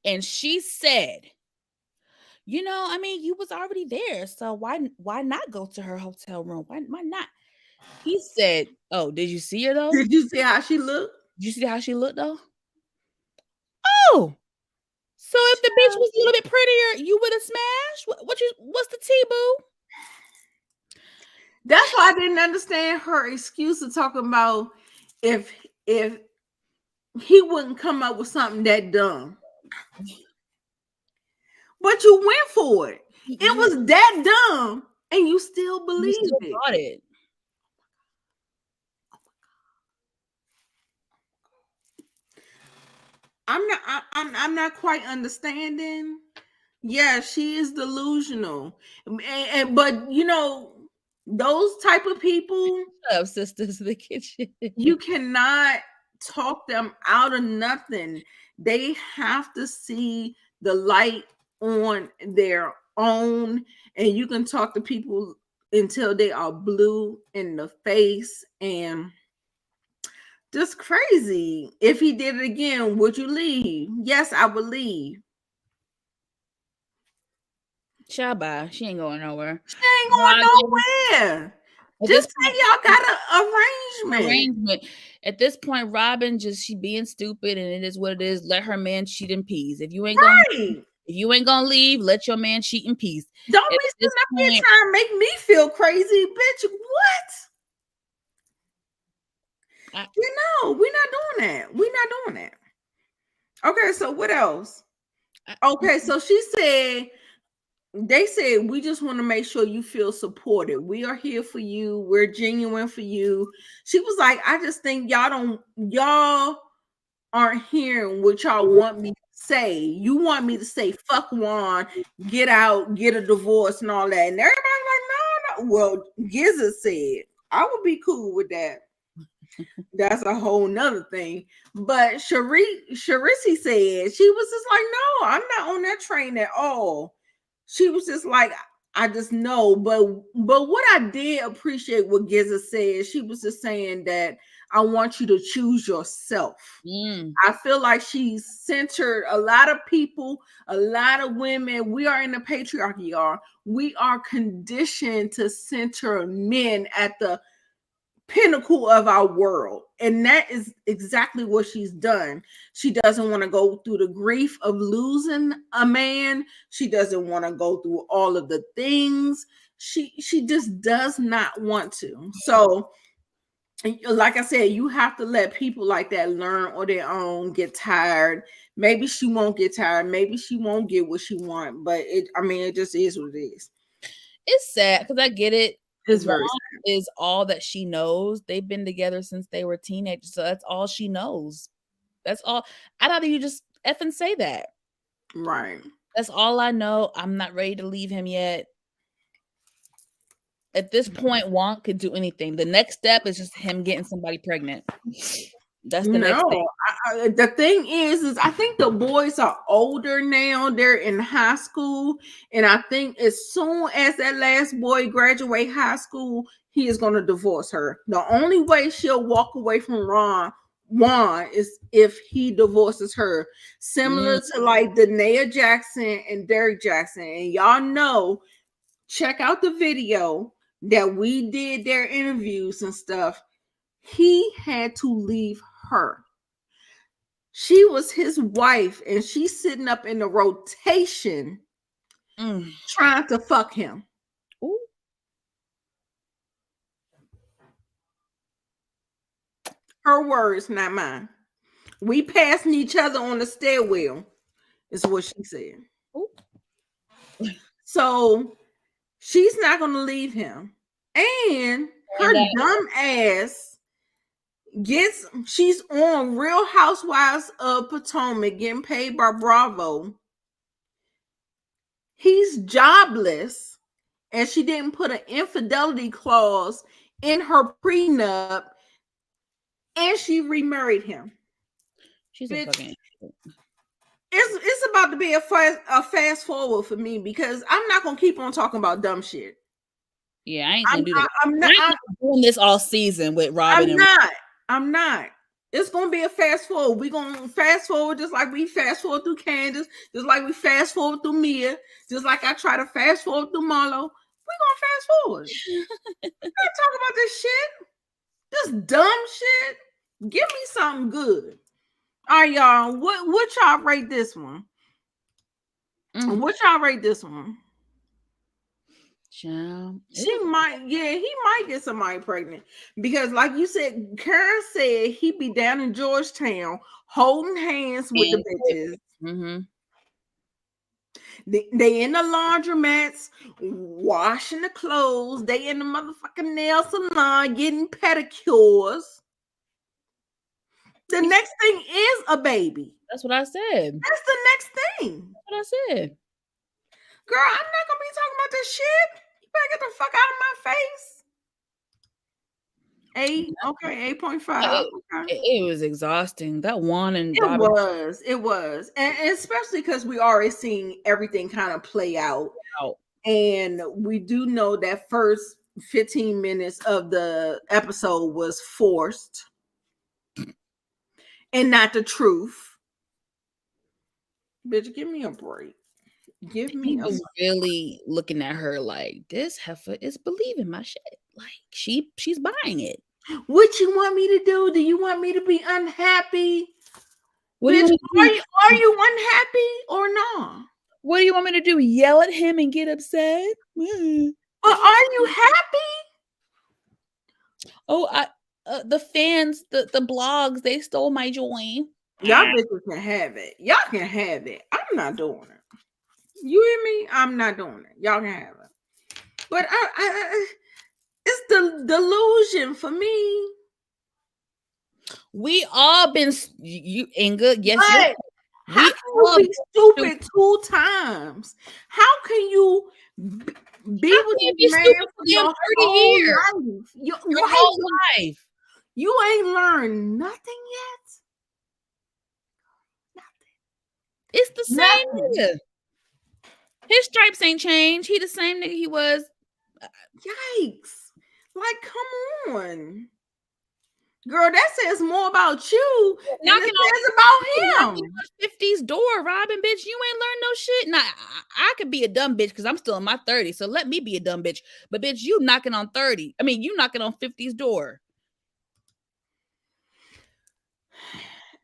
and she said, "You know, I mean, you was already there, so why not go to her hotel room? Why not?" He said, "Oh, did you see her though? Did you see how she looked? Did you see how she looked though? Oh, so if the bitch was a little bit prettier, you would have smashed. What's the tea, boo?" That's why I didn't understand her excuse of talking about if he wouldn't come up with something that dumb. But you went for it. It You was that dumb, and you still you believed still it. bought it. I'm not quite understanding. Yeah, she is delusional, but you know those type of people, Shut up, sisters in the kitchen. you cannot talk them out of nothing. They have to see the light on their own, and you can talk to people until they are blue in the face and just crazy. If he did it again, would you leave? Yes, I would leave. Shaba, she ain't going nowhere. She ain't Robin, going nowhere. at this Just point, say y'all got an arrangement. arrangement. At this point, Robin just she being stupid, and it is what it is. Let her man cheat in peace. Right. If you ain't gonna leave, let your man cheat in peace. Don't At be this sitting up here point, trying to make me feel crazy, bitch. What? I, You know, we're not doing that. We're not doing that. Okay, so what else? Okay, so she said they said we just want to make sure you feel supported. We are here for you. We're genuine for you. She was like, I just think y'all aren't hearing what y'all want me to say. You want me to say fuck Juan, get out, get a divorce, and all that. And everybody's like, no, no. Well, Giza said I would be cool with that. That's a whole nother thing. But Sharisi said she was just like, no, I'm not on that train at all. She was just like, I just know. But what I did appreciate what Giza said, she was just saying that I want you to choose yourself. I feel like she's centered a lot of people, a lot of women. We are in the patriarchy, y'all. We are conditioned to center men at the pinnacle of our world, and that is exactly what she's done. She doesn't want to go through the grief of losing a man. She doesn't want to go through all of the things. She just does not want to. So like I said, you have to let people like that learn on their own, get tired. Maybe she won't get tired, maybe she won't get what she want, but it just is what it is. it's sad because I get it. It's Juan very sad. is all that she knows. They've been together since they were teenagers, so that's all she knows. That's all. I'd rather you just effing say that. Right. That's all I know. I'm not ready to leave him yet. At this point, Juan could do anything. The next step is just him getting somebody pregnant. That's the next thing. The thing is I think the boys are older now. They're in high school, and I think as soon as that last boy graduate high school, he is going to divorce her. The only way she'll walk away from Juan is if he divorces her, similar to like Danae Jackson and Derek Jackson. And y'all know, check out the video that we did their interviews and stuff. He had to leave her. She was his wife, and she's sitting up in the rotation trying to fuck him. Ooh. Her words, not mine. We passing each other on the stairwell, is what she said. Ooh. So she's not going to leave him. And her dumb ass she's on Real Housewives of Potomac getting paid by Bravo. He's jobless, and she didn't put an infidelity clause in her prenup, and she remarried him. She's a fucking. It's about to be a fast forward for me, because I'm not gonna keep on talking about dumb shit. Yeah, I ain't gonna do that. I'm not doing this all season with Robin. I'm not. It's gonna be a fast forward. We're gonna fast forward just like we fast forward through Candace, just like we fast forward through Mia, just like I try to fast forward through Marlo. We're gonna fast forward. We can't talk about this shit. This dumb shit. Give me something good. All right, y'all. What y'all rate this one? What y'all rate this one? He might get somebody pregnant, because like you said, Karen said he'd be down in Georgetown holding hands with the bitches. They in the laundromats washing the clothes. They in the motherfucking nail salon getting pedicures. The next thing is a baby. That's what I said. That's the next thing. That's what I said. Girl, I'm not gonna be talking about this shit. You better get the fuck out of my face. 8.5. Okay. It was exhausting. That one and it was, and especially because we already seen everything kind of play out. And we do know that first 15 minutes of the episode was forced and not the truth. Bitch, give me a break. Give me a break. Really looking at her like, this heifer is believing my shit. Like she's buying it. What you want me to do? Do you want me to be unhappy? Bitch, are you unhappy or not? What do you want me to do? Yell at him and get upset? But are you happy? Oh, the fans, the blogs, they stole my joy. Y'all bitches can have it. Y'all can have it. I'm not doing it. You hear me? I'm not doing it. Y'all can have it. But it's the delusion for me. We all been you Inga. Yes, how can you be stupid 2 times? How can you be with this man for your 30 years? Your whole life. You ain't learned nothing yet. Nothing. It's the same nigga. His stripes ain't changed. He the same nigga he was. Yikes. Like, come on. Girl, that says more about you than it says about him. 50s door, Robin, bitch. You ain't learned no shit. Now, I could be a dumb bitch because I'm still in my 30s, so let me be a dumb bitch. But, bitch, you knocking on 30. I mean, you knocking on 50's door.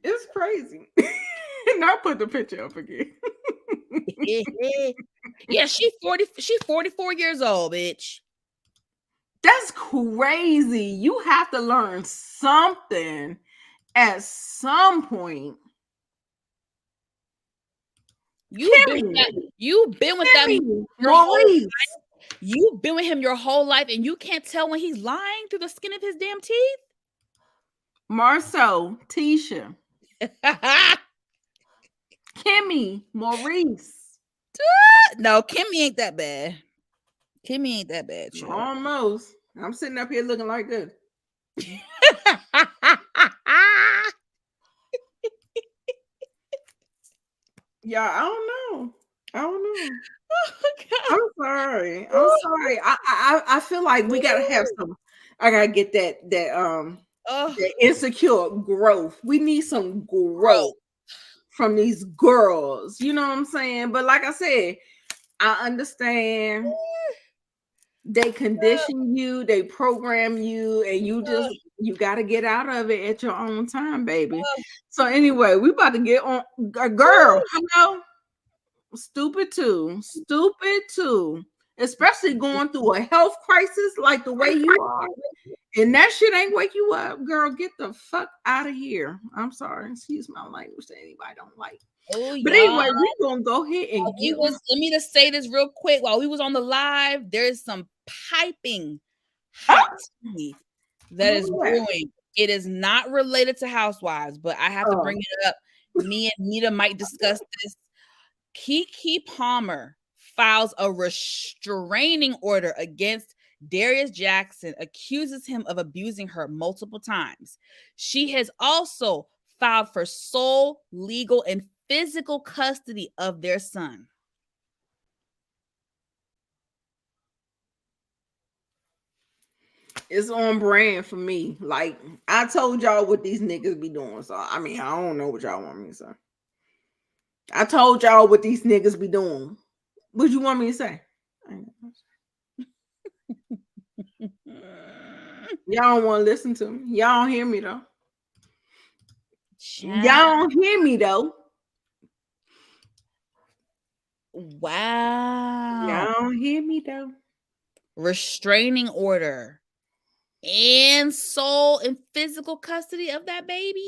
It's crazy. And I'll put the picture up again. Yeah, she's 44 years old, bitch. That's crazy. You have to learn something at some point. You've been with that your whole life. You've been with him your whole life, and you can't tell when he's lying through the skin of his damn teeth. Marceau, Tisha, Kimmy, Maurice. No, Kimmy ain't that bad. Kimmy ain't that bad, child. Almost. I'm sitting up here looking like this. Yeah, I don't know. I'm sorry. I feel like we gotta have some. I gotta get that insecure growth. We need some growth from these girls. You know what I'm saying? But like I said, I understand. They condition you, they program you, and you got to get out of it at your own time, baby. So anyway, we about to get on a girl. Hello, stupid too, especially going through a health crisis like the way you are, and that shit ain't wake you up, girl. Get the fuck out of here. I'm sorry, excuse my language that anybody don't like. Oh, but anyway, we're gonna go ahead and let me just say this real quick. While we was on the live, there's some piping hot tea that is brewing. It is not related to Housewives, but I have to bring it up. Me and Nita might discuss this. Keke Palmer files a restraining order against Darius Jackson, accuses him of abusing her multiple times. She has also filed for sole legal and physical custody of their son. It's on brand for me. Like, I told y'all what these niggas be doing. So, I mean, I don't know what y'all want me to say. I told y'all what these niggas be doing. What you want me to say? Y'all don't want to listen to me. Y'all don't hear me, though. Y'all don't hear me, though. Wow. Y'all don't hear me, though. Restraining order and sole and physical custody of that baby.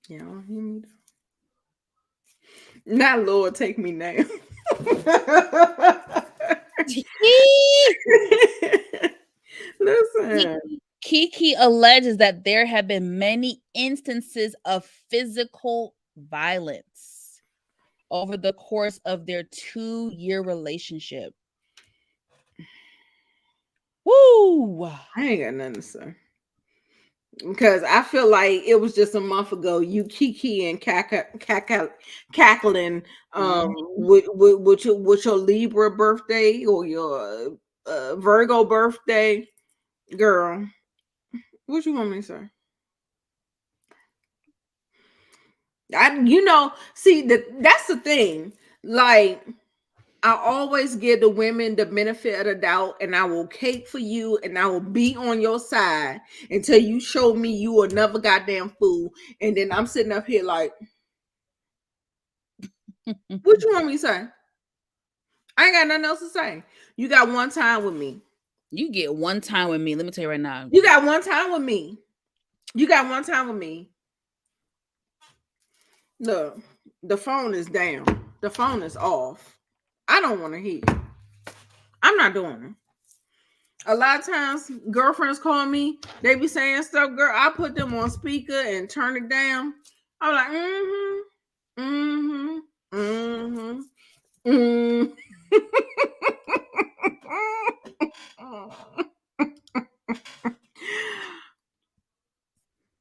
Y'all don't hear me, though. Not Lord, take me now. Listen. Keke alleges that there have been many instances of physical violence over the course of their 2-year relationship. Woo! I ain't got nothing to say. Because I feel like it was just a month ago, you kiki and cackling with your Libra birthday or your Virgo birthday, girl. What you want me to say? That's the thing. Like, I always give the women the benefit of the doubt, and I will cape for you, and I will be on your side until you show me you another goddamn fool. And then I'm sitting up here like, what you want me to say? I ain't got nothing else to say. You got one time with me. You get one time with me. Let me tell you right now. You got one time with me. Look, the phone is down. The phone is off. I don't want to hear. I'm not doing it. A lot of times, girlfriends call me. They be saying stuff, girl. I put them on speaker and turn it down. I'm like,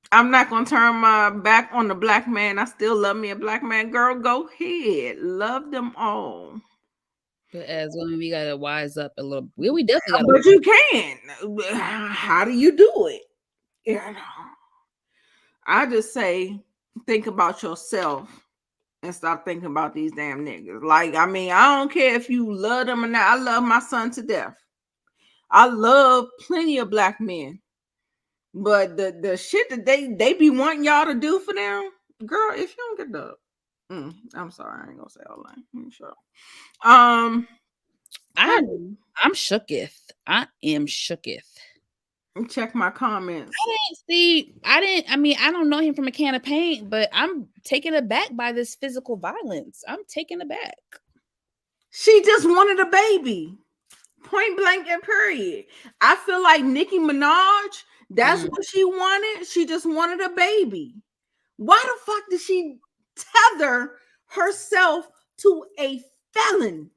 I'm not gonna turn my back on the black man. I still love me a black man. Girl, go ahead. Love them all. But as women, we gotta wise up a little. We definitely gotta. But you can. How do you do it? I just say, think about yourself and stop thinking about these damn niggas. Like, I mean, I don't care if you love them or not. I love my son to death. I love plenty of black men. But the shit that they be wanting y'all to do for them, girl, if you don't get the I'm sorry, I ain't gonna say all that. Sure. I'm shooketh. I am shooketh. Check my comments. I don't know him from a can of paint, but I'm taken aback by this physical violence. I'm taken aback. She just wanted a baby. Point blank and period. I feel like Nicki Minaj, that's what she wanted. She just wanted a baby. Why the fuck did she tether herself to a felon.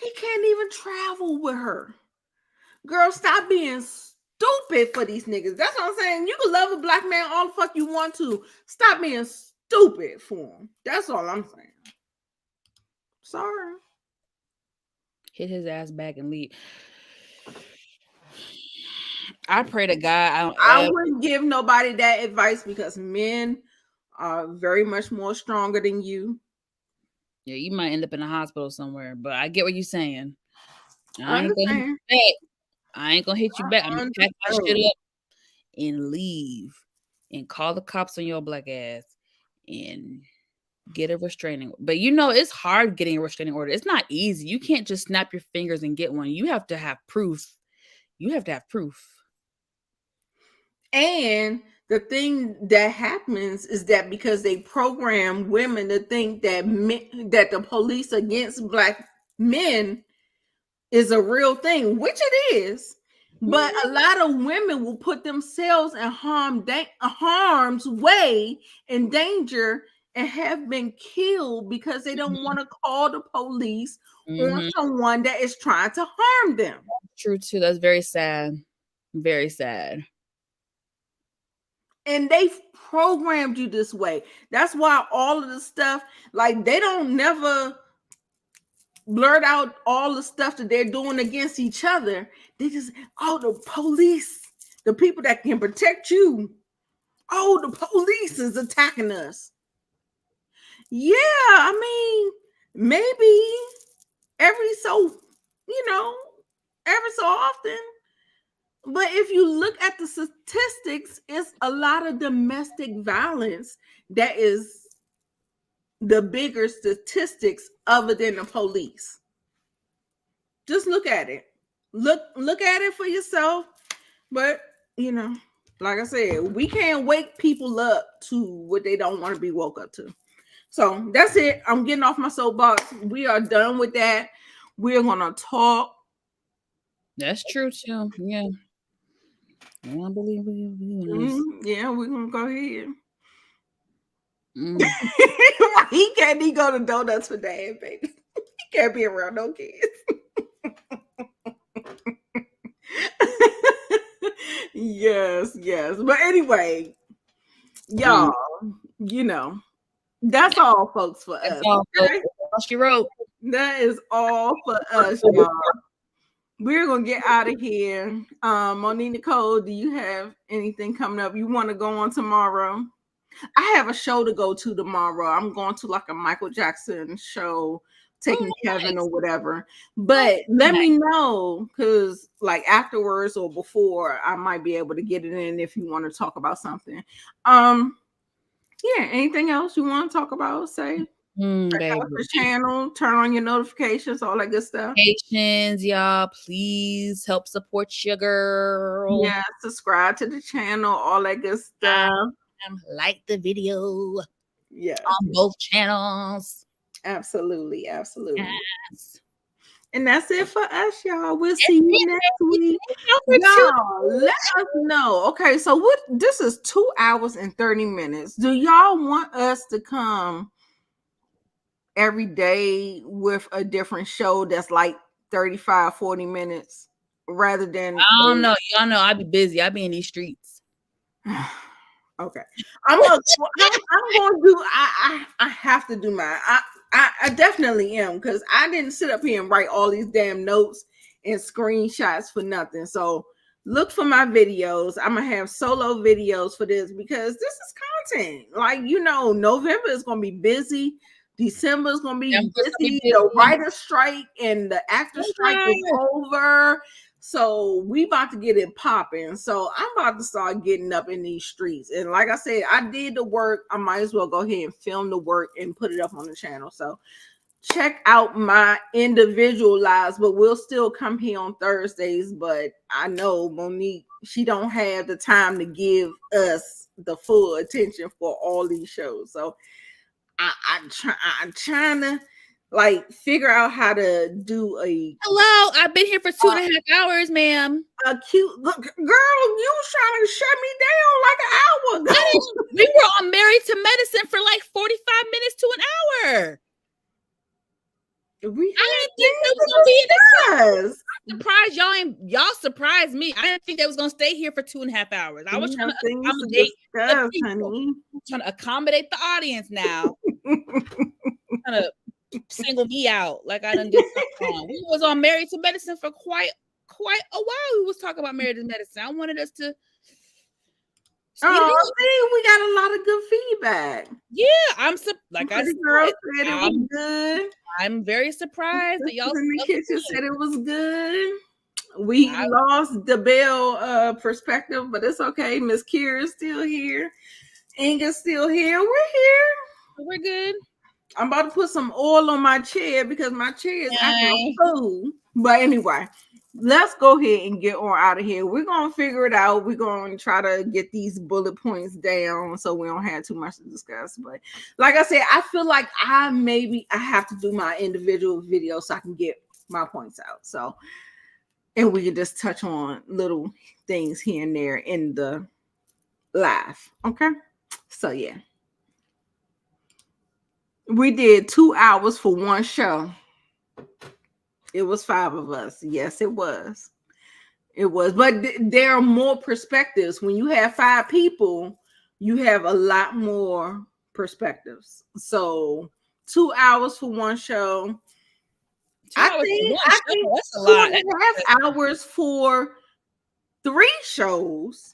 He can't even travel with her. Girl, stop being stupid for these niggas. That's what I'm saying. You can love a black man all the fuck you want to. Stop being stupid for him. That's all I'm saying. Sorry. Hit his ass back and leave. I pray to God I wouldn't give nobody that advice because men are very much more stronger than you. Yeah, you might end up in a hospital somewhere, but I get what you're saying. I understand. I ain't gonna hit you back. I'm gonna pack my shit up and leave and call the cops on your black ass and get a restraining order. But you know, it's hard getting a restraining order. It's not easy. You can't just snap your fingers and get one. You have to have proof. And the thing that happens is that because they program women to think that that the police against black men is a real thing, which it is. But a lot of women will put themselves in harm's way, in danger, and have been killed because they don't want to call the police on someone that is trying to harm them. True too. That's very sad. Very sad. And they've programmed you this way. That's why all of the stuff, like, they don't never blurt out all the stuff that they're doing against each other. They just, oh, the police, the people that can protect you. Oh, the police is attacking us. Yeah, I mean, maybe every so often. But if you look at the statistics, it's a lot of domestic violence that is the bigger statistics other than the police. Just look at it. Look at it for yourself. But, like I said, we can't wake people up to what they don't want to be woke up to. So that's it. I'm getting off my soapbox. We are done with that. We're going to talk. That's true too. Yeah. I don't believe yeah, we're going to go ahead. He can't even go to donuts for dad, baby. He can't be around no kids. Yes. But anyway, y'all, that's all, folks, for us. Okay? She wrote. That is all for us, y'all. We're gonna get out of here. Monique Nicole, do you have anything coming up? You want to go on tomorrow? I have a show to go to tomorrow. I'm going to like a Michael Jackson show, taking Kevin or whatever. But let me know, because like afterwards or before, I might be able to get it in if you want to talk about something. Yeah, anything else you want to talk about? Say. Check out the channel, turn on your notifications, all that good stuff. Y'all, please help support your girl. Yeah, subscribe to the channel, all that good stuff. Like the video. Yeah, on both channels. Absolutely. Yes. And that's it for us, y'all. We'll see you next week. Y'all, let us know. Okay, so this is 2 hours and 30 minutes. Do y'all want us to come every day with a different show that's like 35-40 minutes rather than I don't know. Y'all know I be busy. I be in these streets. Okay. I'm gonna do I have to do mine. I definitely am, because I didn't sit up here and write all these damn notes and screenshots for nothing. So look for my videos. I'm gonna have solo videos for this because this is content. Like, November is gonna be busy. December is gonna be busy. The writer strike and the actor strike is over. So we about to get it popping. So I'm about to start getting up in these streets. And like I said, I did the work. I might as well go ahead and film the work and put it up on the channel. So check out my individual lives, but we'll still come here on Thursdays. But I know Monique, she don't have the time to give us the full attention for all these shows. So I'm trying to Like figure out how to do a Hello, I've been here for 2.5 hours, ma'am. cute look, girl. You was trying to shut me down like an hour ago. We were on Married to Medicine for like 45 minutes to an hour. I didn't think that was gonna be this. I'm surprised y'all surprised me. I didn't think they was gonna stay here for 2.5 hours. I was trying to accommodate the people. I'm trying to accommodate the audience now. Trying to single me out like I done did something wrong. We was on Married to Medicine for quite a while. We was talking about Married to Medicine. I wanted us to. We got a lot of good feedback. Yeah, I said, it was good. I'm very surprised that y'all in the kitchen said it was good. We lost the Bell perspective, but it's okay. Miss Kira's still here. Inga's still here. We're here. We're good. I'm about to put some oil on my chair because my chair is acting a fool. But anyway, let's go ahead and get on out of here. We're going to figure it out. We're going to try to get these bullet points down so we don't have too much to discuss. But like I said, I feel like I have to do my individual video so I can get my points out. So, and we can just touch on little things here and there in the live. Okay. So, yeah. We did 2 hours for one show. It was 5 of us. Yes, it was. It was. But there are more perspectives. When you have 5 people, you have a lot more perspectives. So 2 hours for one show. I think that's a lot. 2.5 hours for 3 shows.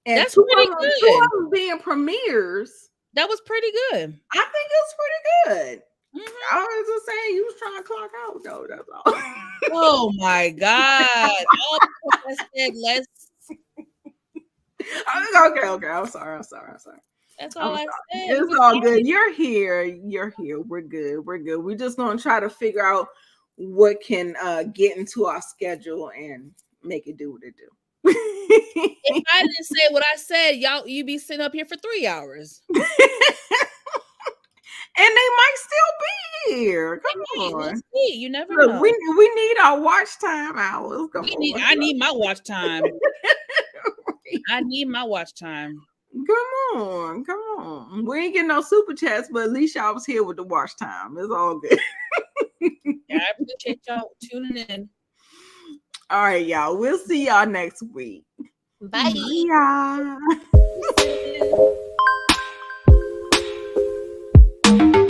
And that's pretty good. 2 of them being premieres. That was pretty good. I think it's pretty good. Mm-hmm. I was just saying you was trying to clock out though. That's all. Oh my God. I said let's. Okay. I'm sorry. That's all I said. It's all good. You're here. We're good. We're just gonna try to figure out what can get into our schedule and make it do what it do. If I didn't say what I said, you'd be sitting up here for 3 hours. And they might still be here. Come on. Let's see. You never know. We need our watch time hours. I need my watch time. I need my watch time. Come on. We ain't getting no super chats, but at least y'all was here with the watch time. It's all good. Yeah, I appreciate y'all tuning in. All right, y'all. We'll see y'all next week. Bye. Bye.